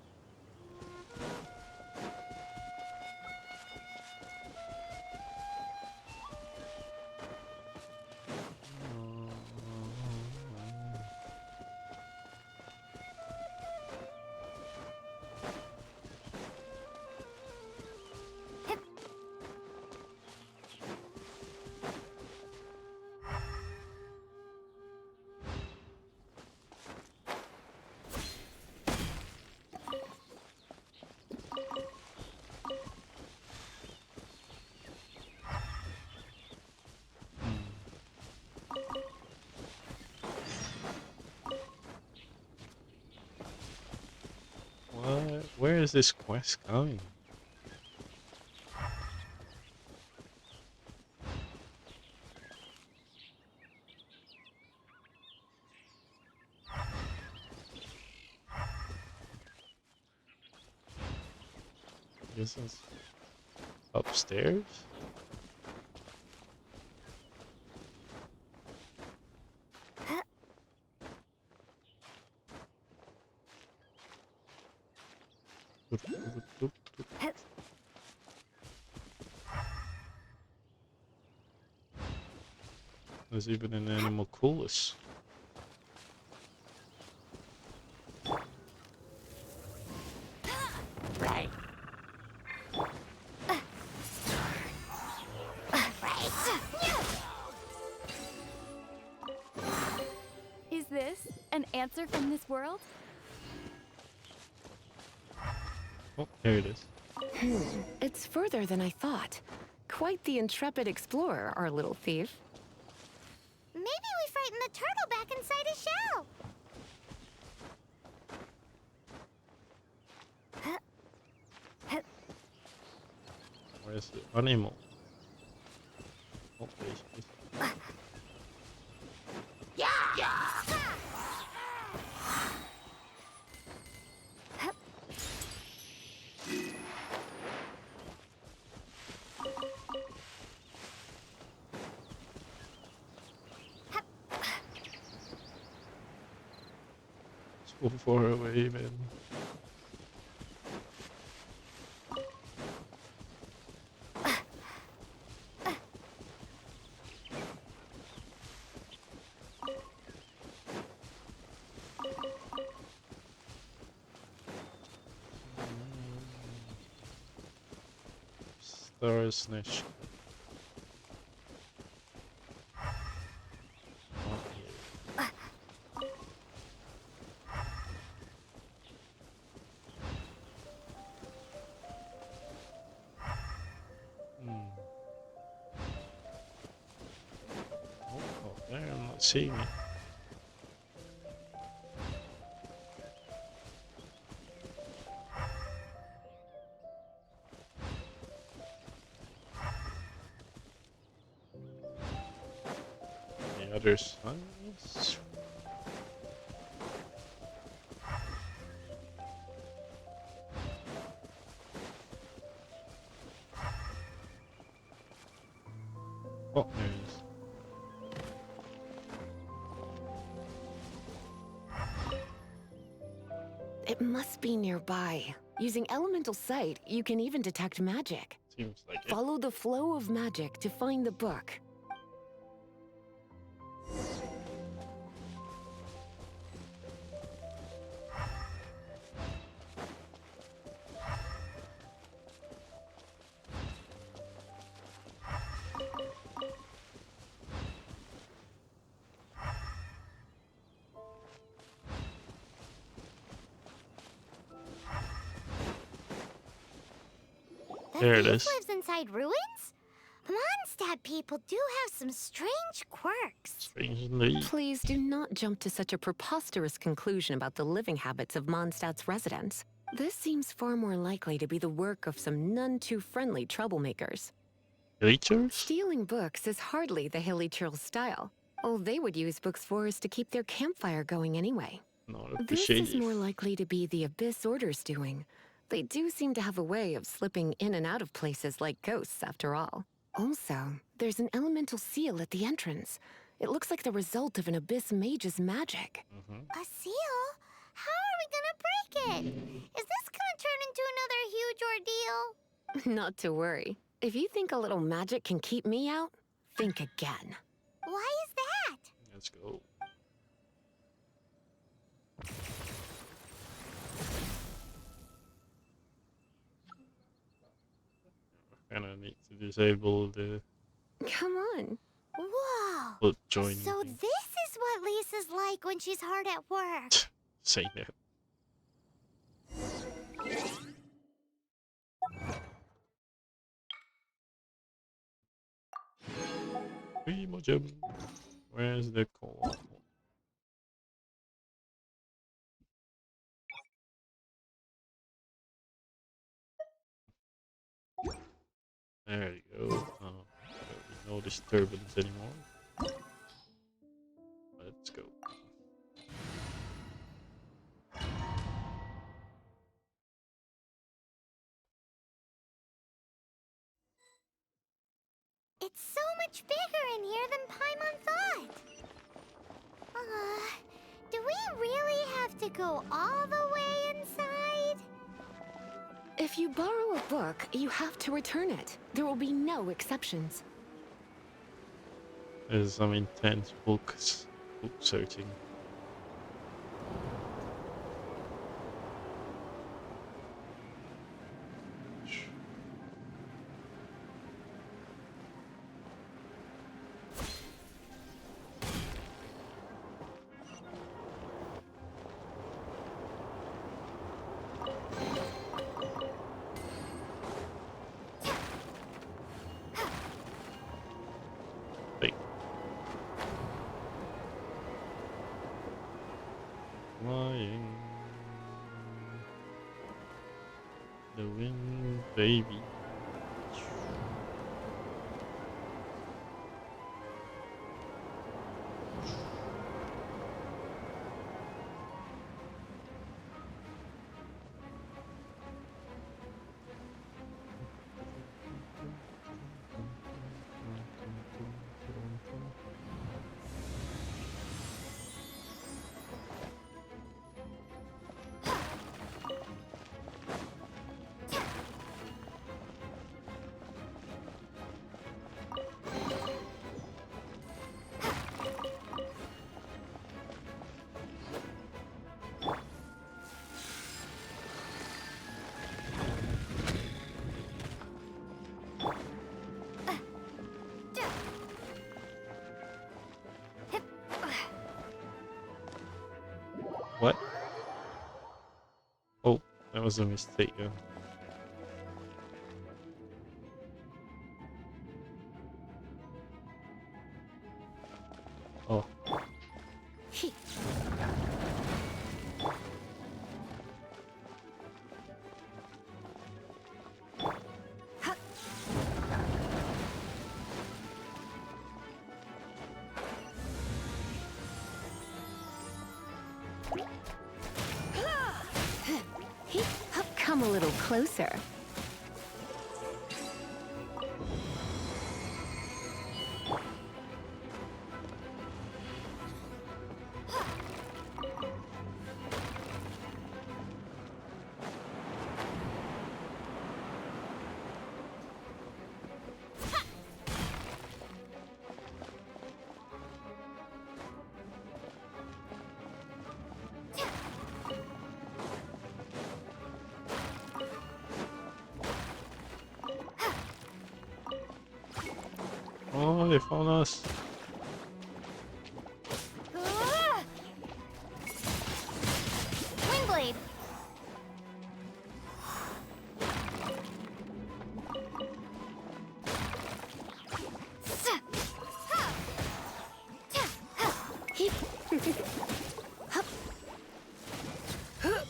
What? Where is this quest going? This is upstairs? There's even an animal coolest. Is this an answer from this world? Oh, there it is. It's further than I thought. Quite the intrepid explorer, our little thief. Maybe we frightened the turtle back inside his shell. Where's the animal? Oh, there she is. So far away, man. Star Snatch. There, I'm not seeing it. The other signs. Oh, there it is. It must be nearby. Using elemental sight, you can even detect magic. Seems like it. Follow the flow of magic to find the book. The There it thief is. lives inside ruins? Mondstadt people do have some strange quirks. Strange indeed. Please do not jump to such a preposterous conclusion about the living habits of Mondstadt's residents. This seems far more likely to be the work of some none too friendly troublemakers. Creatures? Stealing books is hardly the Hilly Churl's style. All they would use books for is to keep their campfire going anyway. Not This appreciative. is more likely to be the Abyss Order's doing. They do seem to have a way of slipping in and out of places like ghosts, after all. Also, there's an elemental seal at the entrance. It looks like the result of an Abyss mage's magic. A seal? How are we gonna break it? Is this gonna turn into another huge ordeal? Not to worry. If you think a little magic can keep me out, think again. Why is that? Let's go. I kinda need to disable the Come on. Whoa. foot join. So this is what Lisa's like when she's hard at work. Say that. Primogem. Where's the call? There you go. There'll be no disturbance anymore. Let's go. It's so much bigger in here than Paimon thought. Do we really have to go all the way inside? If you borrow a book, you have to return it. There will be no exceptions. There's some intense book searching. Flying the wind, baby. What? Oh, that was a mistake. Yeah. Oh. Come a little closer. Oh, they found us. Windblade.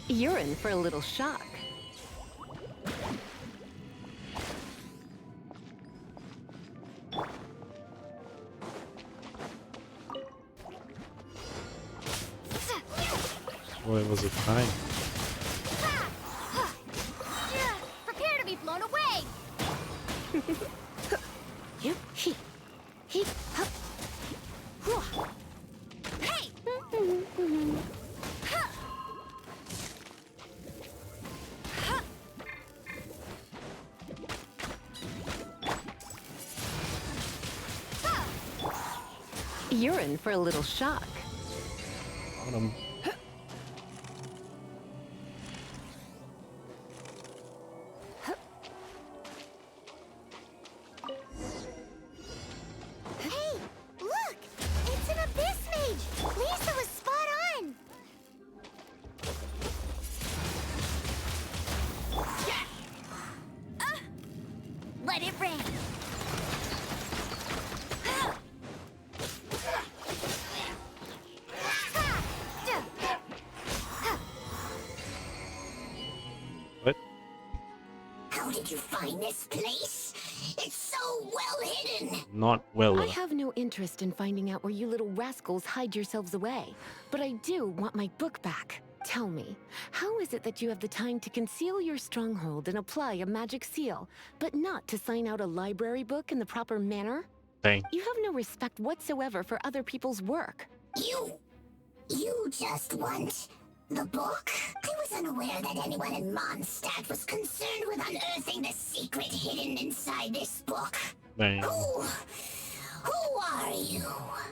You're in for a little shock. Boy, was it time. Prepare to be blown away. Hey! You're in for a little shock. On 'em. Hey, look! It's an abyss mage! Lisa was spot on! Let it rain. What? How did you find this place? It's so well hidden! Not well. I have no interest in finding out where you little rascals hide yourselves away, but I do want my book back. Tell me, how is it that you have the time to conceal your stronghold and apply a magic seal, but not to sign out a library book in the proper manner? Dang. You have no respect whatsoever for other people's work. You just want the book? I was unaware that anyone in Mondstadt was concerned with unearthing the secret hidden inside this book. Dang. Who are you?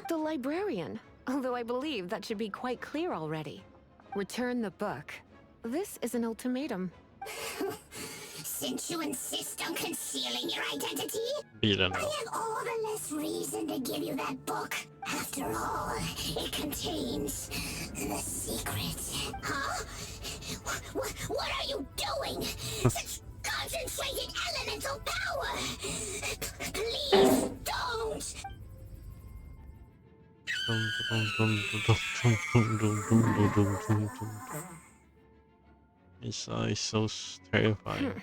The librarian, although I believe that should be quite clear already. Return the book. This is an ultimatum. Since you insist on concealing your identity, Beat I enough. have all the less reason to give you that book. After all, it contains the secret. Huh? What are you doing? Such concentrated elemental power! Please don't! It's so terrifying.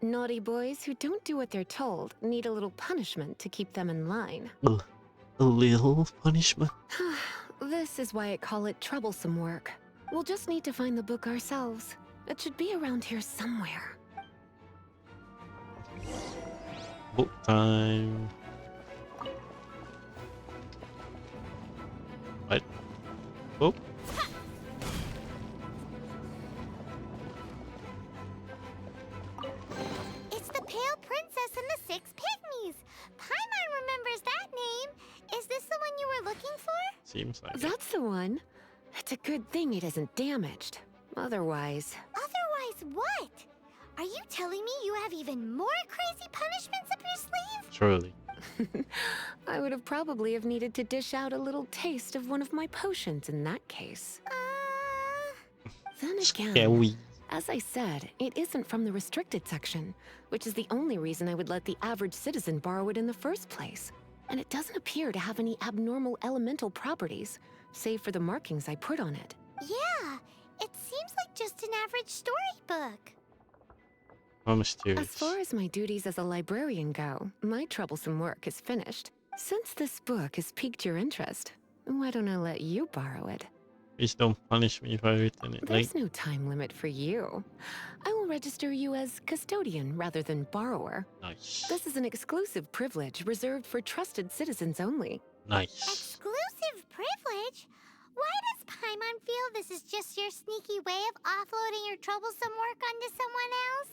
Naughty boys who don't do what they're told need a little punishment to keep them in line. A little punishment? This is why I call it troublesome work. We'll just need to find the book ourselves. It should be around here somewhere. Book time. What? Book? It's the Pale Princess and the Six Pygmies. Paimon remembers that name. Is this the one you were looking for? Seems like it. That's the one. It's a good thing it isn't damaged. Otherwise... Otherwise what? Are you telling me you have even more crazy punishments up your sleeve? Surely. I would have probably have needed to dish out a little taste of one of my potions in that case. Then again, Scary. as I said, it isn't from the restricted section, which is the only reason I would let the average citizen borrow it in the first place. And it doesn't appear to have any abnormal elemental properties, save for the markings I put on it. Yeah, it seems like just an average storybook. How mysterious. As far as my duties as a librarian go, my troublesome work is finished. Since this book has piqued your interest, why don't I let you borrow it? Please don't punish me if I written it late. There's no time limit for you. I will register you as custodian rather than borrower. Nice. This is an exclusive privilege reserved for trusted citizens only. Nice. Exclusive privilege? Why does Paimon feel this is just your sneaky way of offloading your troublesome work onto someone else?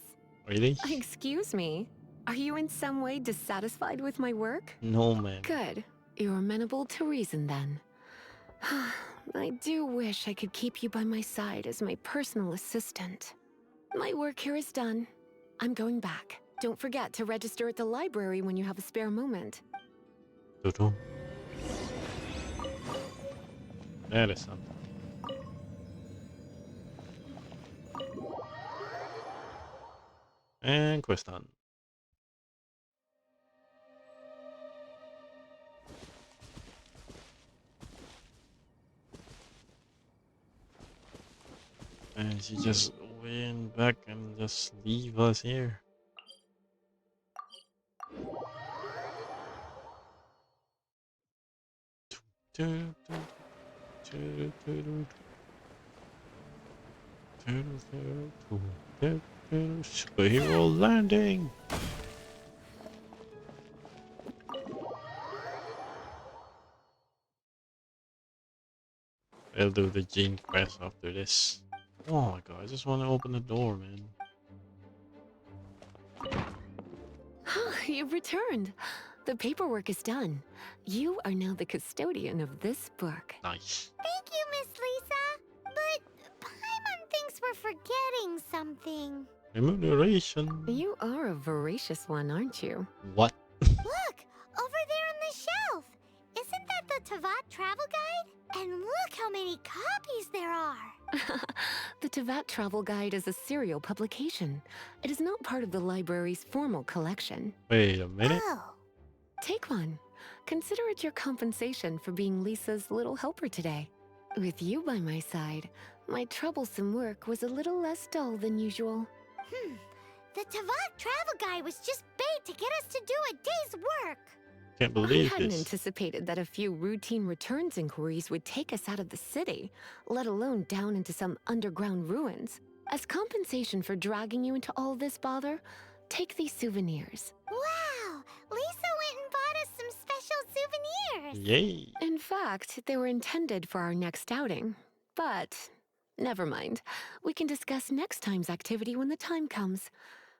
Really? Excuse me. Are you in some way dissatisfied with my work? No, man. Good. You're amenable to reason then. I do wish I could keep you by my side as my personal assistant. My work here is done. I'm going back. Don't forget to register at the library when you have a spare moment. Doo-doo. That is something. And quest done. And she just went back and just leave us here. Superhero landing. I'll do the gene quest after this. Oh my god, I just want to open the door, man. You've returned. The paperwork is done. You are now the custodian of this book. Nice. Thank you, Miss Lisa. But Paimon thinks we're forgetting something. Remuneration. You are a voracious one, aren't you? What? Look, over there on the shelf. Isn't that the Tavat travel guide? And look how many copies there are. The Tavat Travel Guide is a serial publication. It is not part of the library's formal collection. Wait a minute. Oh. Take one. Consider it your compensation for being Lisa's little helper today. With you by my side, my troublesome work was a little less dull than usual. The Tavat travel guide was just bait to get us to do a day's work. Can't I believe hadn't this. anticipated that a few routine returns inquiries would take us out of the city, let alone down into some underground ruins. As compensation for dragging you into all this bother, take these souvenirs. Wow! Lisa went and bought us some special souvenirs. Yay. In fact, they were intended for our next outing. But never mind. We can discuss next time's activity when the time comes.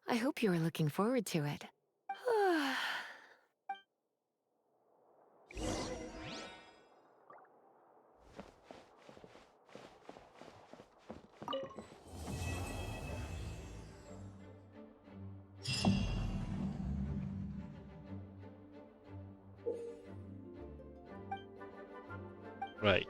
I hope you are looking forward to it. Right.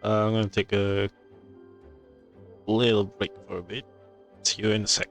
I'm gonna take a little break for a bit. See you in a sec.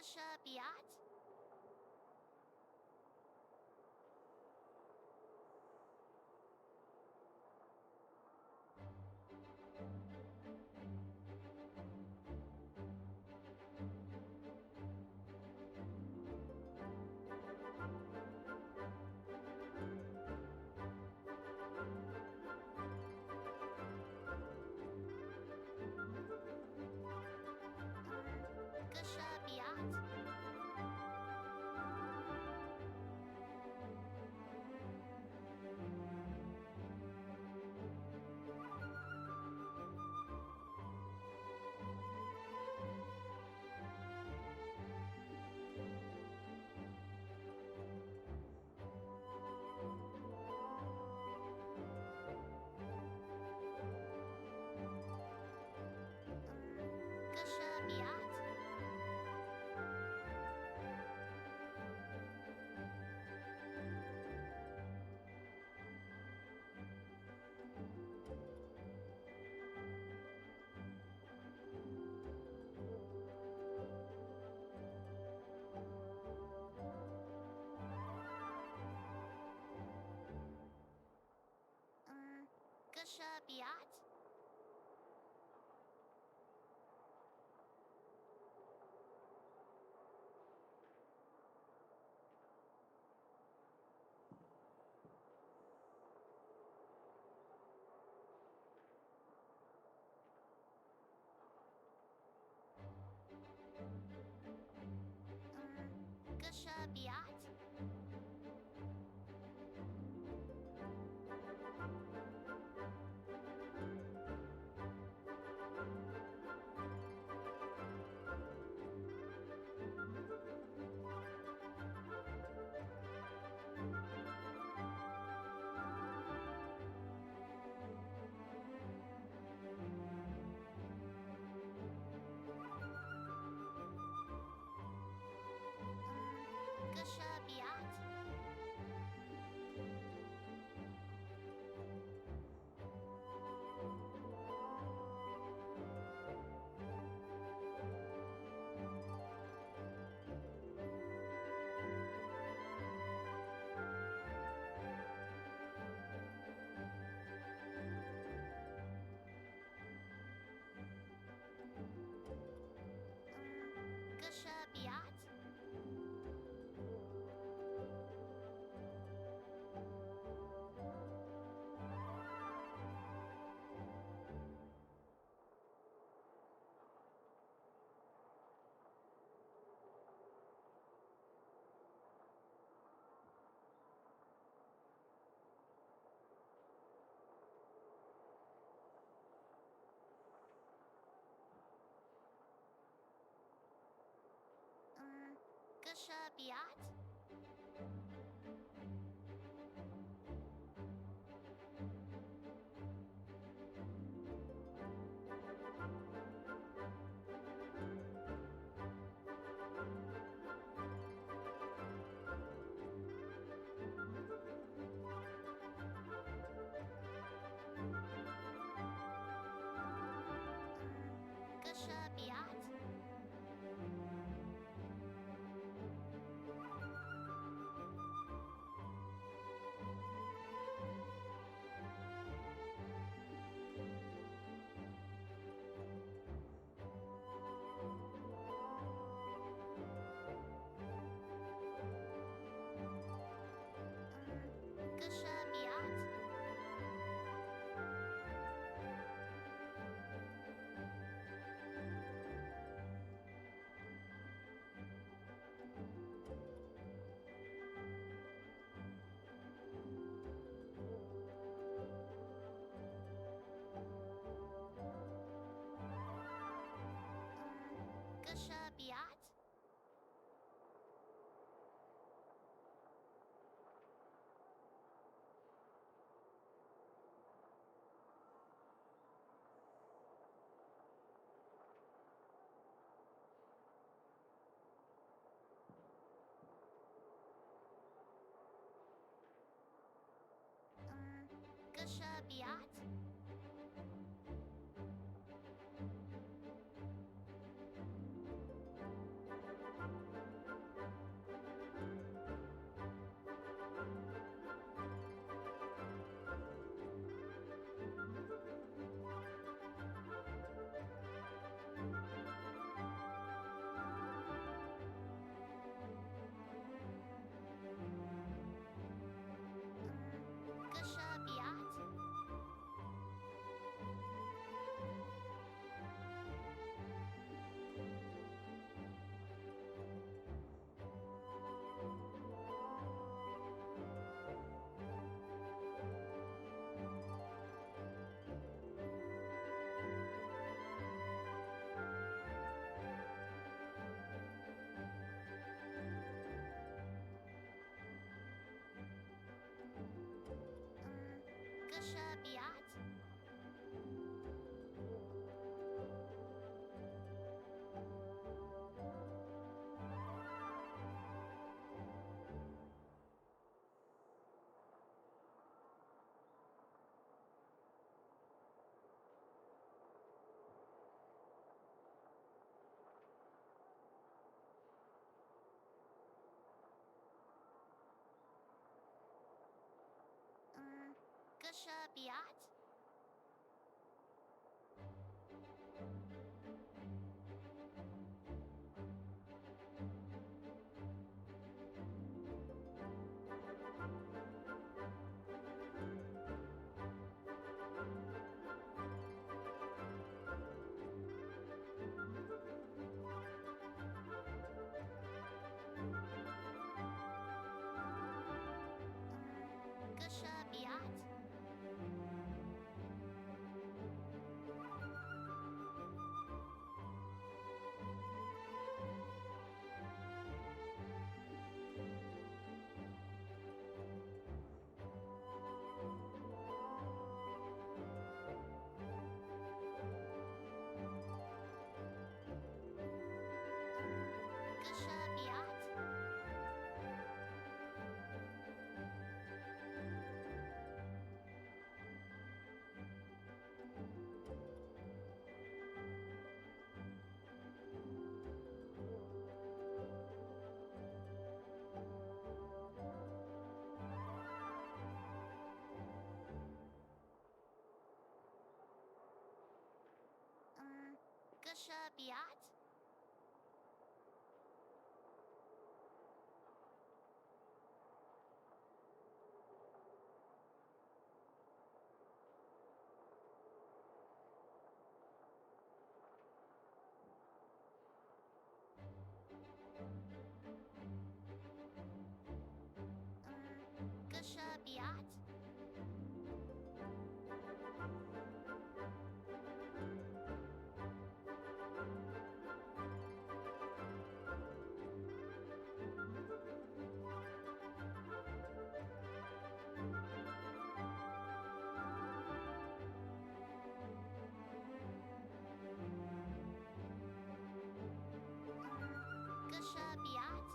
Gusha Biat? Gusha Biat? Gusha Biat? Gusha Biat? Gusha Biat? Gusha Biat? Gusha Biat? Gusha Biat? Gusha Biat? Gusha Biat? Gusha Biat? Gusha Biat? Gusha Biat? Gusha Biat? Gusha Biat?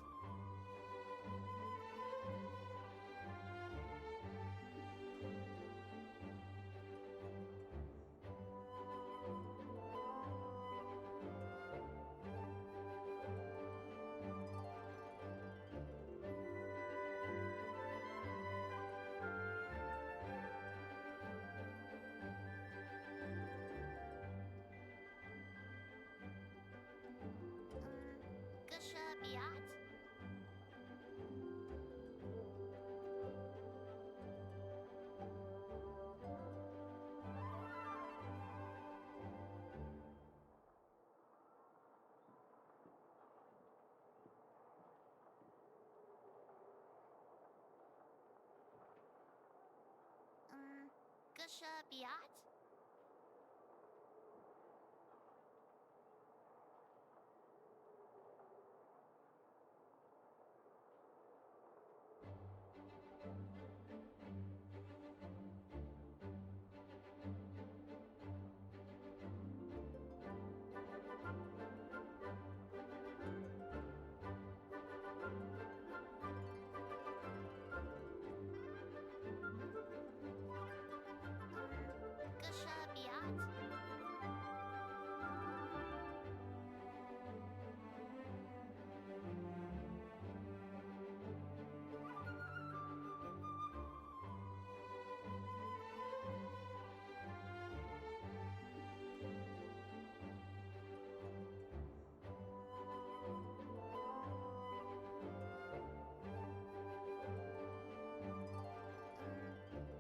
Gusha Biat? Gusha Biat? Gusha Biat?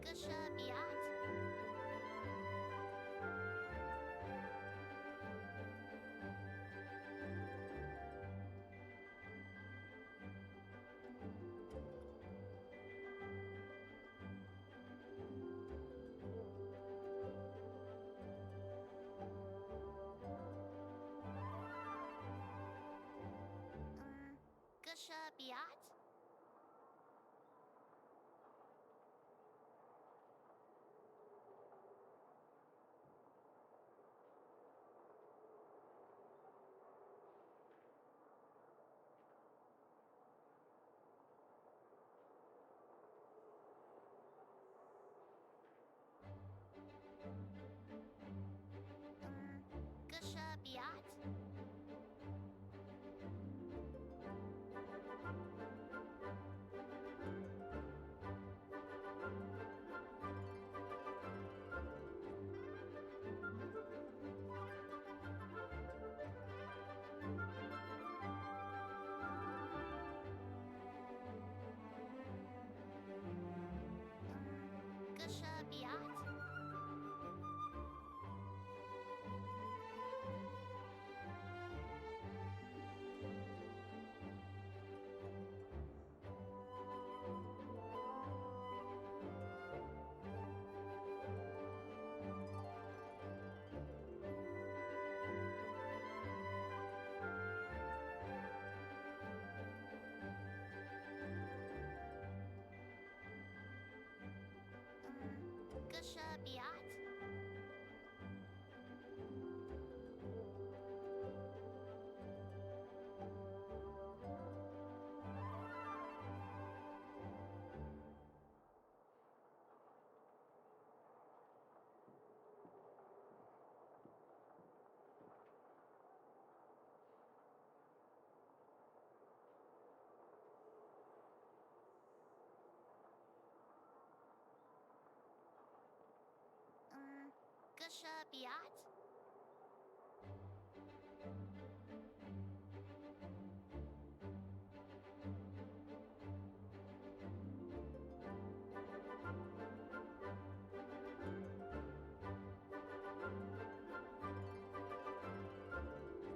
Gusha Biat? Gusha Biat?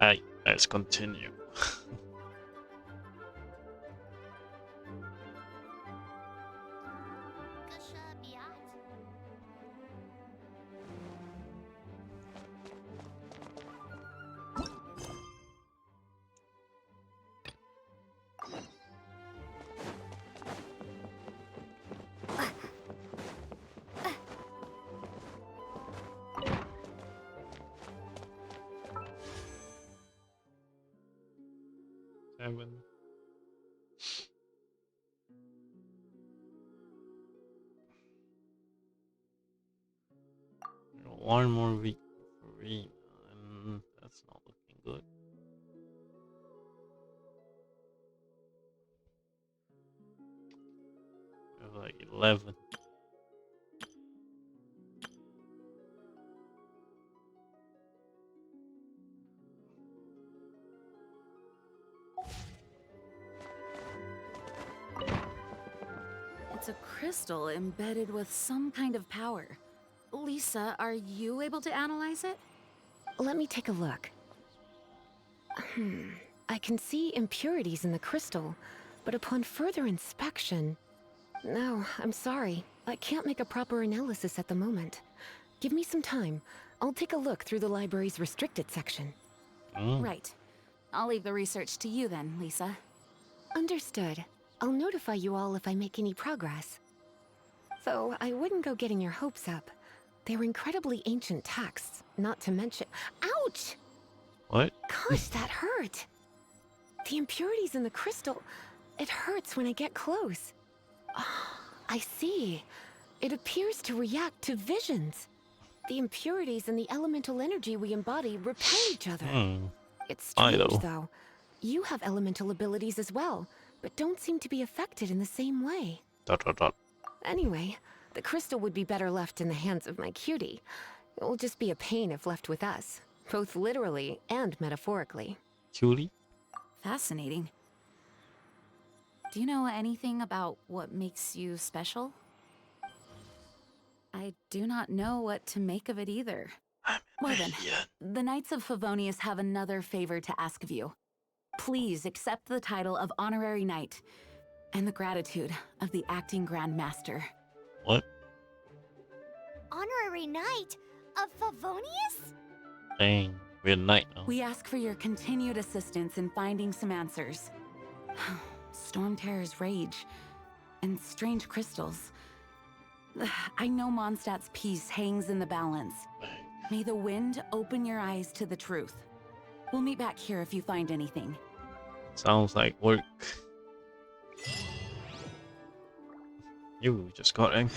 Alright, let's continue. Seven. One more week for free, and that's not looking good. We have like 11. It's a crystal embedded with some kind of power. Lisa, are you able to analyze it? Let me take a look. I can see impurities in the crystal, but upon further inspection... No, I'm sorry. I can't make a proper analysis at the moment. Give me some time. I'll take a look through the library's restricted section. Right. I'll leave the research to you then, Lisa. Understood. I'll notify you all if I make any progress. Though I wouldn't go getting your hopes up. They're incredibly ancient texts, not to mention... Ouch! What? Gosh, that hurt! The impurities in the crystal... It hurts when I get close. I see. It appears to react to visions. The impurities and the elemental energy we embody repel each other. It's strange, though. You have elemental abilities as well, but don't seem to be affected in the same way. ... Anyway, the crystal would be better left in the hands of my cutie. It will just be a pain if left with us, both literally and metaphorically. Cutie? Fascinating. Do you know anything about what makes you special? I do not know what to make of it either. Well then, the Knights of Favonius have another favor to ask of you. Please accept the title of Honorary Knight and the gratitude of the Acting Grand Master. What? Honorary Knight of Favonius? Dang, we're a knight now. We ask for your continued assistance in finding some answers. Storm Terror's rage and strange crystals. I know Mondstadt's peace hangs in the balance. May the wind open your eyes to the truth. We'll meet back here if you find anything. Sounds like work. You just got ankle.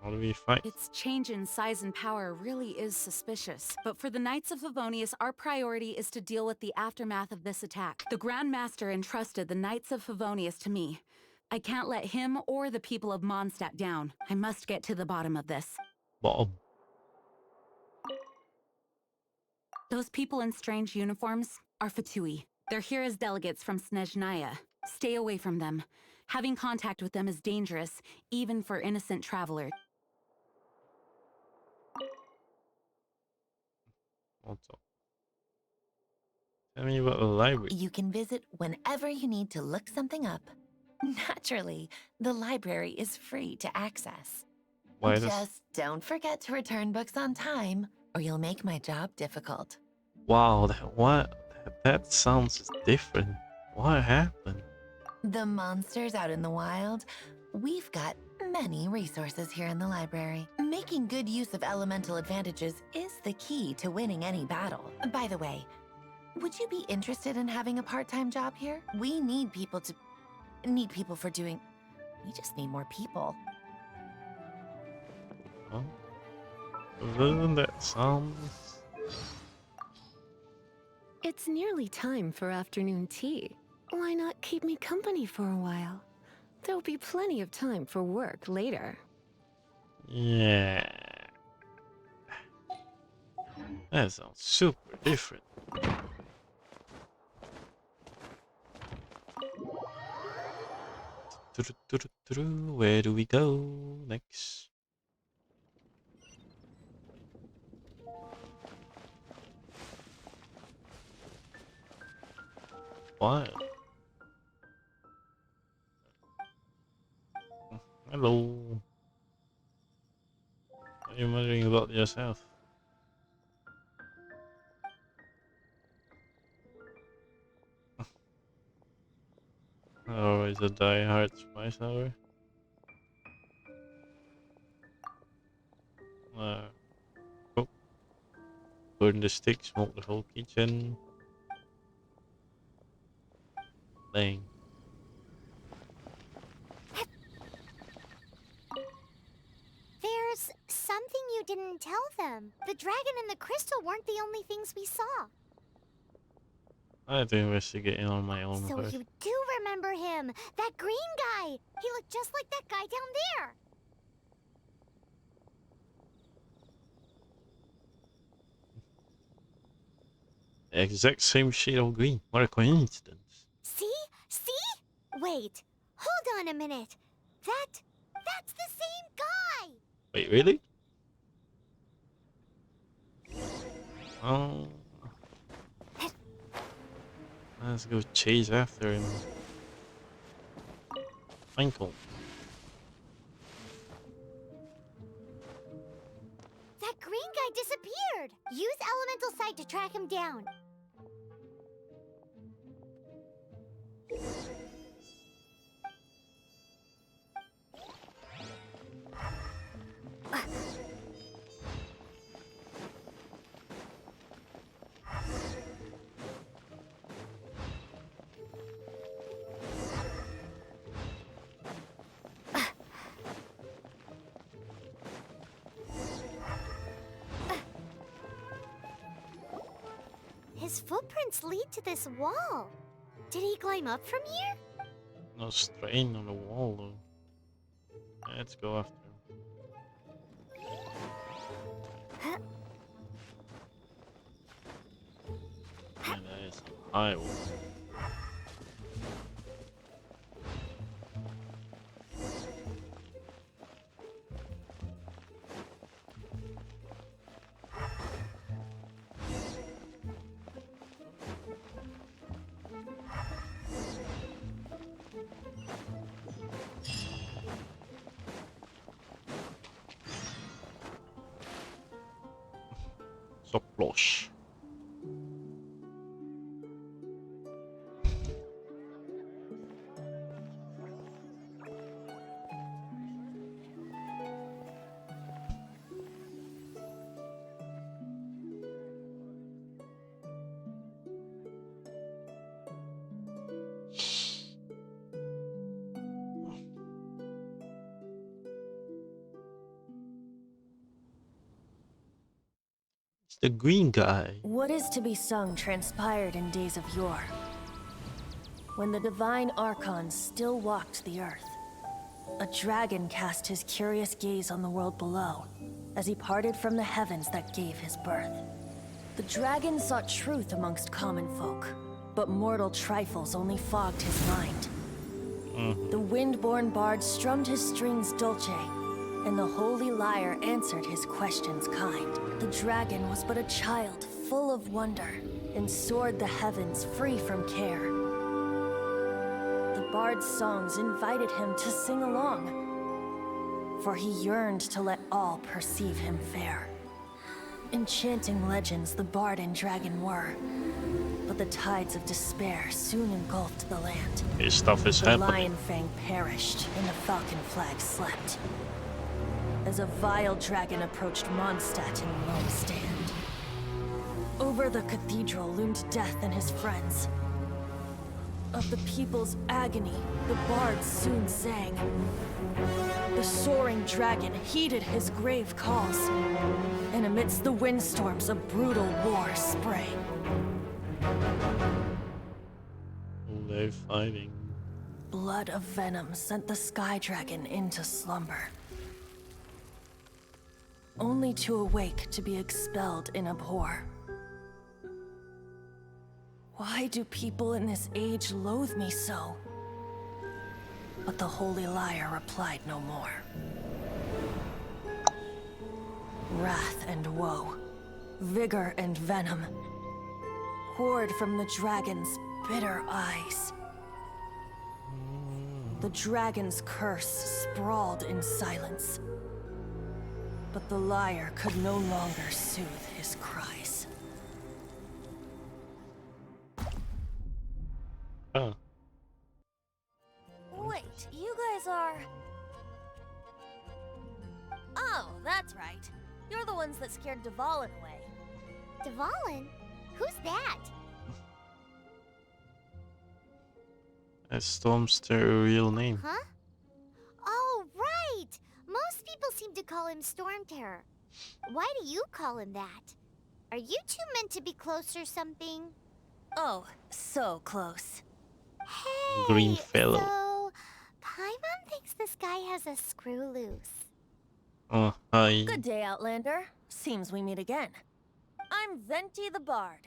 How do we fight? Its change in size and power really is suspicious. But for the Knights of Favonius, our priority is to deal with the aftermath of this attack. The Grand Master entrusted the Knights of Favonius to me. I can't let him or the people of Mondstadt down. I must get to the bottom of this. Bottom? Those people in strange uniforms are Fatui. They're here as delegates from Snezhnaya. Stay away from them. Having contact with them is dangerous, even for innocent travelers. Tell me about the library. You can visit whenever you need to look something up. Naturally, the library is free to access. Why is Just don't forget to return books on time, or you'll make my job difficult. Wow, that sounds different. What happened? The monsters out in the wild, we've got many resources here in the library. Making good use of elemental advantages is the key to winning any battle. By the way, would you be interested in having a part-time job here? We need people for doing... We just need more people. Huh? Doesn't that sound... It's nearly time for afternoon tea. Why not keep me company for a while? There'll be plenty of time for work later. Yeah. That sounds super different. Where do we go next? What? Hello. What are you wondering about yourself? Oh, is a die-hard spice hour? Cook. Burn the stick, smoke the whole kitchen. Dang. There's something you didn't tell them. The dragon and the crystal weren't the only things we saw. I have to investigate on my own So first. you do remember him, that green guy. He looked just like that guy down there. The exact same shade of green. What a coincidence. See? See? Wait, hold on a minute. That's the same guy. Wait, really? Oh. Let's go chase after him. Michael. That green guy disappeared. Use elemental sight to track him down. His footprints lead to this wall. Did he climb up from here? No strain on the wall though. Let's go after him. And that is a high wall. So plush. It's the green guy. What is to be sung transpired in days of yore, when the divine archons still walked the earth. A dragon cast his curious gaze on the world below, as he parted from the heavens that gave his birth. The dragon sought truth amongst common folk, but mortal trifles only fogged his mind. The wind-born bard strummed his strings dulce, and the holy lyre answered his questions kind. The dragon was but a child full of wonder, and soared the heavens free from care. The bard's songs invited him to sing along, for he yearned to let all perceive him fair. Enchanting legends the bard and dragon were, but the tides of despair soon engulfed the land. This stuff is The happening. lion fang perished, and the falcon flag slept, as a vile dragon approached Mondstadt in lone stand. Over the cathedral loomed death and his friends. Of the people's agony, the bards soon sang. The soaring dragon heeded his grave calls, and amidst the windstorms a brutal war sprang. Oh, they're fighting. blood of venom sent the Sky Dragon into slumber, only to awake to be expelled in abhor. Why do people in this age loathe me so? But the Holy Liar replied no more. Wrath and woe, vigor and venom, poured from the dragon's bitter eyes. The dragon's curse sprawled in silence, but the liar could no longer soothe his cries. Oh. Wait, you guys are... Oh, that's right. You're the ones that scared Dvalin away. Dvalin? Who's that? Storm's their real name. Huh? Oh, right! Most people seem to call him Storm Terror. Why do you call him that? Are you two meant to be close or something? Oh, so close. Hey, Green fellow. So, Paimon thinks this guy has a screw loose. Oh, hi. Good day, Outlander. Seems we meet again. I'm Venti the Bard.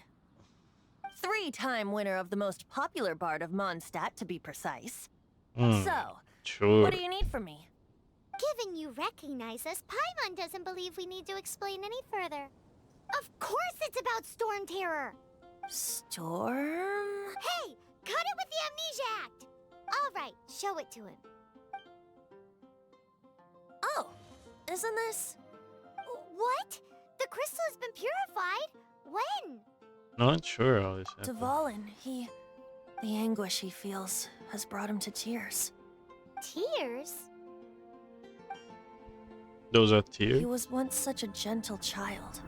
3-time winner of the most popular bard of Mondstadt, to be precise. So, sure. what do you need from me? Given you recognize us, Paimon doesn't believe we need to explain any further. Of course it's about Storm Terror! Storm? Hey! Cut it with the Amnesia Act! Alright, show it to him. Oh, isn't this... What? The crystal has been purified? When? Not sure how this happened. Dvalin, the anguish he feels has brought him to tears. Tears? Those are tears? He was once such a gentle child,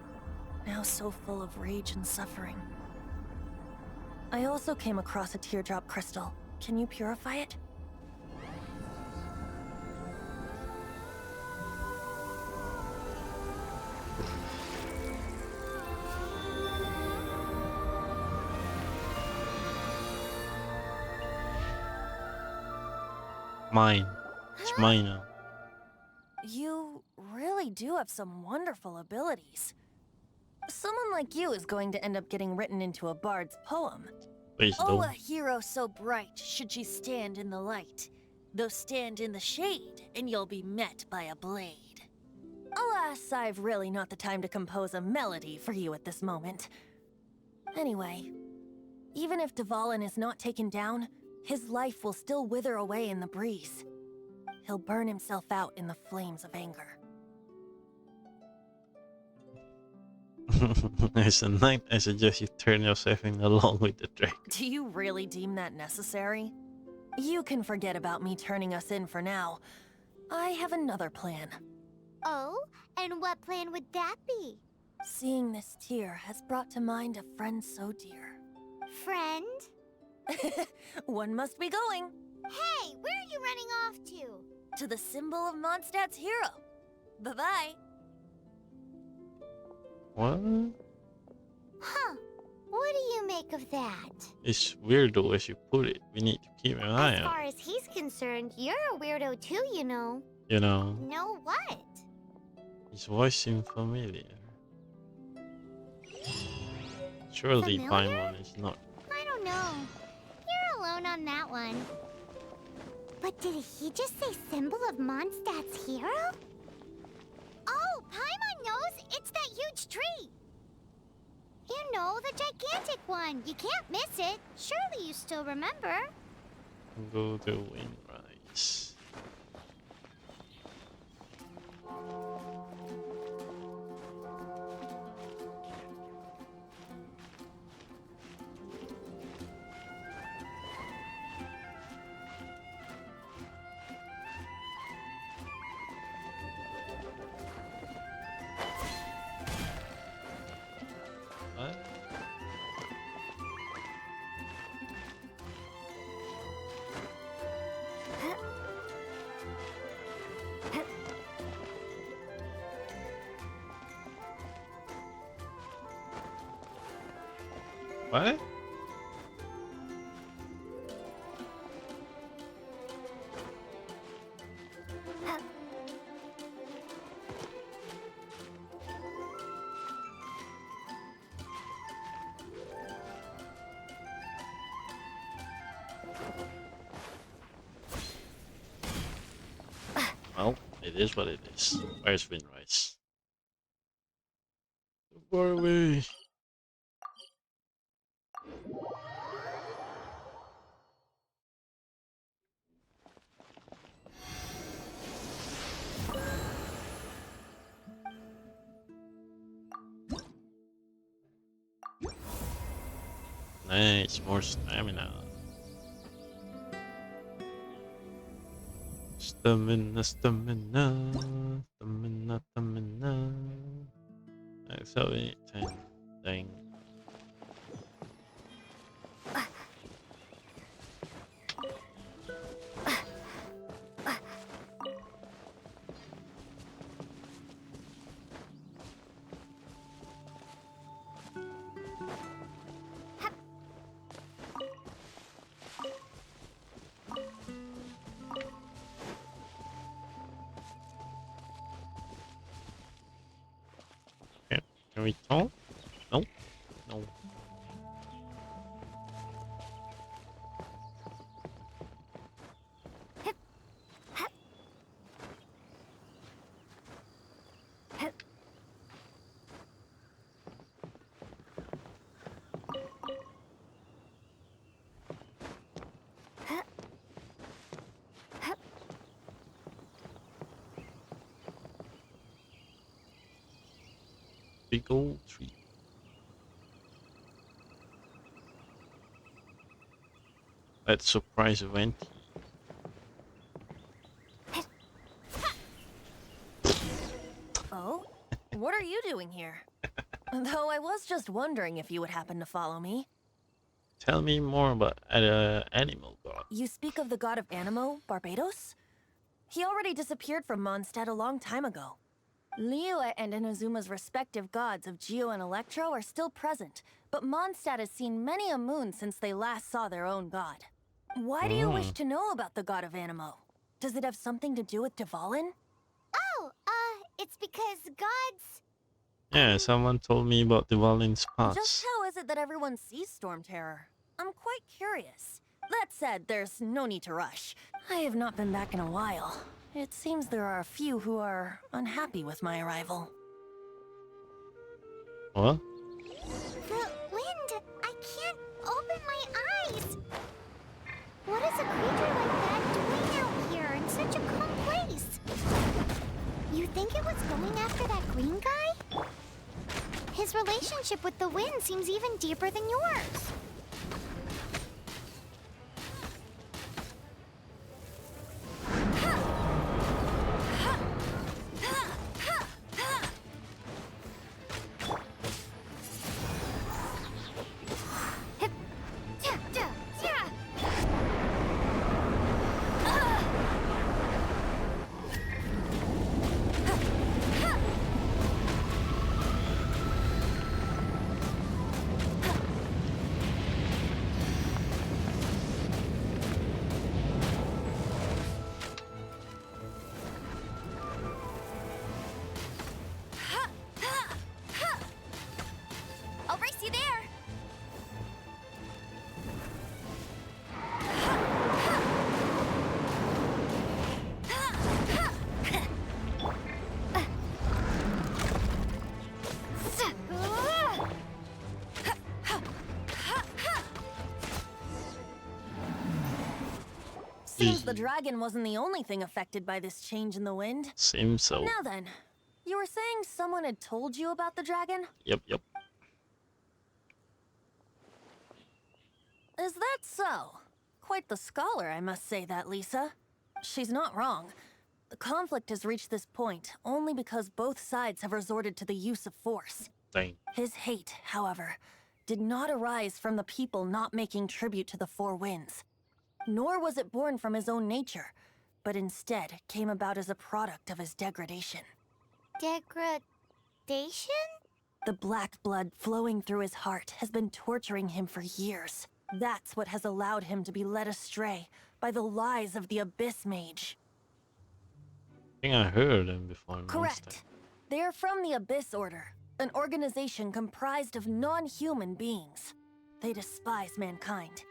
now so full of rage and suffering. I also came across a teardrop crystal. Can you purify it? Mine. It's mine now. You really do have some wonderful abilities. Someone like you is going to end up getting written into a bard's poem. Please Oh, don't. a hero so bright should she stand in the light. Though stand in the shade, and you'll be met by a blade. Alas, I've really not the time to compose a melody for you at this moment. Anyway, even if Dvalin is not taken down, his life will still wither away in the breeze. He'll burn himself out in the flames of anger. As a knight, I suggest you turn yourself in along with the dragon. Do you really deem that necessary? You can forget about me turning us in for now. I have another plan. Oh? And what plan would that be? Seeing this tear has brought to mind a friend so dear. Friend? One must be going. Hey, where are you running off to? To the symbol of Mondstadt's hero. Bye-bye. What? Huh. What do you make of that? It's weird though as you put it. We need to keep an eye As on far as he's concerned, you're a weirdo too, you know. it. You know, Know what? his voice seems familiar. Surely Familiar? Paimon is not. I don't know. You're alone on that one. But did he just say symbol of Mondstadt's hero? Oh, Paimon knows! It's that huge tree! You know, the gigantic one. You can't miss it. Surely you still remember. Go to Windrise. What? What? Well, it is what it is. Where's Winrise? Far away. Nice, more stamina. Stamina. So we 10 thing. Can we talk? No? No. Big old tree. Let's surprise event. Oh? What are you doing here? Though I was just wondering if you would happen to follow me. Tell me more about animal god. You speak of the god of Animo, Barbados? He already disappeared from Mondstadt a long time ago. Liyue and Inazuma's respective gods of Geo and Electro are still present, but Mondstadt has seen many a moon since they last saw their own god. Why do you wish to know about the god of Animo? Does it have something to do with Dvalin? Oh, it's because gods... Yeah, someone told me about the Valin's Just past. how is it that everyone sees Storm Terror? I'm quite curious. That said, there's no need to rush. I have not been back in a while. It seems there are a few who are unhappy with my arrival. What? The wind! I can't open my eyes! What is a creature like that doing out here in such a calm place? You think it was going after that green guy? His relationship with the wind seems even deeper than yours. I'll race you there. Seems the dragon wasn't the only thing affected by this change in the wind. Seems so. Now then, you were saying someone had told you about the dragon? Yep. Is that so? Quite the scholar, I must say that, Lisa. She's not wrong. The conflict has reached this point only because both sides have resorted to the use of force. Dang. His hate, however, did not arise from the people not making tribute to the Four Winds. Nor was it born from his own nature, but instead came about as a product of his degradation. Degradation? The black blood flowing through his heart has been torturing him for years. That's what has allowed him to be led astray by the lies of the Abyss Mage. I think I heard them before. Correct. They are from the Abyss Order, an organization comprised of non-human beings. They despise mankind.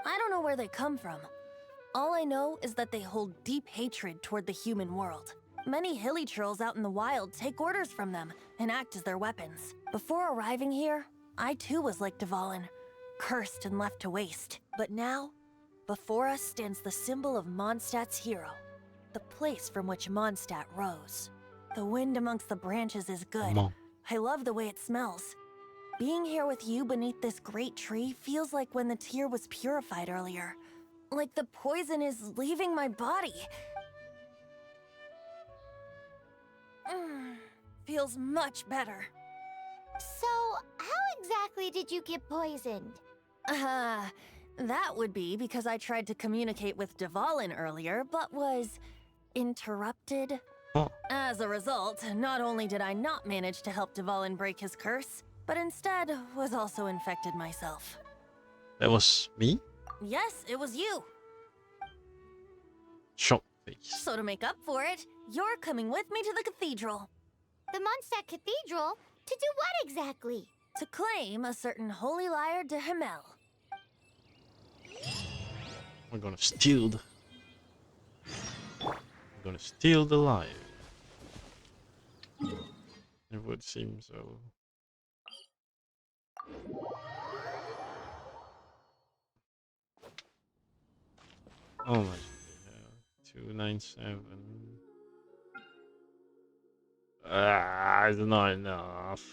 I don't know where they come from. All I know is that they hold deep hatred toward the human world. Many hilly trolls out in the wild take orders from them and act as their weapons. Before arriving here, I too was like Dvalin, cursed and left to waste. But now, before us stands the symbol of Mondstadt's hero, the place from which Mondstadt rose. The wind amongst the branches is good. I love the way it smells. Being here with you beneath this great tree feels like when the tear was purified earlier. Like the poison is leaving my body. Feels much better. So, how exactly did you get poisoned? That would be because I tried to communicate with Dvalin earlier, but was interrupted. As a result, not only did I not manage to help Dvalin break his curse, but instead was also infected myself. That was me? Yes, it was you. Shock face. So to make up for it, you're coming with me to the cathedral. The Mondstadt Cathedral? To do what exactly? To claim a certain holy lyre de Himmel. We're gonna steal the... I'm gonna steal the lyre. It would seem so. Oh my god, 297. It's not enough.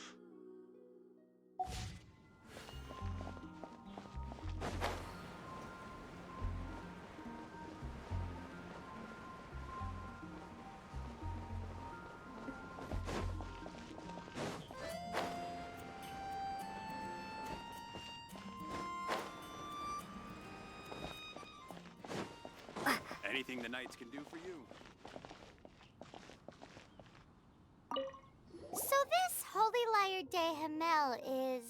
Anything the knights can do for you. So this holy lyre de Himmel is...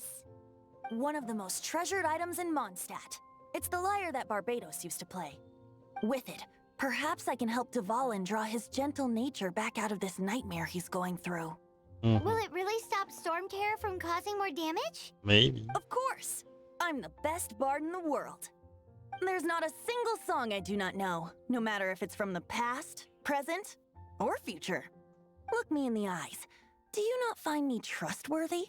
one of the most treasured items in Mondstadt. It's the lyre that Barbados used to play. With it, perhaps I can help Dvalin draw his gentle nature back out of this nightmare he's going through. Will it really stop Storm Terror from causing more damage? Maybe. Of course! I'm the best bard in the world. There's not a single song I do not know, no matter if it's from the past, present, or future. Look me in the eyes. Do you not find me trustworthy?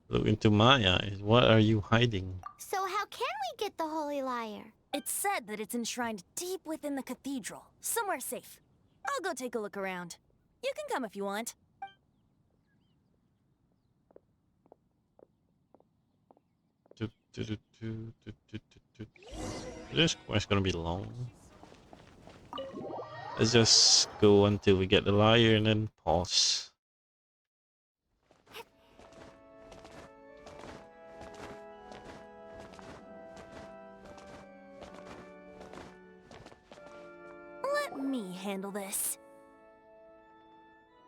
Look into my eyes. What are you hiding? So how can we get the holy lyre? It's said that it's enshrined deep within the cathedral, somewhere safe. I'll go take a look around. You can come if you want. This quest gonna be long. Let's just go until we get the lyre and then pause. Let me handle this.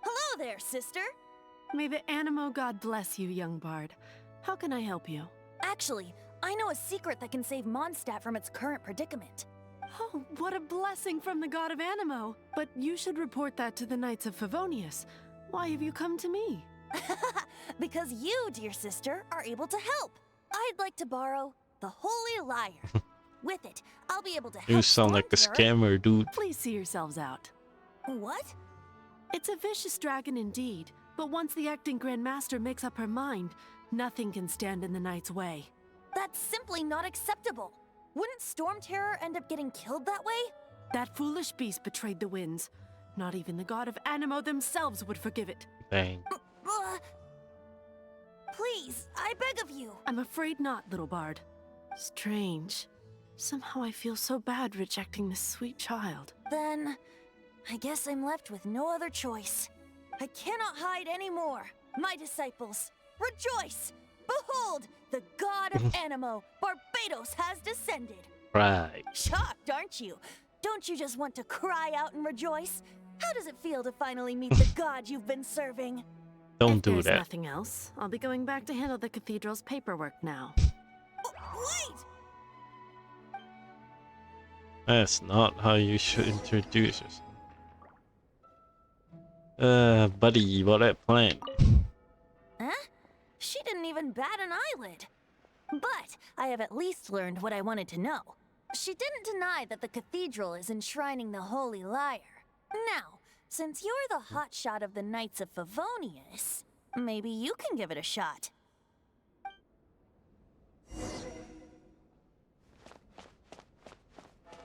Hello there, sister. May the Animo god bless you, young bard. How can I help you? Actually, I know a secret that can save Mondstadt from its current predicament. Oh, what a blessing from the god of Animo! But you should report that to the Knights of Favonius. Why have you come to me? Because you, dear sister, are able to help. I'd like to borrow the holy lyre. With it, I'll be able to help. You sound like a scammer, dude. Please see yourselves out. What? It's a vicious dragon indeed, but once the acting Grand Master makes up her mind, nothing can stand in the Knight's way. That's simply not acceptable. Wouldn't Storm Terror end up getting killed that way? That foolish beast betrayed the winds. Not even the god of Animo themselves would forgive it. Bang. Please, I beg of you. I'm afraid not, little bard. Strange. Somehow I feel so bad rejecting this sweet child. Then, I guess I'm left with no other choice. I cannot hide anymore. My disciples, rejoice! Behold, the god of Animo, Barbados, has descended. Right. Shocked, aren't you? Don't you just want to cry out and rejoice? How does it feel to finally meet the god you've been serving? Don't if do there's that. Nothing else, I'll be going back to handle the cathedral's paperwork now. Wait! That's not how you should introduce yourself. Buddy, what that plan? Huh? She didn't even bat an eyelid. But I have at least learned what I wanted to know. She didn't deny that the cathedral is enshrining the Holy Lyre. Now, since you're the hotshot of the Knights of Favonius, maybe you can give it a shot.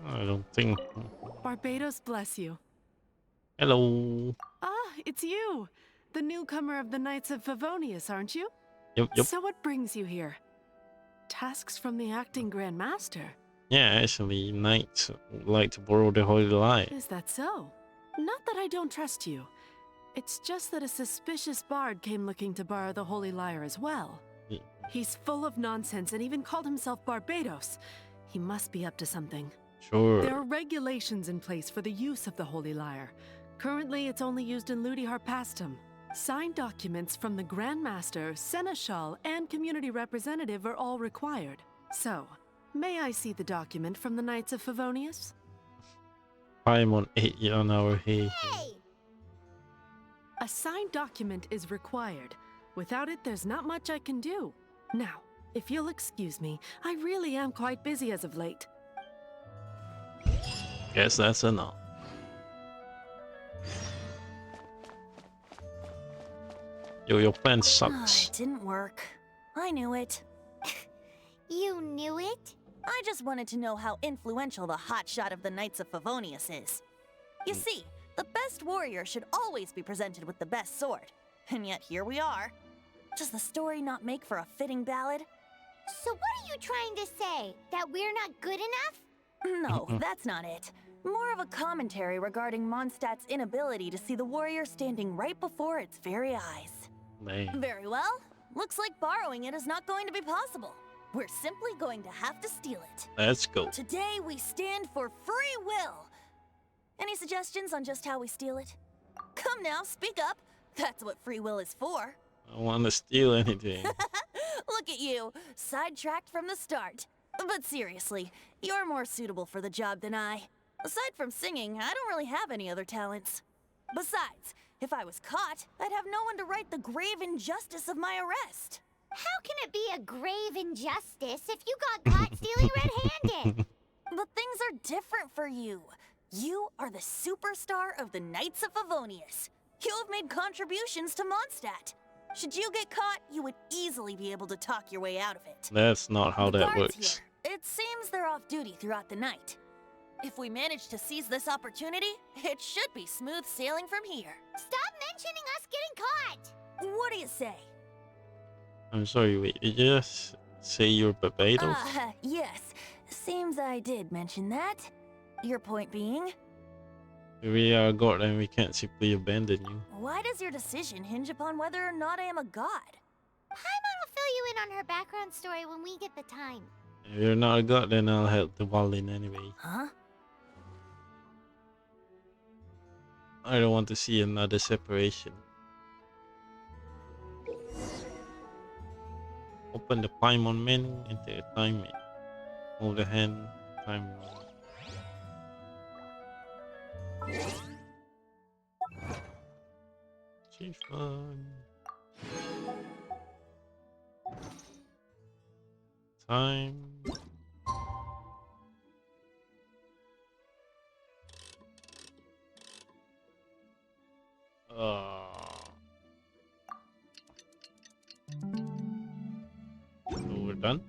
I don't think. Barbados bless you. Hello. Ah, it's you. The newcomer of the Knights of Favonius, aren't you? Yep. So what brings you here? Tasks from the acting Grand Master? Yeah, actually, knights would like to borrow the Holy Lyre. Is that so? Not that I don't trust you. It's just that a suspicious bard came looking to borrow the Holy Lyre as well. Yeah. He's full of nonsense and even called himself Barbados. He must be up to something. Sure. There are regulations in place for the use of the Holy Lyre. Currently, it's only used in Ludi Harpastum. Signed documents from the Grand Master, Seneschal, and community representative are all required. So, may I see the document from the Knights of Favonius? I'm on 8 on our hay. A signed document is required. Without it, there's not much I can do. Now, if you'll excuse me, I really am quite busy as of late. Guess that's enough. Yo, your plan sucks. It didn't work. I knew it. You knew it? I just wanted to know how influential the hotshot of the Knights of Favonius is. You see, the best warrior should always be presented with the best sword. And yet here we are. Does the story not make for a fitting ballad? So what are you trying to say? That we're not good enough? No, that's not it. More of a commentary regarding Mondstadt's inability to see the warrior standing right before its very eyes. Very well. Looks like borrowing it is not going to be possible. We're simply going to have to steal it. Let's go. Today we stand for free will. Any suggestions on just how we steal it? Come now, speak up. That's what free will is for. I don't want to steal anything. Look at you, sidetracked from the start. But seriously, you're more suitable for the job than I. Aside from singing, I don't really have any other talents. Besides, if I was caught, I'd have no one to right the grave injustice of my arrest. How can it be a grave injustice if you got caught stealing red-handed? But things are different for you. You are the superstar of the Knights of Favonius. You have made contributions to Mondstadt. Should you get caught, you would easily be able to talk your way out of it. That's not how The that guards works. Here, it seems they're off duty throughout the night. If we manage to seize this opportunity, it should be smooth sailing from here. Stop mentioning us getting caught! What do you say? I'm sorry, wait, did you just say you're Barbados? Yes. Seems I did mention that. Your point being? If we are a god and we can't simply abandon you. Why does your decision hinge upon whether or not I am a god? Paimon will fill you in on her background story when we get the time. If you're not a god, then I'll help the Wallin anyway. Huh? I don't want to see another separation. Open the Paimon menu, enter a time menu. Move the hand, time. Change fun. Time. So we're done.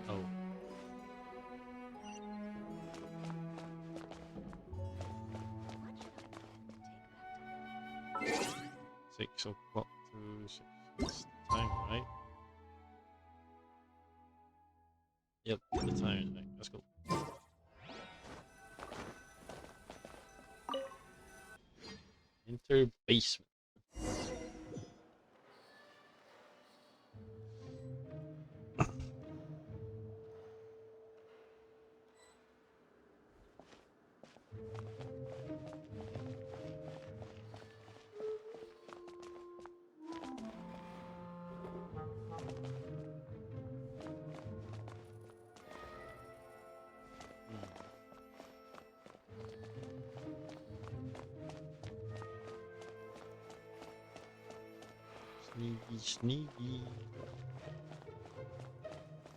Oh. 6 o'clock to 6. It's the time, right? Yep, the time is right. Let's go. Enter basement. Sneaky, sneaky.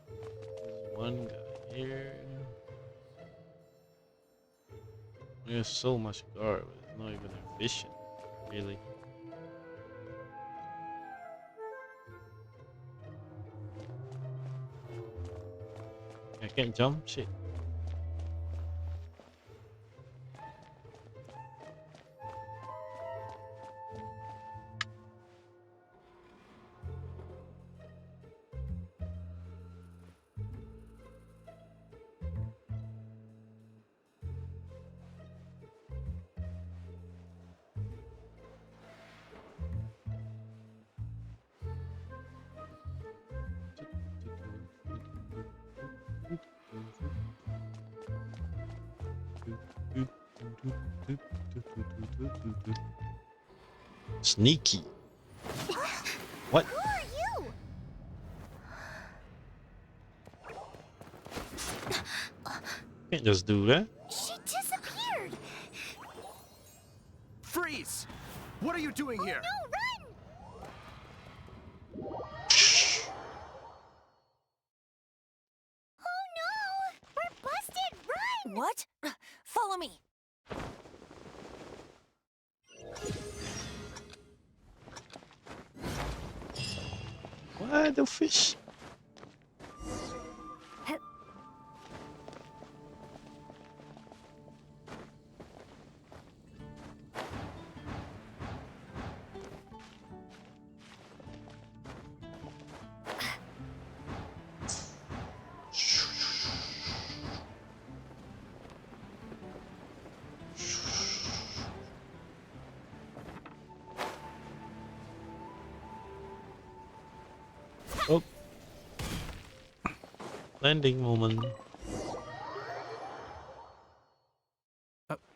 There's one guy here. There's so much guard, but it's not even efficient, really. I can't jump, shit. Sneaky. What? Who are you? Can't just do that. She disappeared. Freeze! What are you doing here? No, run! Oh no! We're busted! Run! What? Follow me. What the fish? Oh. Landing moment.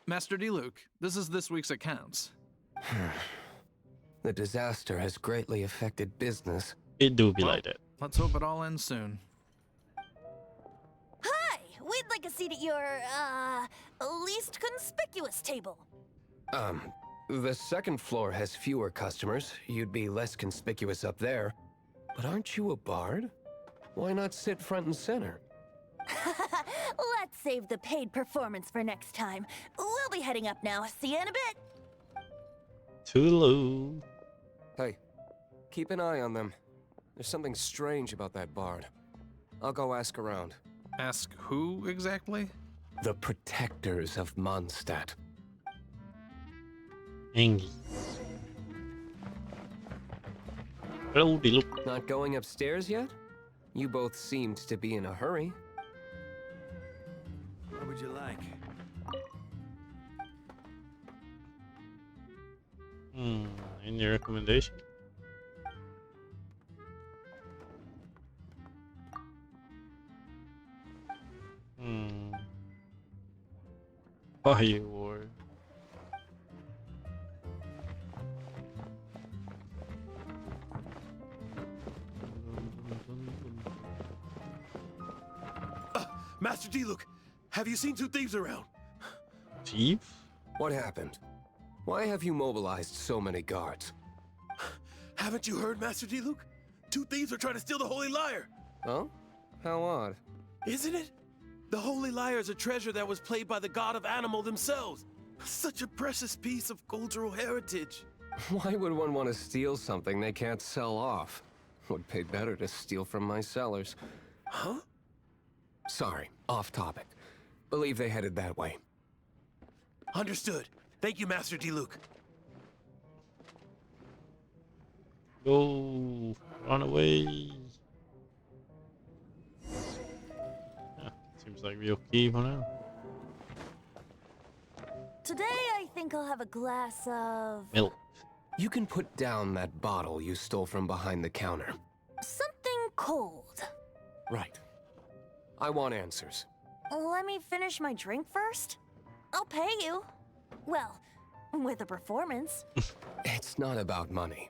Master D-Luke, this is this week's accounts. The disaster has greatly affected business. It do be like that. Let's hope it all ends soon. Hi! We'd like a seat at your, least conspicuous table. The second floor has fewer customers. You'd be less conspicuous up there. But aren't you a bard? Why not sit front and center? Let's save the paid performance for next time. We'll be heading up now. See you in a bit. Toodaloo. Hey, keep an eye on them. There's something strange about that bard. I'll go ask around. Ask who exactly? The protectors of Mondstadt. Angie. Look. Not going upstairs yet? You both seemed to be in a hurry. What would you like? Any recommendation? Fire war. Master D-Luke, have you seen two thieves around? Thief? What happened? Why have you mobilized so many guards? Haven't you heard, Master D-Luke? Two thieves are trying to steal the Holy Lyre. Oh? How odd. Isn't it? The Holy Lyre is a treasure that was played by the god of animal themselves. Such a precious piece of cultural heritage. Why would one want to steal something they can't sell off? Would pay better to steal from my sellers. Huh? Sorry, off topic. Believe they headed that way. Understood. Thank you, Master D-Luke. Go. Run away. Seems like we're okay for now. Today, I think I'll have a glass of... Milk. You can put down that bottle you stole from behind the counter. something cold. Right. I want answers. Let me finish my drink first. I'll pay you. Well, with a performance. It's not about money.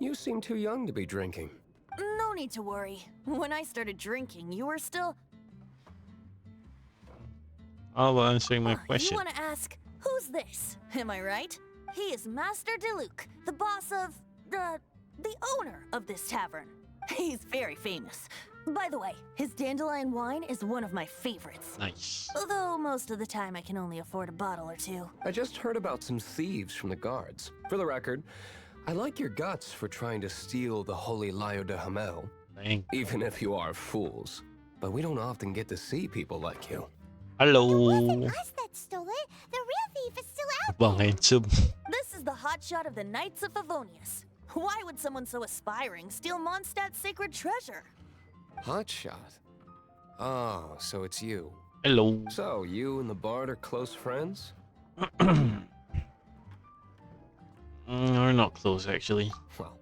You seem too young to be drinking. No need to worry. When I started drinking, you were still... I'll answer my question. You want to ask, who's this? Am I right? He is Master D-Luke, the boss of... the owner of this tavern. He's very famous. By the way, his dandelion wine is one of my favorites. Nice. Although most of the time I can only afford a bottle or two. I just heard about some thieves from the guards. For the record, I like your guts for trying to steal the Holy Lyre de Hamel. Even if you are fools. But we don't often get to see people like you. Hello. Us that stole it. The real thief is still out. Bang handsome. This is the hotshot of the Knights of Favonius. Why would someone so aspiring steal Mondstadt's sacred treasure? Hotshot? Oh, so it's you. Hello. So, you and the Bard are close friends? We're not close, actually. Well,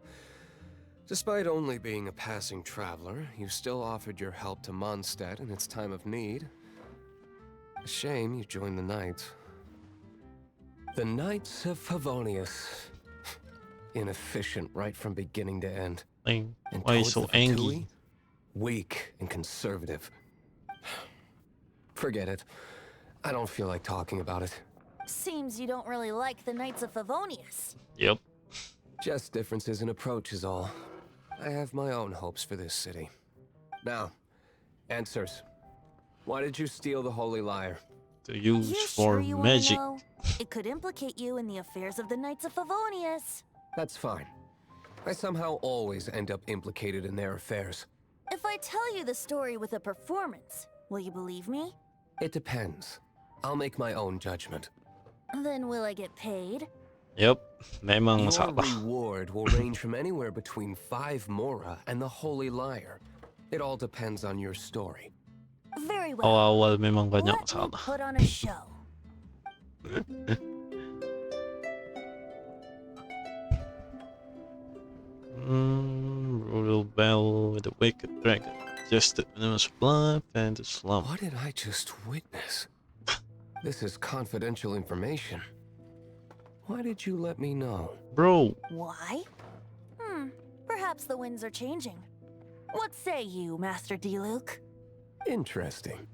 despite only being a passing traveler, you still offered your help to Mondstadt in its time of need. A shame you joined the Knights. The Knights of Favonius. Inefficient right from beginning to end. And why towards so the angry? Fatui, weak and conservative. Forget it. I don't feel like talking about it. Seems you don't really like the Knights of Favonius. Yep. Just differences in approach is all. I have my own hopes for this city. Now, answers. Why did you steal the Holy Lyre? To use You for sure you wanna magic. know? It could implicate you in the affairs of the Knights of Favonius. That's fine. I somehow always end up implicated in their affairs. If I tell you the story with a performance, will you believe me? It depends. I'll make my own judgment. Then will I get paid? Yep. Memang Your masalah. reward will range from anywhere between 5 Mora and the Holy Lyre. It all depends on your story. Very well. Awal memang banyak Let me masalah. put on a show. Royal Bell with the Wicked Dragon. Just the venomous blood and the slump. What did I just witness? This is confidential information. Why did you let me know? Bro. Why? Perhaps the winds are changing. What say you, Master Diluc? Interesting.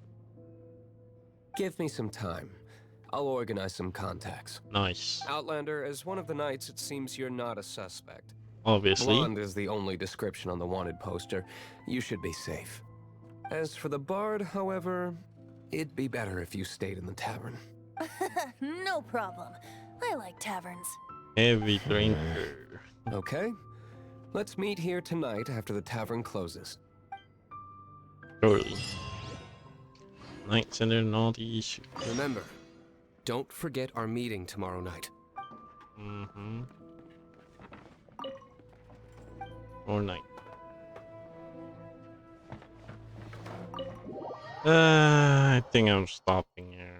Give me some time. I'll organize some contacts. Nice. Outlander, as one of the knights, it seems you're not a suspect. Obviously. Blonde is the only description on the wanted poster. You should be safe. As for the Bard, however, it'd be better if you stayed in the tavern. No problem. I like taverns. Heavy drinker. Okay. Let's meet here tonight after the tavern closes. Surely. Knights and their naughty issues. Remember, don't forget our meeting tomorrow night. Mm-hmm. Or night. I think I'm stopping here.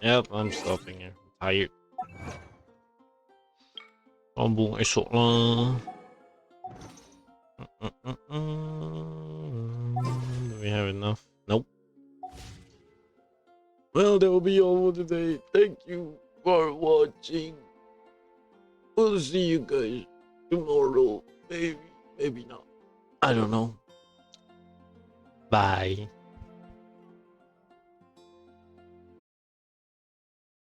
Yep, I'm stopping here. Tired. Sambung esok lah. Do we have enough? Nope. Well, that will be all for today. Thank you for watching. We'll see you guys tomorrow. Maybe, maybe not. I don't know. Bye.